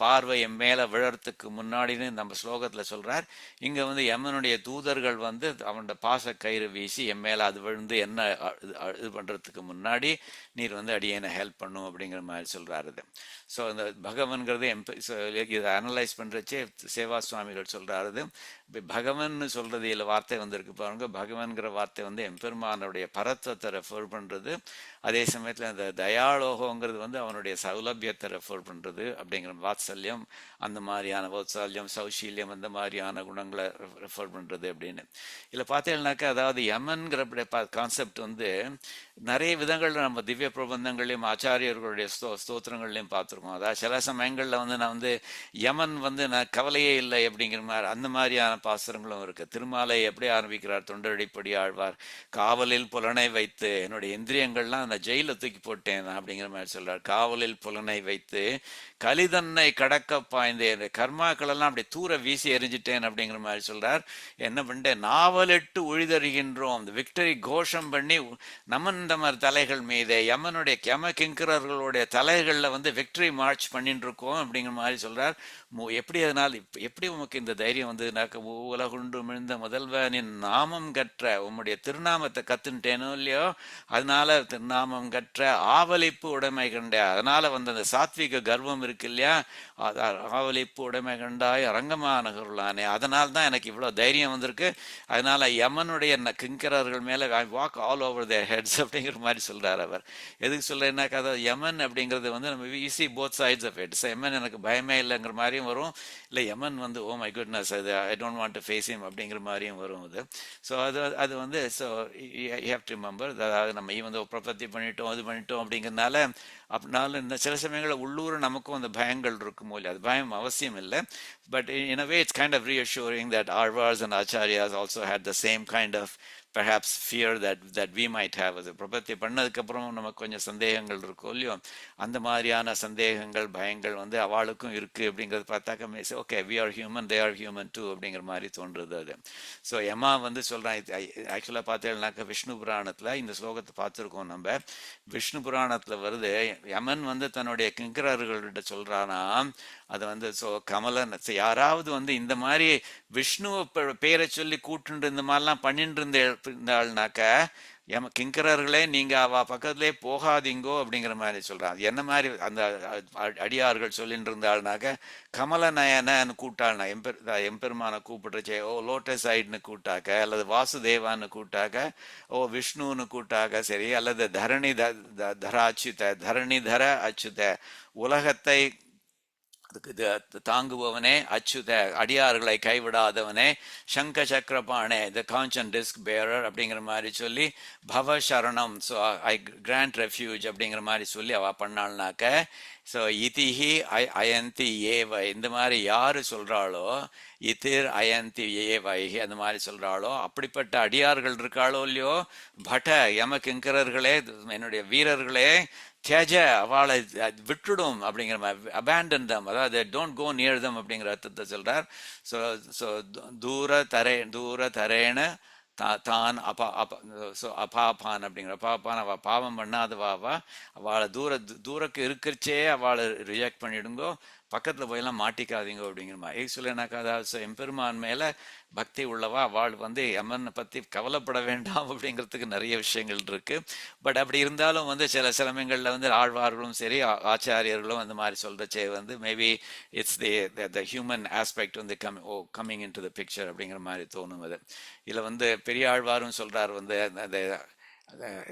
பார்வை என் மேல விழறதுக்கு முன்னாடின்னு நம்ம ஸ்லோகத்துல சொல்றார். இங்க வந்து யமனுடைய தூதர்கள் வந்து அவனோட பாச கயிறு வீசி என் மேல அது விழுந்து என்ன இது பண்றதுக்கு முன்னாடி நீர் வந்து அடியனை ஹெல்ப் பண்ணும் அப்படிங்கிற மாதிரி சொல்றாரு. ஸோ இந்த பகவான்கிறது இதை அனலைஸ் பண்றச்சே சேவா சுவாமிகள் சொல்றாரு. பகவன் சொல்றது இல்ல வார்த்தை வந்திருக்கு பாருங்க. பகவன்கிற வார்த்தை வந்து எம்பெருமானுடைய பரத்வத்தை ரெஃபர் பண்றது. அதே சமயத்துல அந்த தயாளோகங்கிறது வந்து அவனுடைய சௌலபியத்தை ரெஃபர் பண்றது அப்படிங்கிற வாத்சல்யம், அந்த மாதிரியான வாத்சல்யம், சௌஷீல்யம், அந்த மாதிரியான குணங்களை ரெஃபர் பண்றது அப்படின்னு. இதுல பார்த்தீங்கன்னாக்கா அதாவது யமன்கிற கான்செப்ட் வந்து நிறைய விதங்கள்ல நம்ம திவ்ய பிரபந்தங்களையும் ஆச்சாரியர்களுடைய ஸ்தோத்திரங்கள்லையும் பார்த்துருக்கோம். அதாவது சில சமயங்கள்ல வந்து நான் வந்து யமன் வந்து நான் கவலையே இல்லை அப்படிங்கிற மாதிரி அந்த மாதிரியான பாசுரங்களும் இருக்கு. திருமாலை எப்படி ஆரம்பிக்கிறார்? தொண்டரடிப்படி ஆழ்வார் காவலில் புலனை வைத்து என்னுடைய இந்திரியங்கள்லாம் நான் ஜெயில தூக்கி போட்டேன் அப்படிங்கிற மாதிரி சொல்றார். காவலில் புலனை வைத்து கலிதன்னை கடக்க பாய்ந்தேன், கர்மாக்கள் எல்லாம் அப்படி தூர வீசி எரிஞ்சிட்டேன் அப்படிங்கிற மாதிரி சொல்றார். என்ன பண்ணிட்டேன்? நாவலிட்டு உழிதருகின்றோம், இந்த விக்டரி கோஷம் பண்ணி நமன் மாதிரி தலைகள் மீது யமனுடைய யம கிங்கரர்களுடைய தலைகள்ல வந்து விக்டரி மார்ச் பண்ணிட்டு இருக்கோம் அப்படிங்கிற மாதிரி சொல்றார். எப்படி அதனால் எப்படி உமக்கு இந்த தைரியம் வந்ததுனாக்க, உலகுண்டு மிழ்ந்த முதல்வனின் நாமம் கற்ற உம்முடைய திருநாமத்தை கத்துட்டேனோ இல்லையோ, அதனால திருநாமம் கற்ற ஆவலிப்பு உடைமை கண்ட, அதனால வந்து அந்த சாத்விக கர்வம் இருக்கு இல்லையா, ஆவலிப்பு உடைமை கண்டாய் அரங்கமான கருளானே, அதனால தான் எனக்கு இவ்வளவு தைரியம் வந்திருக்கு. அதனால யமனுடைய கிங்கரர்கள் மேல I walk all over their heads அப்படிங்கிற மாதிரி சொல்றாரு அவர். எதுக்கு சொல்றேன்னாக்கா, அதாவது யமன் அப்படிங்கிறது வந்து நம்ம easy both sides of it. Yaman எனக்கு பயமே இல்லைங்கிற மாதிரியும் வரும், இல்லை யமன் வந்து ஓ மை குட்னஸ் அது I don't want to face him அப்படிங்கிற மாதிரியும் வரும் அது. ஸோ அது வந்து so you have to remember, அதாவது நம்ம வந்து பிரபத்தி பண்ணிட்டோம் அது பண்ணிட்டோம் அப்படிங்கிறதுனால அப்படின்னாலும் இந்த சில சமயங்களில் உள்ளூர் நமக்கும் அந்த பயங்கள் இருக்கும் போது, அது பயம் அவசியம் இல்லை. But in a way it's kind of reassuring that Arvars and Acharyas also had the same kind of perhaps fear that we might have. அது பிரபத்தி பண்ணதுக்கப்புறம் நமக்கு கொஞ்சம் சந்தேகங்கள் இருக்கும் இல்லையோ, அந்த மாதிரியான சந்தேகங்கள் பயங்கள் வந்து அவளுக்கும் இருக்கு அப்படிங்கிறது பார்த்தாக்க okay we are human they are human too அப்படிங்கிற மாதிரி தோன்றுறது அது. ஸோ யமா வந்து சொல்கிறான், ஆக்சுவலாக பார்த்தேன்னாக்கா விஷ்ணு புராணத்தில் இந்த ஸ்லோகத்தை பார்த்துருக்கோம் நம்ம. விஷ்ணு புராணத்தில் வருது, யமன் வந்து தன்னுடைய கிங்கரர்கள்கிட்ட சொல்கிறானா, அது வந்து ஸோ கமலன் யாராவது வந்து இந்த மாதிரி விஷ்ணுவை பேரை சொல்லி கூட்டுண்டு இந்த மாதிரிலாம் பண்ணிட்டு இருந்தாள்னாக்க, கிங்கரர்களே நீங்க அவ பக்கத்திலே போகாதீங்கோ அப்படிங்கிற மாதிரி சொல்றான். என்ன மாதிரி அந்த அடியார்கள் சொல்லிட்டு இருந்தாள்னாக்க, கமலநயனன்னு கூட்டாள்னா எம்பெருமான கூப்பிடுறச்சே ஓ லோட்டஸ் ஐட்னு கூட்டாக்க, அல்லது வாசுதேவான்னு கூட்டாக்க, ஓ விஷ்ணுன்னு கூட்டாக்க சரி, அல்லது தரணி தர அச்சுத தரணிதர அச்சுத உலகத்தை தாங்குபவனே, அச்சுத அடியார்களை கைவிடாதவனே, சங்க சக்கரபாணே த காஞ்சன் டிஸ்க் பேரர் அப்படிங்கிற மாதிரி சொல்லி பவ சரணம் ஸோ ஐ கிராண்ட் ரெஃப்யூஜ் அப்படிங்கிற மாதிரி சொல்லி அவ பண்ணாள்னாக்க, ஸோ இதிஹி அயந்தி ஏவை இந்த மாதிரி யாரு சொல்றாளோ, இதிர் அயந்தி ஏவைஹி அந்த மாதிரி சொல்றாளோ, அப்படிப்பட்ட அடியார்கள் இருக்காளோ இல்லையோ, பட யம கிங்கரர்களே என்னுடைய வீரர்களே, தியஜ அவளை விட்டுடும் அப்படிங்கிற மாதிரி, அபேண்டன் தம், அதாவது டோன்ட் கோ நியர் தம் அப்படிங்கிற அர்த்தத்தை சொல்றார். ஸோ ஸோ தூர தரேன தான் அபாபான் அப்படிங்கிற அபாபான் அவ பாவம் பண்ணாதவாவா, அவளை தூரக்கு இருக்கிறச்சே அவளை ரிஜெக்ட் பண்ணிடுங்கோ, பக்கத்தில் போயெல்லாம் மாட்டிக்காதீங்க அப்படிங்கிற மாதிரி சொல்லினாக்கா, அதாவது எம்பெருமான் மேலே பக்தி உள்ளவா அவள் வந்து யமனை பற்றி கவலைப்பட வேண்டாம் அப்படிங்கிறதுக்கு நிறைய விஷயங்கள் இருக்கு. பட் அப்படி இருந்தாலும் வந்து சில சமயங்களில் வந்து ஆழ்வார்களும் சரி ஆச்சாரியர்களும் அந்த மாதிரி சொல்றச்சே வந்து maybe it's the human aspect வந்து coming into the picture அப்படிங்கிற மாதிரி தோணும். அது இதில் வந்து பெரிய ஆழ்வாரும் சொல்றார் வந்து அந்த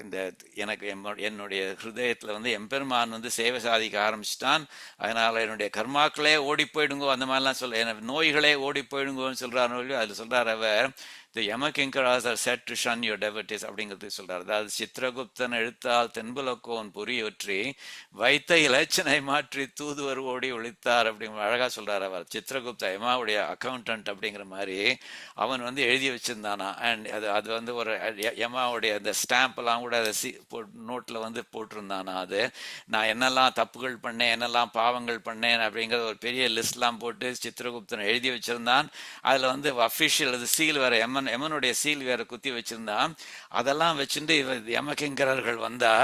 இந்த எனக்கு என்னுடைய ஹிருதயத்தில் வந்து எம்பெருமான் வந்து சேவை சாதிக்க ஆரம்பிச்சிட்டான், அதனால என்னுடைய கர்மாக்களே ஓடி போயிடுங்கோ அந்த மாதிரிலாம் எனக்கு நோய்களே ஓடி போயிடுங்கோன்னு சொல்றாரு. அதில் சொல்றாரு அவர், the Yamakinkaras are set to shun your devotees அப்படிங்கிறது சொல்றாரு. அதாவது சித்திரகுப்தன் எழுத்தால் தென்புலக்கோன் புரியுற்றி வைத்த இலச்சனை மாற்றி தூதுவர் ஓடி ஒழித்தார் அப்படிங்கிற அழகா சொல்றாரு அவர். சித்திரகுப்த யமாவுடைய அக்கௌண்டன்ட் அப்படிங்கிற மாதிரி அவன் வந்து எழுதி வச்சிருந்தானா, அண்ட் அது வந்து ஒரு யமாவுடைய அந்த ஸ்டாம்ப் எல்லாம் கூட அதை நோட்ல வந்து போட்டிருந்தானா, அது நான் என்னெல்லாம் தப்புகள் பண்ணேன் என்னெல்லாம் பாவங்கள் பண்ணேன் அப்படிங்கிற ஒரு பெரிய லிஸ்ட்லாம் போட்டு சித்திரகுப்தன் எழுதி வச்சிருந்தான். அதுல வந்து அஃபிஷியல் அது சீல் வேற யமன் யமனுடைய சீல் வேற குத்தி வச்சிருந்தான். அதெல்லாம் வச்சுட்டு யமகிங்கரர்கள் வந்தா,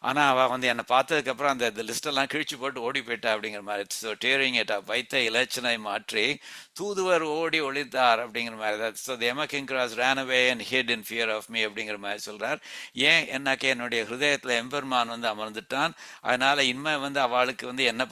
ஆனா அவ வந்து என்னை பார்த்ததுக்கு அப்புறம் அந்த லிஸ்ட் எல்லாம் கிழிச்சு போட்டு ஓடி போயிட்டா அப்படிங்கிற மாதிரி. ஸோ டேரிங் இட் அப், வைத்த இலச்சினை மாற்றி தூதுவர் ஓடி ஒளித்தார் அப்படிங்கிற மாதிரி. ஸோ தி யமகிங்கராஸ் ran away and hid in fear of me அப்படிங்கிற மாதிரி சொல்றார். ஏன் என்னாக்க என்னுடைய ஹிருதயத்துல எம்பெருமான் வந்து அமர்ந்துட்டான். அதனால இனிமே வந்து அவளுக்கு வந்து என்ன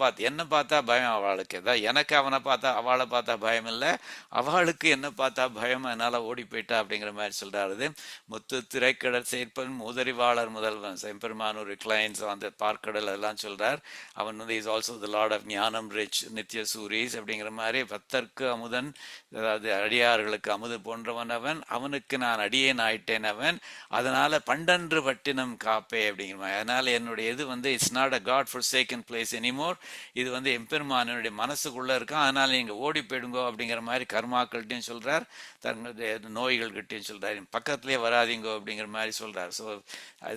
பார்த்தா பயம் அவளுக்கு. எனக்கு அவனை பார்த்தா அவளை பார்த்தா பயம் இல்லை, அவளுக்கு என்ன பார்த்தா பயம், அதனால ஓடி போயிட்டா அப்படிங்கிற மாதிரி சொல்றாரு. முத்து திரைக்கடல் சேர்ப்பன் முதறிவாளர் முதல்வன் எம்பெருமானூர் ரிக்ளைன்ஸ் அந்த பார்க்கடல் அதெல்லாம் சொல்றார். அவன் வந்து is also the lord of jnanam rich nitya suris அப்படிங்கிற மாதிரி. பத்தர்க்கு அமுதன், அதாவது அடியார்களுக்கு அமுது போன்றவன் அவன், அவனுக்கு நான் அடியேன் ஆயிட்டேன் அவன், அதனால பண்டன்று பட்டினம் காப்பே அப்படிங்கிற மாதிரி. அதனால என்னுடைய இது வந்து it's not a godforsaken place anymore, இது வந்து எம்பெருமானுடைய மனசுக்குள்ள இருக்கான், அதனால நீங்க ஓடி போயிடுங்கோ அப்படிங்கிற மாதிரி கர்மாக்கள்கிட்டையும் சொல்றார், தங்களுடைய நோய்கள் கிட்டையும் சொல்றாரு, பக்கத்திலே வராதிங்கோ அப்படிங்கிற மாதிரி சொல்றாரு. ஸோ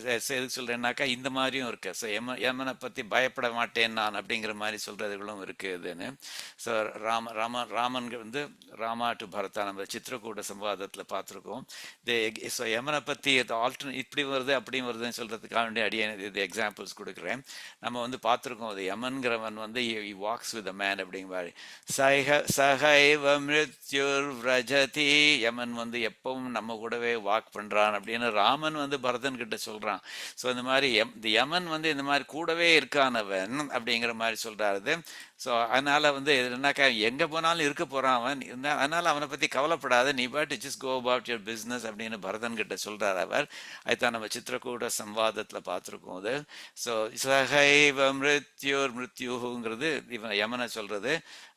எதுக்கு சொல்றேன்னாக்கா இந்த மாதிரியும் இருக்கு. ஸோ யமனை பத்தி பயப்பட மாட்டேன் நான் அப்படிங்கிற மாதிரி சொல்றதுகளும் இருக்கு இதுன்னு. ஸோ ராமன் வந்து ராமா டு பரதா நம்ம சித்திரக்கூட சம்வாதத்துல பார்த்துருக்கோம். ஸோ யமனை பத்தி இப்படி வருது அப்படியும் வருதுன்னு சொல்றதுக்காக வேண்டிய அடியே இது எக்ஸாம்பிள்ஸ் கொடுக்குறேன். நம்ம வந்து பார்த்துருக்கோம், அது யமன்கிறவன் வந்து வாக்ஸ் வித் அ மேன் அப்படிங்கிற மாதிரி. சகைவ மிருத்யுர் விரஜதி, யமன் வந்து எப்பவும் நம்ம கூடவே வாக் பண்றான் அப்படின்னு ராமன் வந்து பரதன் கிட்ட சொல்றான். ஸோ இந்த மாதிரி யமன் வந்து இந்த மாதிரி கூடவே இருக்கானவன் அப்படிங்கிற மாதிரி சொல்றாரு. ஸோ அதனால வந்து என்னக்கா எங்க போனாலும் இருக்க போறான் அவன், அதனால அவனை பத்தி கவலைப்படாத, நீ பாட்டு just go about your business அப்படின்னு பரதன் கிட்ட சொல்றாரு அவர். அதுதான் நம்ம சித்திரக்கூட சம்வாதத்துல பார்த்துருக்கோம் அது. ஸோ சகைவ மிருத்யுங்கிறது இவன் யமனை சொல்றது.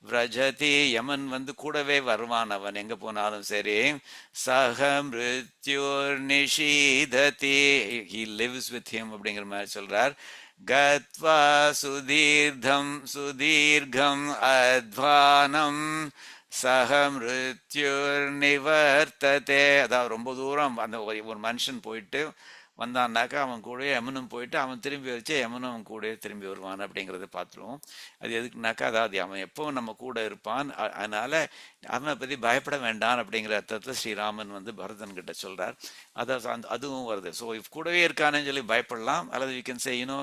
விரஜதி, யமன் வந்து கூடவே வருவான் அவன் எங்க போனாலும் சரி. சக மிருத்யுர் நிஷீததி, he lives with him அப்படிங்கிற மாதிரி சொல்றார். கத்வா சுதீர்கம் அத்வானம் சக மிருத்யுர் நிவர்த்ததே, அதாவது ரொம்ப தூரம் அந்த ஒரு மனுஷன் போயிட்டு வந்தான்னாக்கா அவன் கூட யமனும் போயிட்டு அவன் திரும்பி வச்சு யமனும் அவன் கூட திரும்பி வருவான் அப்படிங்கிறத பார்த்துருவோம். அது எதுக்குனாக்கா அதாவது அவன் எப்பவும் நம்ம கூட இருப்பான், அதனால அவனை பற்றி பயப்பட வேண்டாம் அப்படிங்கிற அர்த்தத்தில் ஸ்ரீராமன் வந்து பரதன் கிட்ட சொல்றார். அதான் அதுவும் வருது. ஸோ இவ் கூடவே இருக்கானு சொல்லி பயப்படலாம், அல்லது we can say you know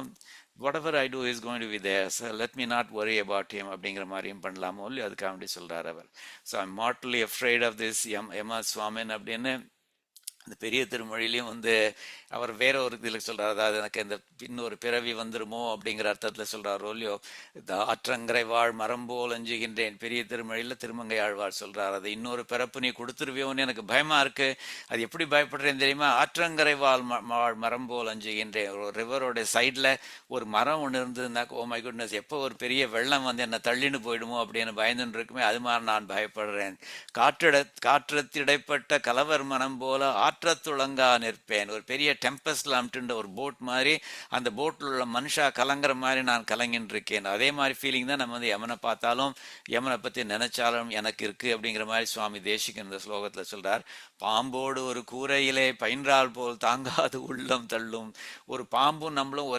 whatever I do is going to be there, so let me not worry about him அப்படிங்கிற மாதிரியும் பண்ணலாமோ இல்லையோ அதுக்காக வேண்டி சொல்றார் அவர். So I'm mortally afraid of this Yama சுவாமின் அப்படின்னு இந்த பெரிய திருமொழியிலையும் வந்து அவர் வேற ஒரு இதில் சொல்றாரு, அதாவது எனக்கு இந்த இன்னொரு பிறவி வந்துருமோ அப்படிங்கிற அர்த்தத்தில் சொல்றாரோ இல்லையோ. ஆற்றங்கரை வாழ் மரம்போல் அஞ்சுகின்றேன் பெரிய திருமொழியில திருமங்கை ஆழ்வார் சொல்றாரு. அது இன்னொரு பிறப்பு நீ கொடுத்துருவியோன்னு எனக்கு பயமா இருக்கு, அது எப்படி பயப்படுறேன்னு தெரியுமா, ஆற்றங்கரை வாழ் மரம்போல் அஞ்சுகின்றேன். ஒரு ரிவரோட சைட்ல ஒரு மரம் ஒன்று இருந்ததுனாக்க ஓ மை குட்னஸ் எப்போ ஒரு பெரிய வெள்ளம் வந்து என்ன தள்ளின்னு போயிடுமோ அப்படின்னு பயந்துன்னு இருக்குமே, அது மாதிரி நான் பயப்படுறேன். காற்றத்திடைப்பட்ட கலவர் மனம் போல ஆற்றத்துளங்கா நிற்பேன். ஒரு பெரிய டெம்பஸ்ட்ல அம்ட்டுன்ற ஒரு போட் மாதிரி அந்த போட்டில் உள்ள மனுஷா கலங்குற மாதிரி நான் கலங்கின்னு இருக்கேன். அதே மாதிரி ஃபீலிங் தான் நம்ம வந்து யமனை பார்த்தாலும் யமனை பத்தி நினைச்சாலும் எனக்கு இருக்கு அப்படிங்கிற மாதிரி சுவாமி தேசிகன் இந்த ஸ்லோகத்துல சொல்றார். பாம்போடு ஒரு கூரையிலே பயின்றால் போல் தாங்காது உள்ளம் தள்ளும். ஒரு பாம்பும் நம்மளும்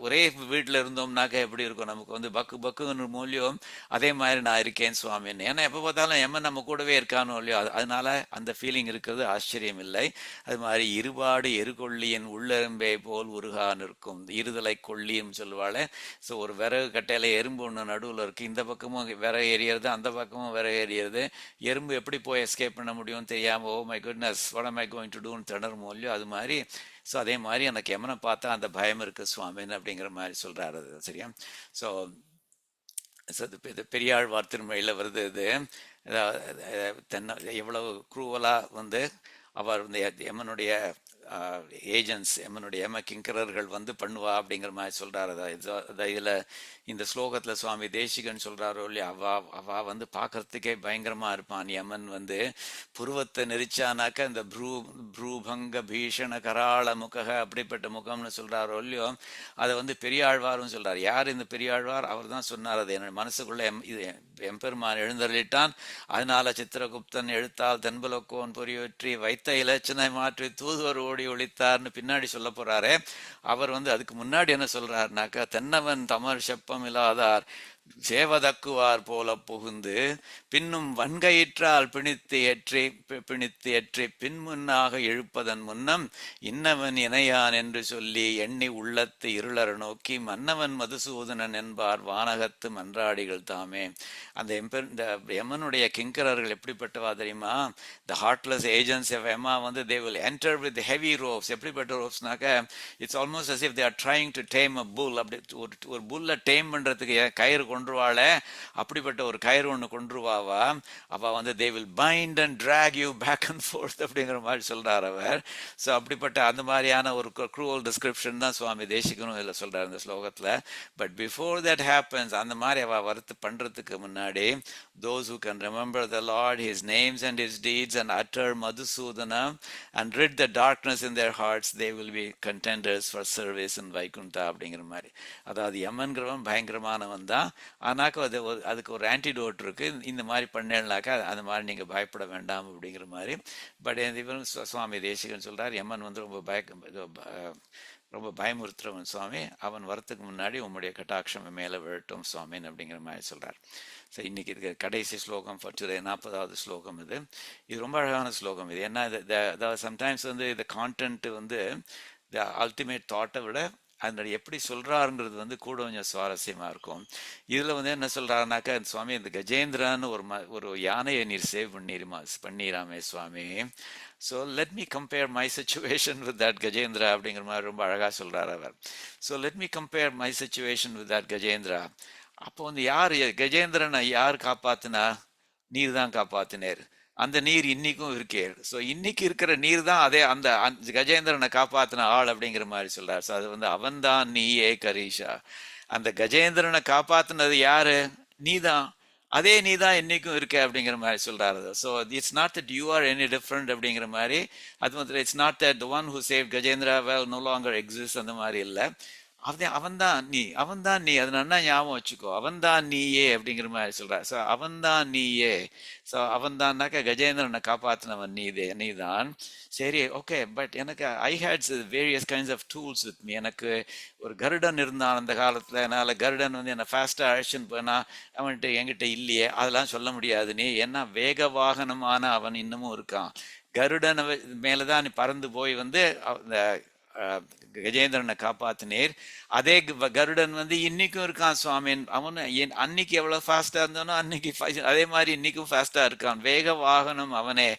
ஒரே வீட்டுல இருந்தோம்னாக்க எப்படி இருக்கும், நமக்கு வந்து பக்கு பக்குன்னு மூலியம் அதே மாதிரி நான் இருக்கேன் சுவாமின்னு. ஏன்னா எப்ப பார்த்தாலும் யமன் நம்ம கூடவே இருக்கானோ இல்லையோ, அதனால அந்த ஃபீலிங் இருக்கிறது ஆச்சரியம் இல்லை. அது மாதிரி இருபாடு எருகொள்ளியின் உள்ளெரும்பே போல் உருகா நிற்கும். இருதலை கொள்ளின்னு சொல்லுவாள். ஸோ ஒரு விறகு கட்டையில எறும்பு ஒன்று நடுவில் இருக்கு, இந்த பக்கமும் விறகு எரியறது அந்த பக்கமும் விறகு எரியறது. எறும்பு எப்படி போய் எஸ்கேப் பண்ண முடியும் தெரியாம ஓ my goodness what am I going to doன்னு திணறுமோ இல்லையோ அது மாதிரி. ஸோ அதே மாதிரி எனக்கு யமனை பார்த்தா அந்த பயம் இருக்கு சுவாமின்னு அப்படிங்கிற மாதிரி சொல்றாரு. சரியா? ஸோ இது பெரியாழ்வார் திருமொழியில வருது. இது எவ்வளவு குரூவலா வந்து அவர் வந்து யமனுடைய ஏஜென்ட்ஸ் யமனுடைய யம கிங்கரர்கள் வந்து பண்ணுவா அப்படிங்கிற மாதிரி சொல்றாரு. இதுல இந்த ஸ்லோகத்துல சுவாமி தேசிகன் சொல்றாரோ இல்லையா, அவா வந்து பாக்குறதுக்கே பயங்கரமா இருப்பான். யமன் வந்து புருவத்தை நெரிச்சானாக்க இந்த ப்ரூபங்க பீஷண கராள முக அப்படிப்பட்ட முகம்னு சொல்றாரோ இல்லையோ, அதை வந்து பெரியாழ்வாரும் சொல்றாரு. யார் இந்த பெரியாழ்வார்? அவர் தான் சொன்னார், அது என்னோட மனசுக்குள்ள எம்பெருமான் எழுந்தருளிட்டான், அதனால சித்திரகுப்தன் எழுத்தால் தென்பலோக்கோன் பொறியொற்றி வைத்த இலச்சனை மாற்றி தூதுவர் ஓடி ஒளித்தார்னு பின்னாடி சொல்ல போறாரு. அவர் வந்து அதுக்கு முன்னாடி என்ன சொல்றாருனாக்கா, தென்னவன் தமர் செப்பம் இல்லாதார் சேவதக்குவார் போல புகுந்து பின்னும் வன்கயிற்றால் பிணித்து ஏற்றி பின்முன்னாக இழுப்பதன் முன்னம் இன்னவன் இணையான் என்று சொல்லி எண்ணி உள்ளத்து இருளர நோக்கி மன்னவன் மதுசூதனன் என்பார் வானகத்து மன்றாடிகள் தாமே. அந்த இந்த யமனுடைய கிங்கரர்கள் எப்படிப்பட்டவா தெரியுமா? The heartless agents of Yama வந்து they will enter with heavy ropes. எப்படிப்பட்ட ரோப்ஸ்னாக்க it's almost as if they are trying to tame a bull. அப்படி ஒரு புல்லை டேம் பண்றதுக்கு கயிறு கொன்றுவாள, அப்படிப்பட்ட ஒரு கயிறு ஒன்று கொன்றுவாவா. அவ வந்து they will bind and drag you back and forth அப்படிங்கிற மாதிரி சொல்றார் அவர். ஸோ அப்படிப்பட்ட அந்த மாதிரியான ஒரு க்ரூவல் டிஸ்கிரிப்ஷன் தான் சுவாமி தேசிகனும் இதில் சொல்றாரு இந்த ஸ்லோகத்தில். பட் பிஃபோர் தட் ஹேப்பன்ஸ், அந்த மாதிரி அவ வரத்து பண்றதுக்கு முன்னாடி, those who can remember the Lord, his names and his deeds, and utter Madhusudana and rid the darkness in their hearts, they will be contenders for service in Vaikuntha அப்படிங்கிற மாதிரி. அதாவது யமன்கிறவன் பயங்கரமானவன் தான், ஆனாக்க அதுக்கு ஒரு ஆன்டிடோட் இருக்கு. இந்த மாதிரி பண்ணேன்னாக்கா அந்த மாதிரி நீங்க பயப்பட வேண்டாம் அப்படிங்கிற மாதிரி. பட் இவரும் சுவாமி தேசிகன் சொல்றார், யமன் வந்து ரொம்ப பயமுறுத்துறவன் சுவாமி, அவன் வரத்துக்கு முன்னாடி உம்முடைய கட்டாட்சம் மேலே விழட்டும் சுவாமின்னு அப்படிங்கிற மாதிரி சொல்றார். ஸோ இன்னைக்கு இருக்கிற கடைசி ஸ்லோகம் ஃபார் டுடே, 40வது ஸ்லோகம். இது ரொம்ப அழகான ஸ்லோகம். இது என்ன, அதாவது சம்டைம்ஸ் வந்து இந்த கான்டென்ட் வந்து த அல்டிமேட் தாட்டை விட அதனுடைய எப்படி சொல்றாருங்கிறது வந்து கூட கொஞ்சம் சுவாரஸ்யமா இருக்கும். இதுல வந்து என்ன சொல்றாருனாக்கா, சுவாமி இந்த கஜேந்திரான்னு ஒரு யானையை நீர் சேவ் பண்ணிராமே சுவாமி. So let me compare my situation with that Gajendra அப்படிங்கிற மாதிரி ரொம்ப அழகா சொல்றாரு அவர். So let me compare my situation with that Gajendra. அப்போ வந்து யார் கஜேந்திரனை யார் காப்பாத்தினா? நீர் தான் காப்பாத்தினேர். அந்த நீர் இன்னைக்கும் இருக்கே. ஸோ இன்னைக்கு இருக்கிற நீர் தான் அதே அந்த கஜேந்திரனை காப்பாத்தின ஆள் அப்படிங்கிற மாதிரி சொல்றாரு. ஸோ அது வந்து அவன்தான் நீயே கரீஷா. அந்த கஜேந்திரனை காப்பாத்தினது யாரு? நீதான். அதே நீதான் இன்னைக்கும் இருக்க அப்படிங்கிற மாதிரி சொல்றாரு. So it's not that you are any different அப்படிங்கிற மாதிரி. அது வந்து it's not that the one who save Gajendra will no longer exist அந்த மாதிரி இல்லை. அவன்தான் நீ அது நல்லா ஞாபகம் வச்சுக்கோ. அவன்தான் நீயே அப்படிங்கிற மாதிரி சொல்ற. ஸோ அவன்தான் நீயே. ஸோ அவன்தான்னாக்க கஜேந்திரனை காப்பாத்தினவன் நீதான். சரி, ஓகே. பட் எனக்கு I hates various kinds of tools with me. எனக்கு ஒரு கருடன் இருந்தான் அந்த காலத்துல. அதனால கருடன் வந்து என்ன ஃபாஸ்டா அழைச்சின்னு போனா அவன்கிட்ட என்கிட்ட இல்லையே, அதெல்லாம் சொல்ல முடியாது நீ. ஏன்னா வேக வாகனமான அவன் இன்னமும் இருக்கான். கருடன் மேலதான் நீ பறந்து போய் வந்து கஜேந்திரனை காப்பாத்தினீர். அதே கருடன் வந்து இன்னைக்கும் இருக்கான் சுவாமி. அவனு அன்னைக்கு எவ்வளவு ஃபாஸ்டா இருந்தானோ அன்னைக்கு அதே மாதிரி இன்னைக்கும் ஃபாஸ்டா இருக்கான். வேக வாகனம் அவனே.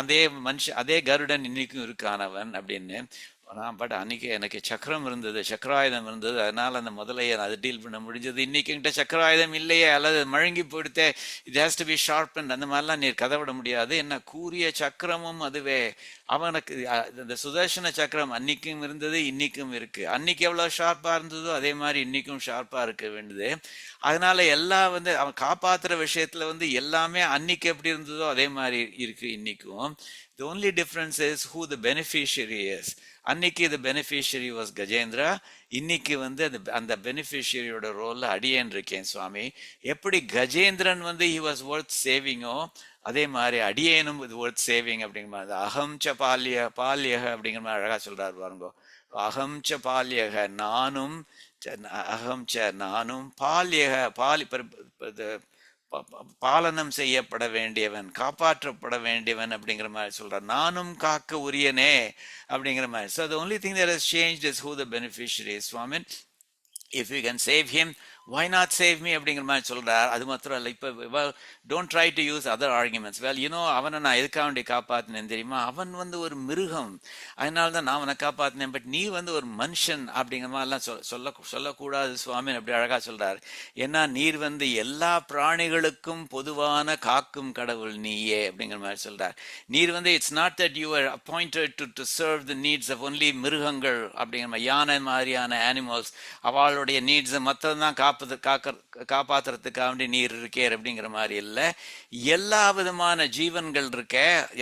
அதே மனுஷன், அதே கருடன் இன்னைக்கும் இருக்கான் அவன் அப்படின்னு. பட் அன்னைக்கு எனக்கு சக்கரம் இருந்தது, சக்கராயுதம் இருந்தது. அதனால அந்த முதலையை அதை டீல் பண்ண முடிஞ்சது. இன்னைக்கு என்கிட்ட சக்கராயுதம் இல்லையே, அல்லது மழுங்கி போயிடுத்தே, it has to be sharpen, அந்த மாதிரிலாம் நீர் கதை விட முடியாது. என்ன கூறிய சக்கரமும் அதுவே. அவனுக்கு இந்த சுதர்சன சக்கரம் அன்னைக்கும் இருந்தது, இன்னைக்கும் இருக்கு. அன்னைக்கு எவ்வளவு ஷார்ப்பா இருந்ததோ அதே மாதிரி இன்னைக்கும் ஷார்ப்பா இருக்க வேண்டியது. அதனால எல்லாம் வந்து அவன் காப்பாத்துற விஷயத்துல வந்து எல்லாமே அன்னைக்கு எப்படி இருந்ததோ அதே மாதிரி இருக்கு இன்னைக்கும். The only difference is who the beneficiary is. அன்னைக்கு the beneficiary was கஜேந்திரா. இன்னைக்கு வந்து அந்த பெனிஃபிஷியரியோட ரோல்ல அடியேன் இருக்கேன் சுவாமி. எப்படி கஜேந்திரன் வந்து he was worth saving-ஓ அதே மாதிரி அடியேனும் இது worth saving அப்படிங்கிற மாதிரி. அகம் ச பால்யக அப்படிங்கிற மாதிரி அழகா சொல்றாரு பாருங்க. அகம் ச பால்யக, நானும் அகம் ச நானும் பால்யக பாலனம் செய்யப்பட வேண்டியவன், காப்பாற்றப்பட வேண்டியவன் அப்படிங்கிற மாதிரி சொல்றார். நானும் காக்க உரியனே அப்படிங்கிற மாதிரி. So the only thing that has changed is who the beneficiary is. Swamin, if you can save him, why not save me அப்படிங்கிற மாதிரி சொல்றார். அது மாத்திரம் இல்லை, இப்போ don't try to use other arguments. Well you know அவனை நான் எதுக்காக வேண்டி காப்பாத்தினேன் தெரியுமா? அவன் வந்து ஒரு மிருகம், அதனால தான் நான் அவனை காப்பாத்தினேன். பட் நீ வந்து ஒரு மனுஷன் அப்படிங்கிற மாதிரிலாம் சொல்லக்கூடாது சுவாமி அப்படி அழகா சொல்றாரு. ஏன்னா நீர் வந்து எல்லா பிராணிகளுக்கும் பொதுவான காக்கும் கடவுள் நீயே அப்படிங்கிற மாதிரி சொல்றார். நீர் வந்து it's not that you are appointed to serve the needs of only மிருகங்கள் அப்படிங்கிற மாதிரி, யானை மாதிரியான அனிமல்ஸ், அவளுடைய நீட்ஸ் மற்றதான் காப்பாத்துறதுக்காக வேண்டி நீர் இருக்கேர் அப்படிங்கிற மாதிரி இல்லை. எல்லா விதமான ஜீவன்கள் இருக்க,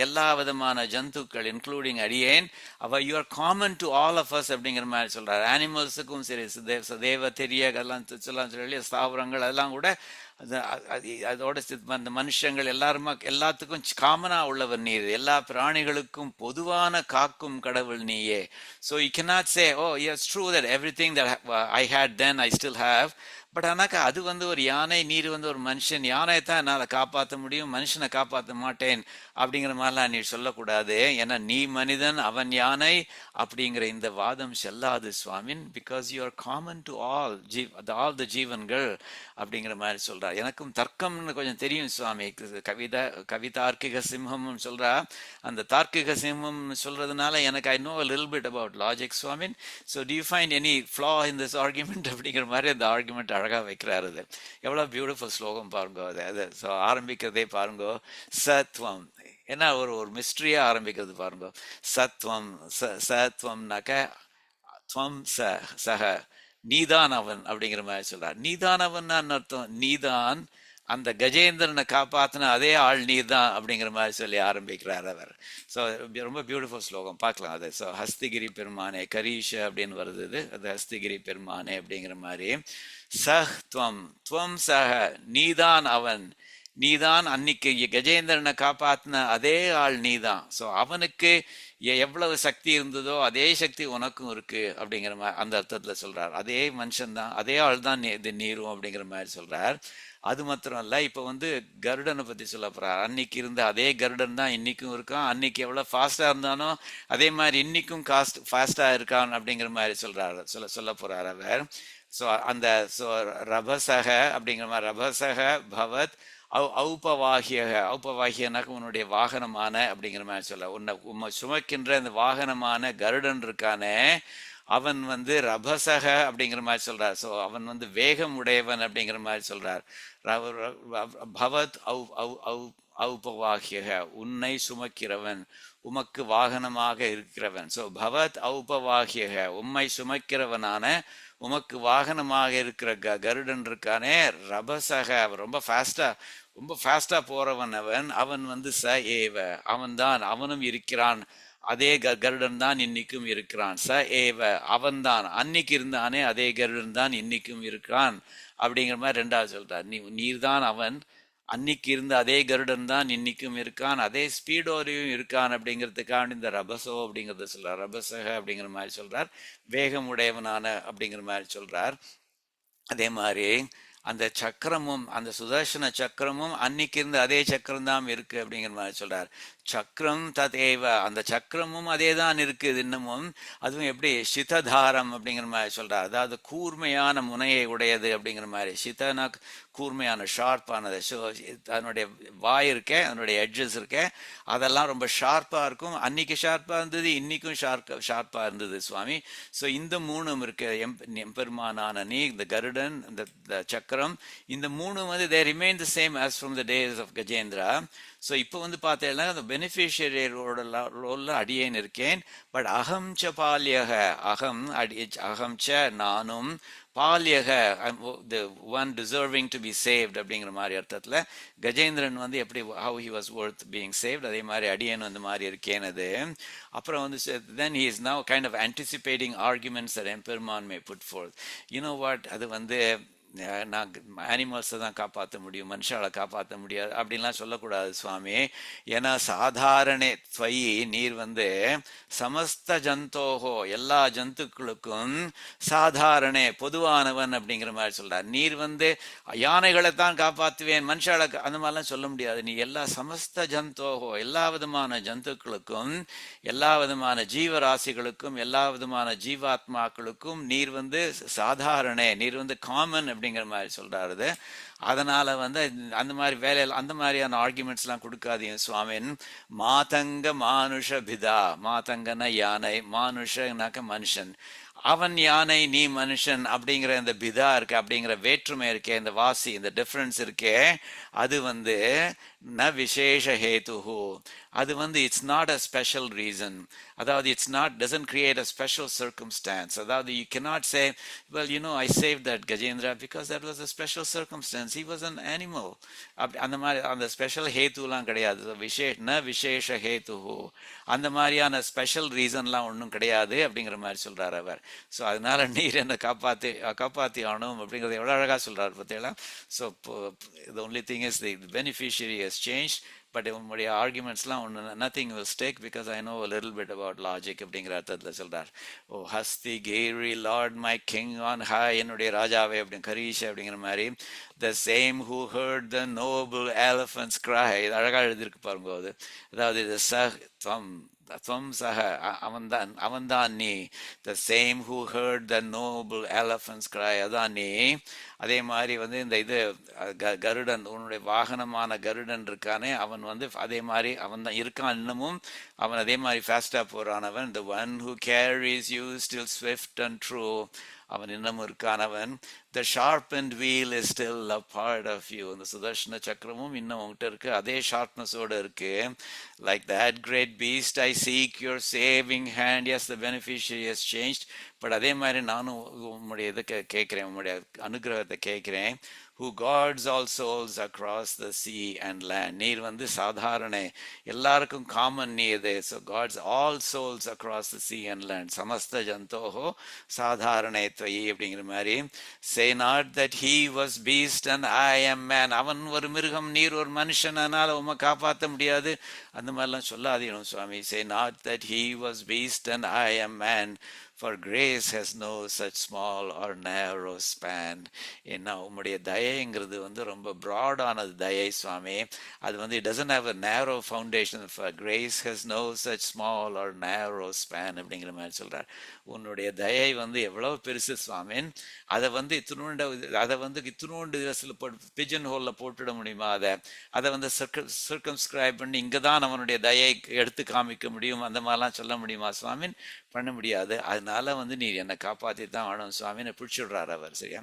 எல்லா விதமான ஜந்துக்கள் இன்க்ளூடிங் அடியேன், அவ you are common to all of us அப்படிங்கிற மாதிரி சொல்றாரு. அனிமல்ஸுக்கும் சரி, தேவ தெரிய அதெல்லாம் சொல்லி ஸ்தாவரங்கள் அதெல்லாம் கூட அதோட அந்த மனுஷங்கள் எல்லாத்துக்கும் காமனா உள்ளவர் நீர். எல்லா பிராணிகளுக்கும் பொதுவான காக்கும் கடவுள் நீயே. So you cannot say, oh yes, true that everything that I had then I still have, but ஆனாக்கா அது வந்து ஒரு யானை, நீர் வந்து ஒரு மனுஷன். யானையை தான் என்னால் காப்பாற்ற முடியும், மனுஷனை காப்பாற்ற மாட்டேன் அப்படிங்கிற மாதிரிலாம் நீ சொல்லக்கூடாது. ஏன்னா நீ மனிதன், அவன் யானை அப்படிங்கிற இந்த வாதம் செல்லாது சுவாமின். Because you are common to all all the ஜீவன்கள் அப்படிங்கிற மாதிரி சொல்றார். எனக்கும் தர்க்கம்னு கொஞ்சம் தெரியும் சுவாமி. கவிதார்க்கிக சிம்மம்னு சொல்றா. அந்த தார்க்கிக சிம்மம் சொல்றதுனால எனக்கு I know a little bit about logic சுவாமின். So do you find any flaw in this argument அப்படிங்கிற மாதிரி அந்த ஆர்குமெண்ட் அழகா வைக்கிறாரு. அது எவ்வளவு பியூட்டிஃபுல் ஸ்லோகம் பாருங்க. அது ஸோ ஆரம்பிக்கிறதே பாருங்க, சத்வம். ஏன்னா ஒரு ஒரு மிஸ்ட்ரியா ஆரம்பிக்கிறது பாருங்க. சத்வம் சத்வம்னாக்க துவம் சக, நீதான் அவன் அப்படிங்கிற மாதிரி சொல்றார். நீதான் அவன் அர்த்தம், நீதான் அந்த கஜேந்திரனை காப்பாத்தின அதே ஆள் நீர் தான் அப்படிங்கிற மாதிரி சொல்லி ஆரம்பிக்கிறார் அவர். ஸோ ரொம்ப பியூட்டிஃபுல் ஸ்லோகம், பார்க்கலாம் அது. ஸோ ஹஸ்திகிரி பெருமானே, கரீஷ அப்படின்னு வருது, அது ஹஸ்திகிரி பெருமானே அப்படிங்கிற மாதிரி. சஹ் துவம், துவம் சஹ, நீதான் அவன், நீதான் அன்னைக்கு கஜேந்திரனை காப்பாத்தின அதே ஆள் நீதான். ஸோ அவனுக்கு எவ்வளவு சக்தி இருந்ததோ அதே சக்தி உனக்கும் இருக்கு அப்படிங்கிற மாதிரி அந்த அர்த்தத்துல சொல்றார். அதே மனுஷன் தான், அதே ஆள் தான் இது நீரும் அப்படிங்கிற மாதிரி சொல்றார். அது மாத்திரம் இல்ல, இப்ப வந்து கருடனை பத்தி சொல்ல போறார். அன்னைக்கு இருந்த அதே கருடன் தான் இன்னைக்கும் இருக்கான். அன்னைக்கு எவ்வளவு ஃபாஸ்டா இருந்தானோ அதே மாதிரி இன்னைக்கும் ஃபாஸ்டா இருக்கான் அப்படிங்கிற மாதிரி சொல்ல போறார் அவர். ஸோ அந்த ரபசக அப்படிங்கிற மாதிரி, ரபசக பவத் ஔபவாகியக, ஔபவாகியனாக்க உன்னுடைய வாகனமான அப்படிங்கிற மாதிரி சொல்ல, உன்னை சுமக்கின்ற இந்த வாகனமான கருடன் இருக்கானே அவன் வந்து ரபசக அப்படிங்கிற மாதிரி சொல்றார். ஸோ அவன் வந்து வேகம் உடையவன் அப்படிங்கிற மாதிரி சொல்றார். பவத் ஔபவாகியக, உன்னை சுமக்கிறவன், உமக்கு வாகனமாக இருக்கிறவன். ஸோ பவத் ஔபவாகியக, உம்மை சுமக்கிறவனான உமக்கு வாகனமாக இருக்கிற கருடன் இருக்கானே ரபசக, ரொம்ப ஃபாஸ்டா போறவன் அவன். அவன் வந்து ச ஏவ, அவன் தான், அவனும் இருக்கிறான், அதே கருடன் தான் இன்னைக்கும் இருக்கிறான். ச ஏவ, அவன் தான், அன்னைக்கு இருந்தானே அதே கருடன் தான் இன்னைக்கும் இருக்கிறான் அப்படிங்கிற மாதிரி ரெண்டாவது சொல்றார். நீர் தான் அவன், அன்னைக்கு இருந்த அதே கருடன் தான் இன்னைக்கும் இருக்கான், அதே ஸ்பீடோரையும் இருக்கான் அப்படிங்கிறதுக்காக இந்த ரபசோ அப்படிங்கிறத சொல்றார். ரபசக அப்படிங்கிற மாதிரி சொல்றார், வேகம் உடையவனான அப்படிங்கிற மாதிரி சொல்றார். அதே மாதிரி அந்த சக்கரமும், அந்த சுதர்சன சக்கரமும் அன்னைக்கு இருந்த அதே சக்கரம் தான் இருக்கு அப்படிங்கிற மாதிரி சொல்றார். சக்கரம் ததேவ, அந்த சக்கரமும் அதே தான் இருக்குது இன்னமும். அதுவும் எப்படி, சிததாரம் அப்படிங்கிற மாதிரி சொல்றார். அதாவது கூர்மையான முனையை உடையது அப்படிங்கிற மாதிரி. சிதனா கூர்மையான, ஷார்ப்பானது. அதனுடைய வாய் இருக்கே, அதனுடைய எட்ஜஸ் இருக்கே, அதெல்லாம் ரொம்ப ஷார்ப்பா இருக்கும். அன்னைக்கு ஷார்ப்பா இருந்தது, இன்னைக்கும் ஷார்ப்பா இருந்தது சுவாமி. ஸோ இந்த மூணும் இருக்கு, எம்பெருமானான நீ, இந்த கருடன், இந்த சக்கரம், இந்த மூணும் வந்து they remain the same as from the days of Gajendra. So இப்போ வந்து பார்த்தீங்கன்னா அந்த பெனிஃபிஷியரி ரோலில் அடியேன் இருக்கேன். பட் அகம் ச பால்யக, அகம் ச நானும், பால்யக the one deserving to be saved அப்படிங்கிற மாதிரி அர்த்தத்தில் கஜேந்திரன் வந்து எப்படி how he was worth being saved, அதே மாதிரி அடியேன் வந்து மாதிரி இருக்கேன். அது அப்புறம் வந்து then he is now kind of anticipating arguments that எம்பெருமான் may put forth. You know what, அது வந்து நான் அனிமல்ஸை தான் காப்பாற்ற முடியும், மனுஷாலை காப்பாற்ற முடியாது அப்படின்லாம் சொல்லக்கூடாது சுவாமி. ஏன்னா சாதாரண துவயி, நீர் வந்து சமஸ்த ஜந்தோகோ, எல்லா ஜந்துக்களுக்கும் சாதாரண பொதுவானவன் அப்படிங்கிற மாதிரி சொல்றார். நீர் வந்து யானைகளை தான் காப்பாற்றுவேன், மனுஷாலை அந்த மாதிரிலாம் சொல்ல முடியாது. நீ எல்லா சமஸ்த ஜந்தோகோ, எல்லா விதமான ஜந்துக்களுக்கும், எல்லா விதமான ஜீவராசிகளுக்கும், எல்லா விதமான ஜீவாத்மாக்களுக்கும் நீர் வந்து சாதாரண, நீர் வந்து காமன் அப்படிங்கிற மாதிரி சொல்றாரு. அதனால வந்து அந்த மாதிரி வேலையில் அந்த மாதிரியான ஆர்குமெண்ட்ஸ் எல்லாம் கொடுக்காதீங்க சுவாமின். மாதங்க மானுஷ பிதா, மாதங்கன யானை, மானுஷனாக்க மனுஷன், அவன் யானை நீ மனுஷன் அப்படிங்கிற இந்த பிதா இருக்கு, அப்படிங்கிற வேற்றுமை இருக்கே, இந்த வாசி, இந்த டிஃபரன்ஸ் இருக்கே, அது வந்து ந விசேஷ ஹேதுஹு, அது வந்து it's not a special reason. அதாவது it's not, doesn't create a special circumstance. அதாவது you cannot say well you know I saved that Gajendra because that was a special circumstance, he was an animal. அந்த மாதிரி அந்த special ஹேத்துலாம் கிடையாது. ந விசேஷ ஹேதுஹு, அந்த மாதிரியான ஸ்பெஷல் ரீசன்லாம் ஒன்றும் கிடையாது அப்படிங்கிற மாதிரி சொல்றாரு அவர். ஸோ அதனால நீர் என்னை காப்பாற்றி ஆகணும் அப்படிங்கிறத எவ்வளோ அழகாக சொல்றாரு பார்த்தீங்களா. So the only thing is the beneficiary has changed, but உங்களுடைய ஆர்குமெண்ட்ஸ்லாம் ஒன்று nothing will stake because I know little bit about logic அப்படிங்கிற அர்த்தத்தில் சொல்கிறார். ஓ ஹஸ்தி carry lord my king on high, என்னுடைய ராஜாவே அப்படின்னு கரீஷ் அப்படிங்கிற மாதிரி. The same who heard the noble elephant's cry, இது அழகாக எழுதியிருக்கு பாருங்க. அது அதாவது இது துவம் துவம் சக அவன்தான் நீ. The same who heard the noble elephant's cry, அதான் நீ. அதே மாதிரி வந்து இந்த இது கருடன், உன்னுடைய வாகனமான கருடன் இருக்கானே அவன் வந்து அதே மாதிரி அவன் தான் இருக்கான் இன்னமும். அவன் அதே மாதிரி ஃபாஸ்டா போறானவன். The one who carries you still swift and true, அவன் இன்னமும் இருக்கானவன். The sharpened wheel is still a part of you, இந்த சுதர்ஷன சக்கரமும் இன்னும் உங்ககிட்ட இருக்கு, அதே ஷார்ப்னஸோட இருக்கு. Like that great beast I seek your saving hand, as the beneficiary has changed. But அதே மாதிரி நானும் உங்களுடைய இதை கேட்குறேன், உங்களுடைய அனுகிரகத்தை கேட்குறேன். who guards all souls across the sea and land, நீர் வந்து சாதாரண எல்லாருக்கும் காமன் நீ இது. so guards all souls across the sea and land, சமஸ்த ஜந்தோஹோ சாதாரண துவயி அப்படிங்கிற மாதிரி. say not that he was beast and I am man, அவன் ஒரு மிருகம் நீர் ஒரு மனுஷன் அதனால உம்மை காப்பாற்ற முடியாது அந்த மாதிரிலாம் சொல்லாதீங்க சுவாமி. say not that he was beast and I am man, for grace has no such small or narrow span. ஏன்னா உம்முடைய தயைங்கிறது வந்து ரொம்ப ப்ராடானது தயை சுவாமி. அது வந்து it doesn't have a narrow foundation. for grace has no such small or narrow span அப்படிங்கிற மாதிரி சொல்றார். உன்னுடைய தயை வந்து எவ்வளவு பெருசு சுவாமின், அதை வந்து இத்தினோண்டு பிஜன் ஹோல்ல போட்டுட முடியுமா? அதை வந்து சர்க்கம்ஸ்கிரைப் பண்ணி இங்கதான் அவனுடைய தயை எடுத்து காமிக்க முடியும் அந்த மாதிரிலாம் சொல்ல முடியுமா சுவாமின்? பண்ண முடியாது. அதனால வந்து நீ என்னை காப்பாற்றி தான் ஆகணும் சுவாமின்னு பிடிச்சிடுறாரு அவர். சரியா,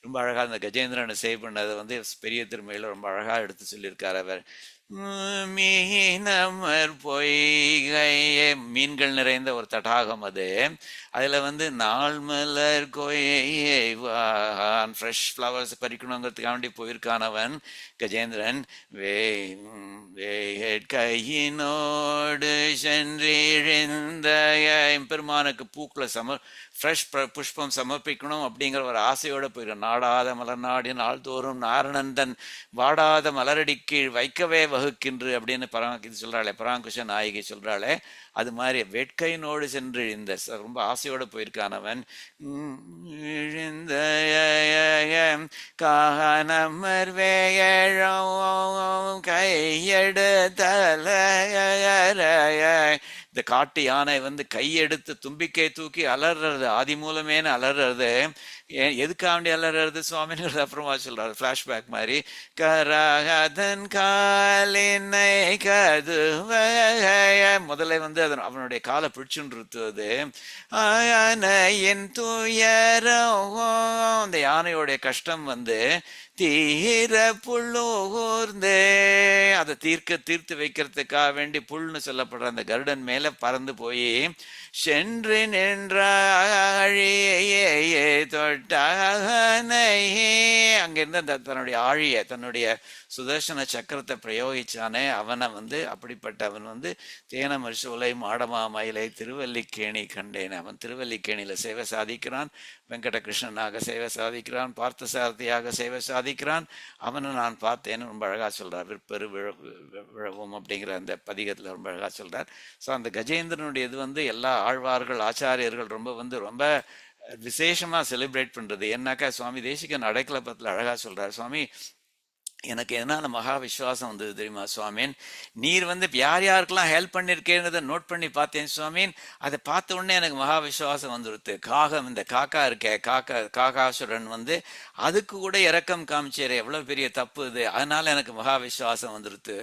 ரொம்ப அழகா அந்த கஜேந்திரனை சேவ் பண்ணதை வந்து பெரிய திருமையில ரொம்ப அழகா எடுத்து சொல்லியிருக்காரு அவர். மீனமர் பொய்கையே, மீன்கள் நிறைந்த ஒரு தடாகம் அது. அதுல வந்து நாள் மலர் கொய்வான், ஃப்ரெஷ் ஃப்ளவர்ஸ் பறிக்கணுங்கிறதுக்காக வேண்டி போயிருக்கானவன் கஜேந்திரன். கையினோடு சென்றிழிந்த பெருமானுக்கு பூக்களை ஃப்ரெஷ் புஷ்பம் சமர்ப்பிக்கணும் அப்படிங்கிற ஒரு ஆசையோட போயிருக்கான். நாடாத மலர் நாடி நாள்தோறும் நாரணந்தன் வாடாத மலரடி கீழ் வைக்கவே வகுக்கின்று அப்படின்னு இது சொல்றாளே பராங்குஷ நாயகி சொல்றாளே, அது மாதிரி வேட்கையினோடு சென்று இந்த ரொம்ப ஆசையோடு போயிருக்கானவன். இழிந்த காணமர் வேழோ கையெடுத்தல, இந்த காட்டு யானை வந்து கையெடுத்து தும்பிக்கை தூக்கி அலறது, ஆதி மூலமேனு அலறது. எதுக்காண்டி அலறது சுவாமின்னு அப்புறமா சொல்றாரு, பிளாஷ்பேக் மாதிரி. கரகதன் காலினை கதுவ, முதல்ல வந்து அவனுடைய காலை பிடிச்சுன்றது. யானையின் துயரம், அந்த யானையோடைய கஷ்டம் வந்து தீர புல்லூர்ந்து, அதை தீர்த்து வைக்கிறதுக்காக வேண்டி புல்னு சொல்லப்படுற அந்த கருடன் மேல பறந்து போய் சென்று நின்ற தொட்டானை, அங்கிருந்து அந்த தன்னுடைய ஆழிய தன்னுடைய சுதர்சன சக்கரத்தை பிரயோகிச்சானே அவனை வந்து அப்படிப்பட்டவன் வந்து தேன மருசோலை மாடமா மயிலை திருவல்லிக்கேணி கண்டேன். அவன் திருவல்லிக்கேணியில சேவை சாதிக்கிறான், வெங்கடகிருஷ்ணனாக சேவை சாதிக்கிறான், பார்த்தசாரதியாக சேவை சாதிக்கிறான். அவனை நான் பார்த்தேன்னு ரொம்ப அழகா சொல்றார். விற்பெரு விழவும் அப்படிங்கிற அந்த பதிகத்துல ரொம்ப அழகா சொல்றார். ஸோ அந்த கஜேந்திரனுடைய இது வந்து எல்லா ஆழ்வார்கள் ஆச்சாரியர்கள் ரொம்ப விசேஷமா செலிப்ரேட் பண்றது. ஏன்னாக்கா சுவாமி தேசிகன் அடைக்கலப்பத்தில் அழகா சொல்றார், சுவாமி எனக்கு எதனால மகா விசுவாசம் வந்தது தெரியுமா சுவாமின், நீர் வந்து யார் யாருக்கெல்லாம் ஹெல்ப் பண்ணிருக்கேன்றதை நோட் பண்ணி பார்த்தேன் சுவாமின். அதை பார்த்த உடனே எனக்கு மகா விசுவாசம் வந்துடுது. காகம், இந்த காக்கா இருக்கே காகாசுரன் வந்து அதுக்கு கூட இரக்கம் காமிச்சாரு, எவ்வளவு பெரிய தப்பு இது, அதனால எனக்கு மகா விசுவாசம் வந்துடுது.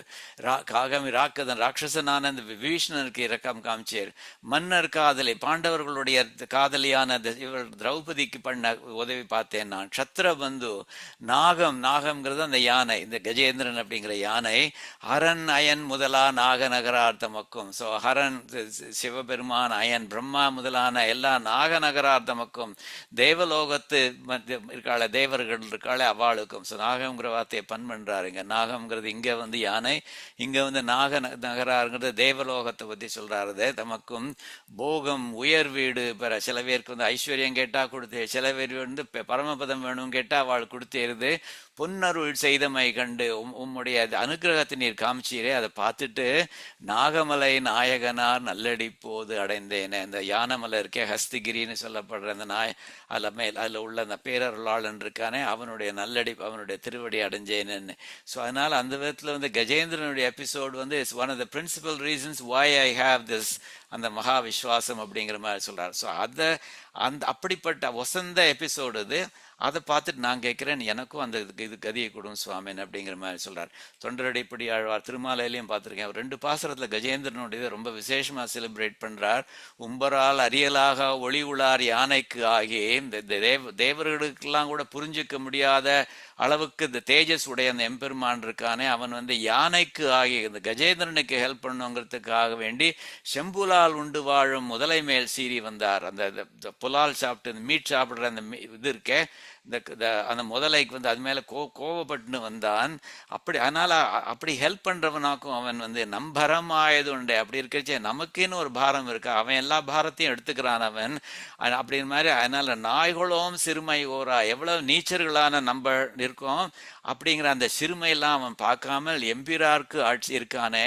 காகம் ராக்கதன் ராட்சசனான அந்த விபீஷணனுக்கு இரக்கம் காமிச்சார். மன்னர் காதலி பாண்டவர்களுடைய காதலியான திரௌபதிக்கு பண்ண உதவி பார்த்தேன் நான். சத்ரபந்து நாகம்ங்கிறது அந்த யானை, இந்த கஜேந்திரன் அப்படிங்கிற யானை. ஹரன் அயன் முதலா நாக நகரார்த்தமக்கும். ஸோ ஹரன் சிவபெருமான், அயன் பிரம்மா முதலான எல்லா நாக நகரார்த்தமக்கும், தேவலோகத்து இருக்காள தேவர்கள் இருக்காளே அவளுக்கும். ஸோ நாகம்ங்கிற வார்த்தையை பண் பண்றாருங்க. நாகம்ங்கிறது இங்க வந்து யானை, இங்க வந்து நாக நகராருங்கிறது தேவலோகத்தை பத்தி சொல்றாரு. தமக்கும் போகம் உயர் வீடு பெற, சில பேருக்கு வந்து ஐஸ்வர்யம் கேட்டா கொடுத்து, சில பேர் வந்து பரமபதம் வேணும் கேட்டா அவள் கொடுத்தேருது. பொன்னருள் செய்தமை கண்டு உம்முடைய அனுகிரகத்தை நீர் காமிச்சீரே, அதை பார்த்துட்டு நாகமலை நாயகனார் நல்லடி போது அடைந்தேனே. அந்த யானமலை இருக்கே, ஹஸ்திகிரின்னு சொல்லப்படுற அந்த அதில் உள்ள அந்த பேரருளாளன் இருக்கானே, அவனுடைய நல்லடி, அவனுடைய திருவடி அடைஞ்சேன்னு. ஸோ அதனால அந்த விதத்தில் வந்து கஜேந்திரனுடைய எபிசோடு வந்து it's one of the principal reasons why I have this, அந்த மகா விஸ்வாசம் அப்படிங்கிற மாதிரி சொல்றாரு. ஸோ அப்படிப்பட்ட வசந்த எபிசோடு இது. அதை பார்த்துட்டு நான் கேட்கிறேன், எனக்கும் அந்த இது கதியை கொடுங்க சுவாமின் அப்படிங்கிற மாதிரி சொல்றார். தொண்டரடிப்படி ஆழ்வார் திருமாலையிலையும் பார்த்துருக்கேன். 2 பாசுரத்துல கஜேந்திரனுடைய ரொம்ப விசேஷமா செலிப்ரேட் பண்றார். உம்பரால் அரியலாக ஒளி உளார் யானைக்கு ஆகி, இந்த தேவர்களுக்கெல்லாம் கூட புரிஞ்சுக்க முடியாத அளவுக்கு இந்த தேஜஸ் உடைய அந்த எம்பெருமான் இருக்கானே, அவன் வந்து யானைக்கு ஆகி இந்த கஜேந்திரனுக்கு ஹெல்ப் பண்ணுங்கிறதுக்காக வேண்டி செம்புலால் உண்டு வாழும் முதலை மேல் சீறி வந்தார். அந்த புலால் சாப்பிட்டு மீட் சாப்பிடுற அந்த இது இருக்கே, அந்த முதலைக்கு வந்து அது மேல கோவப்பட்டுன்னு வந்தான். அதனால அப்படி ஹெல்ப் பண்றவனாக்கும் அவன் வந்து நம்பரமாயது உண்டு. அப்படி இருக்கச்சே நமக்குன்னு ஒரு பாரம் இருக்கு, அவன் எல்லா பாரத்தையும் எடுத்துக்கிறான் அவன் அப்படின்னு மாதிரி. அதனால நாய்களும் சிறுமை ஓரா, எவ்வளவு நீச்சர்களான நம்ம இருக்கோம் அப்படிங்கிற அந்த சிறுமையெல்லாம் அவன் பார்க்காமல் எம்பிரார்க்கு ஆட்சி இருக்கானே,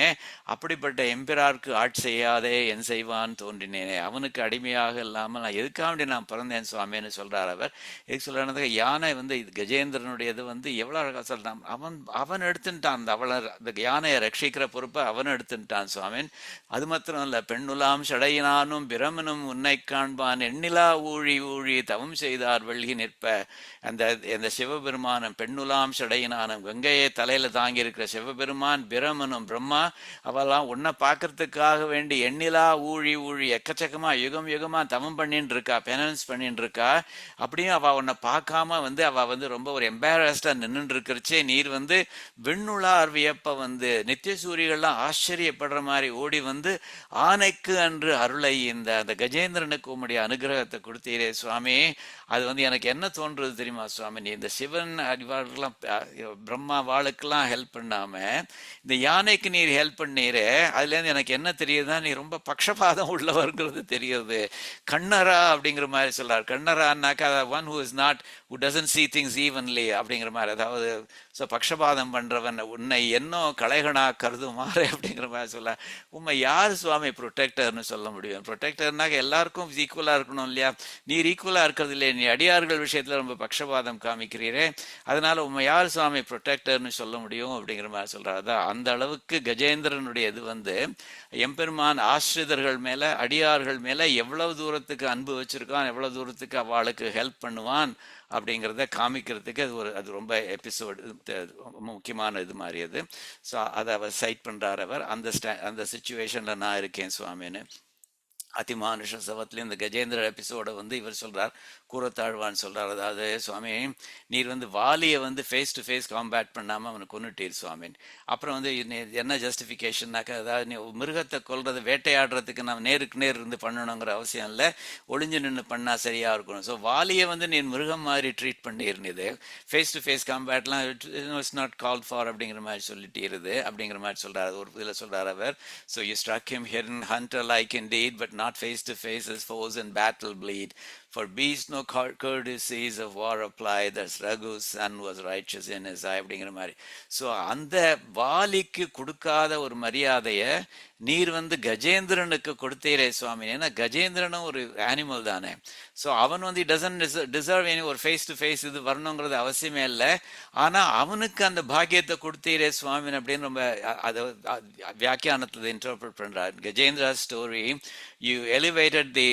அப்படிப்பட்ட எம்பிரார்க்கு ஆட்சி செய்யாதே என் செய்வான் தோன்றினேனே. அவனுக்கு அடிமையாக இல்லாமல் நான் எதுக்காக நான் பிறந்தேன் சுவாமின்னு சொல்றார் அவர். எதுக்கு சொல்றாங்க, யானை வந்து கஜேந்திரனுடையது வந்து எவ்வளவு அழகா சொல்றான். அவன் எடுத்துட்டான் அந்த யானையை ரட்சிக்கிற பொறுப்பை அவன் எடுத்துட்டான் சுவாமின். அது மாத்திரம் இல்ல, பெண்ணுலாம் சடையினானும் பிரமனும் உன்னை காண்பான் எண்ணிலா ஊழி ஊழி தவம் செய்தார் வெள்கி நிற்ப. அந்த சிவபெருமானம் பெண்ணுலாம் சடையினானும், கங்கையை தலையில தாங்கி இருக்கிற சிவபெருமான், பிரமனும் பிரம்மா, அவெல்லாம் உன்னை பார்க்கறதுக்காக வேண்டி எண்ணிலா ஊழி ஊழி எக்கச்சக்கமா யுகம் யுகமா தவம் பண்ணிட்டு இருக்கா, பெனன்ஸ் பண்ணிட்டு இருக்கா. அப்படியும் அவ உன்னை பார்க்காம வந்து அவ வந்து ரொம்ப ஒரு எம்பாரஸ்டா நின்று இருக்கிறச்சே, நீர் வந்து விண்ணுளார் வியப்ப வந்து நித்திய சூரியர்கள்லாம் ஆச்சரியப்படுற மாதிரி ஓடி வந்து ஆனைக்கு அன்று அருளை அந்த கஜேந்திரனுக்கு உம்முடைய அனுகிரகத்தை கொடுத்தீரே சுவாமி. அது வந்து எனக்கு என்ன தோன்றது தெரியுமா சுவாமி, நீ இந்த சிவன் அறிவாளர்கள்லாம் பிரம்மா வாளுக்கெல்லாம் ஹெல்ப் பண்ணாம இந்த யானைக்கு நீர் ஹெல்ப் பண்ணீரே, அதுல இருந்து எனக்கு என்ன தெரியுதுன்னா நீ ரொம்ப பக்ஷபாதம் உள்ளவர்ங்கிறது தெரியுது. கண்ணரா அப்படிங்கிற மாதிரி சொல்றார். கண்ணரான்னாக்கா one who is not, who doesn't see things evenly அப்படிங்கிற மாதிரி. அதாவது பக்ஷபாதம் பண்றவன், உன்னை என்னோ கலைகனா கருதுமாறு அப்படிங்கிற மாதிரி சொல்ல. உண்மை யார் சுவாமி ப்ரொடெக்டர்னு சொல்ல முடியும்? ப்ரொடெக்டர்னாக்க எல்லாருக்கும் ஈக்குவலா இருக்கணும் இல்லையா? நீர் ஈக்குவலா இருக்கிறது இல்லையா? நீ அடியார்கள் விஷயத்துல ரொம்ப பக்ஷபாதம் காமிக்கிறீரே, அதனால உண்மை யார் சுவாமி ப்ரொடெக்டர்னு சொல்ல முடியும் அப்படிங்கிற மாதிரி சொல்றாரு. அதான் அந்த அளவுக்கு கஜேந்திரனுடைய இது வந்து எம்பெருமான் ஆசிரியர்கள் மேல அடியார்கள் மேல எவ்வளவு தூரத்துக்கு அன்பு வச்சிருக்கான், எவ்வளவு தூரத்துக்கு அவளுக்கு ஹெல்ப் பண்ணுவான் அப்படிங்கிறத காமிக்கிறதுக்கு அது ரொம்ப எபிசோடு முக்கியமான இது மாதிரி அது. ஸோ அதை அவர் சைட் பண்றார். அவர் அந்த சிச்சுவேஷன்ல நான் இருக்கேன் சுவாமின்னு. அதிமானுஷ சவத்துல இந்த கஜேந்திர எபிசோட வந்து இவர் சொல்றார், கூறத்தாழ்வான்னு சொல்றார். அதாவது சுவாமி, நீர் வந்து வாலியை வந்து ஃபேஸ் டு ஃபேஸ் காம்பேட் பண்ணாம அவனை கொன்னுட்டீர் சுவாமின். அப்புறம் வந்து என்ன ஜஸ்டிஃபிகேஷன்னாக்கா, அதாவது நீ மிருகத்தை கொல்றதை வேட்டையாடுறதுக்கு நம்ம நேருக்கு நேர் இருந்து பண்ணணுங்கிற அவசியம் இல்லை, ஒளிஞ்சு நின்று பண்ணா சரியா இருக்கணும். ஸோ வாலியை வந்து நீ மிருகம் மாதிரி ட்ரீட் பண்ணிருந்தது, ஃபேஸ் டு ஃபேஸ் காம்பேட்லாம் இட்ஸ் நாட் கால்ட் ஃபார் அப்படிங்கிற மாதிரி சொல்லிட்டு அப்படிங்கிற மாதிரி சொல்றாரு. ஒரு இதில் சொல்றாரு அவர். So you struck him here in hunter like in deed but not face to face as foes in battle bleed. For beasts no courtesies of war apply, thus Raghu's son was righteous in his eye அப்படிங்கிற மாதிரி. So அந்த வாலிக்கு கொடுக்காத ஒரு மரியாதைய நீர் வந்து கஜேந்திரனுக்கு கொடுத்தீரே சுவாமி. ஏன்னா கஜேந்திரனும் ஒரு animal தானே. ஸோ அவன் வந்து டசன்ட் டிசர்வ் எனி ஒரு ஃபேஸ் டு ஃபேஸ் இது வரணுங்கிறது அவசியமே இல்லை. ஆனா அவனுக்கு அந்த பாக்கியத்தை கொடுத்தீரே சுவாமின் அப்படின்னு ரொம்ப அதை வியாக்கியானத்தில் இன்டர்பிரட் பண்றார். Gajendra story, you elevated the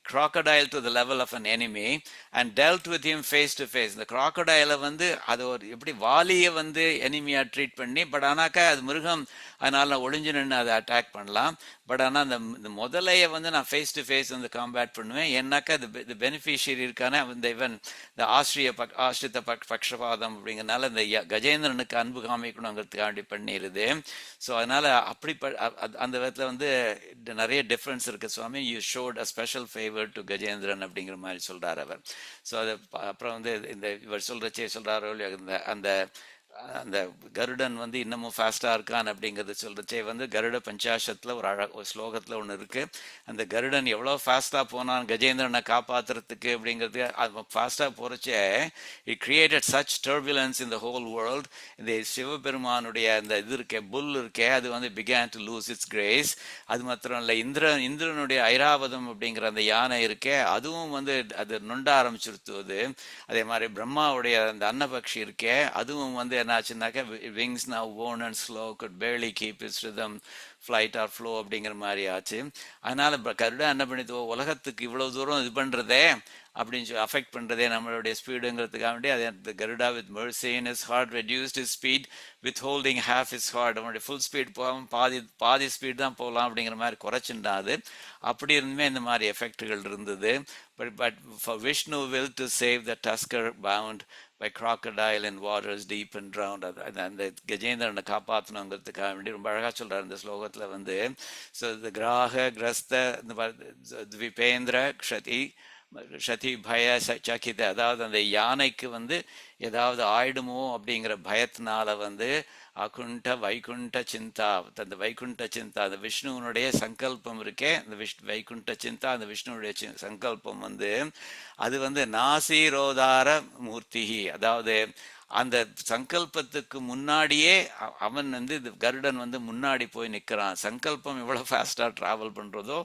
crocodile to the level of an enemy and dealt with him face to face. இந்த crocodile வந்து அது ஒரு எப்படி வாலியை வந்து எனிமியா ட்ரீட் பண்ணி, பட் ஆனாக்கா அது மிருகம், அதனால நான் ஒளிஞ்சு நின்று அதை அட்டாக் பண்ணலாம். பட் ஆனால் அந்த முதலையை வந்து நான் ஃபேஸ் டு ஃபேஸ் வந்து காம்பேட் பண்ணுவேன். ஏன்னாக்கா இது பெனிஃபிஷியரி இருக்கானே இந்த இவன் இந்த ஆசிரித்த பக்ஷபாதம் அப்படிங்கிறதுனால இந்த கஜேந்திரனுக்கு அன்பு காமிக்கணுங்கிறதுக்காண்டி பண்ணிடுது. ஸோ அதனால அப்படி அந்த விதத்தில் வந்து நிறைய டிஃப்ரென்ஸ் இருக்கு சுவாமி. You showed a special favour to Gajendran அப்படிங்கிற மாதிரி சொல்றார் அவர். ஸோ அது அப்புறம் வந்து இந்த இவர் சொல்றச்சே சொல்றாரோ அந்த அந்த கருடன் வந்து இன்னமும் ஃபாஸ்டா இருக்கான் அப்படிங்கறது சொல்றச்சே வந்து கருட பஞ்சாஷத்துல ஒரு ஸ்லோகத்துல ஒண்ணு இருக்கு. அந்த கருடன் எவ்வளவு ஃபாஸ்டா போனான் கஜேந்திரனை காப்பாத்துறதுக்கு அப்படிங்கிறது. ஃபாஸ்டா போறச்சே it created such turbulence in the whole world. இந்த சிவபெருமானுடைய அந்த இது இருக்கே புல் இருக்கே அது வந்து began to lose its grace. அது மாத்திரம் இல்ல, இந்திரனுடைய ஐராவதம் அப்படிங்கிற அந்த யானை இருக்கே அதுவும் வந்து அது நொண்ட ஆரம்பிச்சிருத்துவது. அதே மாதிரி பிரம்மாவுடைய அந்த அன்னபக்ஷி இருக்கே அதுவும் வந்து என்னாச்சுன்னாக்கா wings now worn and slow, could barely keep its rhythm, flight or flow அப்படிங்கிற மாதிரி ஆச்சு. அதனால கருடா என்ன பண்ணிட்டு உலகத்துக்கு இவ்வளவு தூரம் இது பண்றதே அப்படின்னு சொல்லி அஃபெக்ட் பண்றதே நம்மளுடைய ஸ்பீடுங்கிறதுக்காக வேண்டி அது Garuda with mercy in his heart reduced his speed, withholding half his heart. அவனுடைய ஃபுல் ஸ்பீட் போகாம பாதி ஸ்பீட் தான் போகலாம் அப்படிங்கிற மாதிரி குறைச்சுட்டான். அது அப்படி இருந்துமே இந்த மாதிரி எஃபெக்டுகள் இருந்தது. But for Vishnu will to save the tusker bound by crocodile in waters deep and drowned. அந்த கஜேந்திரனை காப்பாற்றணுங்கிறதுக்காக வேண்டி ரொம்ப அழகா சொல்றாரு இந்த ஸ்லோகத்துல வந்து. ஸோ இந்த கிராக கிரஸ்த விபேந்திர க்ஷதி பய சக்கித, அதாவது அந்த யானைக்கு வந்து ஏதாவது ஆயிடுமோ அப்படிங்கிற பயத்தினால வந்து அகுண்ட வைகுண்ட சிந்தா, அந்த வைகுண்ட சிந்தா அந்த விஷ்ணுவனுடைய சங்கல்பம் இருக்கே, அந்த வைகுண்ட சிந்தா அந்த விஷ்ணுனுடைய சங்கல்பம் வந்து அது வந்து நாசிரோதார மூர்த்திகி, அதாவது அந்த சங்கல்பத்துக்கு முன்னாடியே அவன் வந்து கருடன் வந்து முன்னாடி போய் நிற்கிறான். சங்கல்பம் எவ்வளவு ஃபாஸ்டா டிராவல் பண்றதோ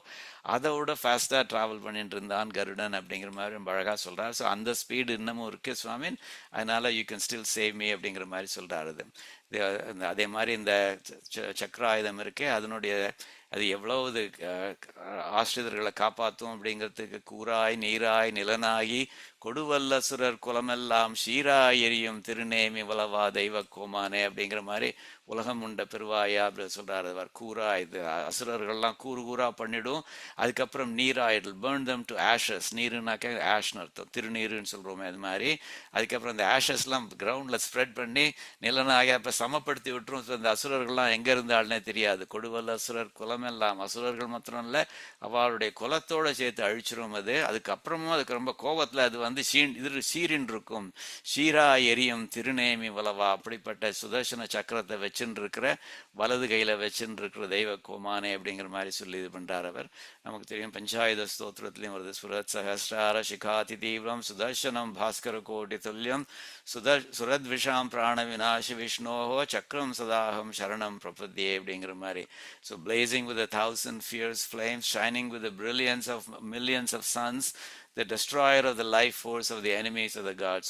அதை விட ஃபாஸ்டா டிராவல் பண்ணிட்டு இருந்தான் கருடன் அப்படிங்கிற மாதிரி ரொம்ப அழகா சொல்றாரு. ஸோ அந்த ஸ்பீடு இன்னமும் இருக்கு சுவாமின், அதனால you can still save me அப்படிங்கிற மாதிரி சொல்றாரு. அதே மாதிரி இந்த சக்கராயுதம் இருக்கே அதனுடைய அது எவ்வளவு ஆசிரியர்களை காப்பாற்றும் அப்படிங்கிறதுக்கு கூராய் நீராய் நிலனாகி கொடுவல்ல சுரர் குலமெல்லாம் சீராய் எரியும் திருநேமி வளவா தெய்வ கோமானே அப்படிங்கிற மாதிரி உலகம் உண்ட பெருவாயா அப்படி சொல்றாரு. கூரா இது அசுரர்கள்லாம் கூறு கூறா பண்ணிடும். அதுக்கப்புறம் நீராயிடல் பேர்ன் தம் டு ஆஷஸ், நீருனாக்க ஆஷ்னு அர்த்தம், திருநீருன்னு சொல்றோமே அது மாதிரி. அதுக்கப்புறம் இந்த ஆஷஸ்லாம் கிரவுண்ட்ல ஸ்ப்ரெட் பண்ணி நிலனாக அப்ப சமப்படுத்தி விட்டுரும். அந்த அசுரர்கள்லாம் எங்க இருந்தாள்னே தெரியாது. கொடுவல்ல அசுரர் குலமெல்லாம், அசுரர்கள் மாத்திரம் இல்ல அவளுடைய குலத்தோட சேர்த்து அழிச்சிரும் அது. அதுக்கப்புறமும் அதுக்கு ரொம்ப கோபத்துல அது வந்து சீரின் இருக்கும். சீரா எரியும் திருநேமி வளவா, அப்படிப்பட்ட சுதர்சன சக்கரத்தை வச்சுன்னு இருக்கிற வலது கையில வச்சுன்னு இருக்கிற தெய்வ கோமானே அப்படிங்கிற மாதிரி சொல்லி இது பண்றார் அவர். நமக்கு தெரியும் பஞ்சாயுத ஸ்தோத்திரத்திலையும் வருது, சுரத் சஹஸ்ரார சிகாதி தீவிரம் சுதர்சனம் பாஸ்கர கோட்டி துல்லியம் சுரத்விஷாம் பிராண விநாசி விஷ்ணோஹோ சக்கரம் சதாகம் சரணம் பிரபத்தியே அப்படிங்கிற மாதிரி. So blazing with 1,000 fierce flames, shining with the brilliance of millions of suns, the destroyer of the life force of the enemies of the God.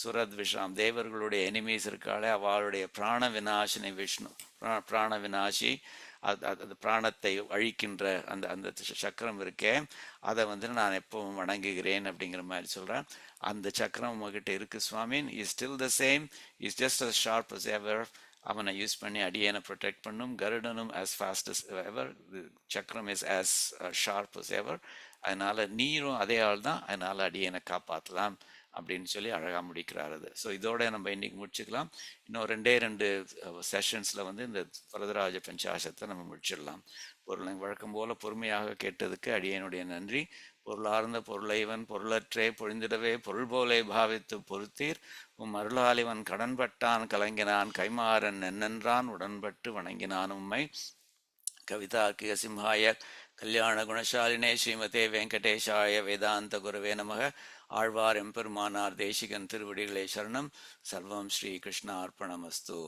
சுரத் விஷாம் தேவர்களுடைய எனிமீஸ் இருக்காளே அவளுடைய பிராண விநாசினி விஷ்ணு, பிராண விநாசி, அது பிராணத்தை அழிக்கின்ற அந்த அந்த சக்கரம் இருக்கே அதை வந்து நான் எப்பவும் வணங்குகிறேன் அப்படிங்கிற மாதிரி சொல்றேன். அந்த சக்கரம் உங்ககிட்ட இருக்கு சுவாமின், is still the same, is just as sharp as ever. அவனை யூஸ் பண்ணி அடியனை ப்ரொடெக்ட் பண்ணும். கருடனும் as fast as ever, சக்கரம் is as sharp as ever. அதனால நீரும் அதே ஆள் தான், அதனால அடியனை காப்பாற்றலாம் அப்படின்னு சொல்லி அழகா முடிக்கிறார் அது. ஸோ இதோட நம்ம இன்னைக்கு முடிச்சுக்கலாம். இன்னும் ரெண்டு செஷன்ஸ்ல வந்து இந்த வரதராஜ பஞ்சாசத்தை நம்ம முடிச்சிடலாம். வழக்கம் போல பொறுமையாக கேட்டதுக்கு அடியனுடைய நன்றி. பொருளார்ந்த பொருளைவன் பொருளற்றே பொழிந்திடவே பொருள் போலே பாவித்து பொறுத்தீர் அருளாலிவன் கடன்பட்டான் கலங்கினான் கைமாறன் என்னென்றான் உடன்பட்டு வணங்கினான் உம்மை. கவிதார்க்கிக சிம்ஹாய கல்யாண குணசாலினே ஸ்ரீமதே வெங்கடேஷாய வேதாந்த குரவே நமக. ஆழ்வார் எம்பெருமானார் தேசிகன் திருவடிகளே சரணம். சர்வம் ஸ்ரீ கிருஷ்ண அர்ப்பணமஸ்து.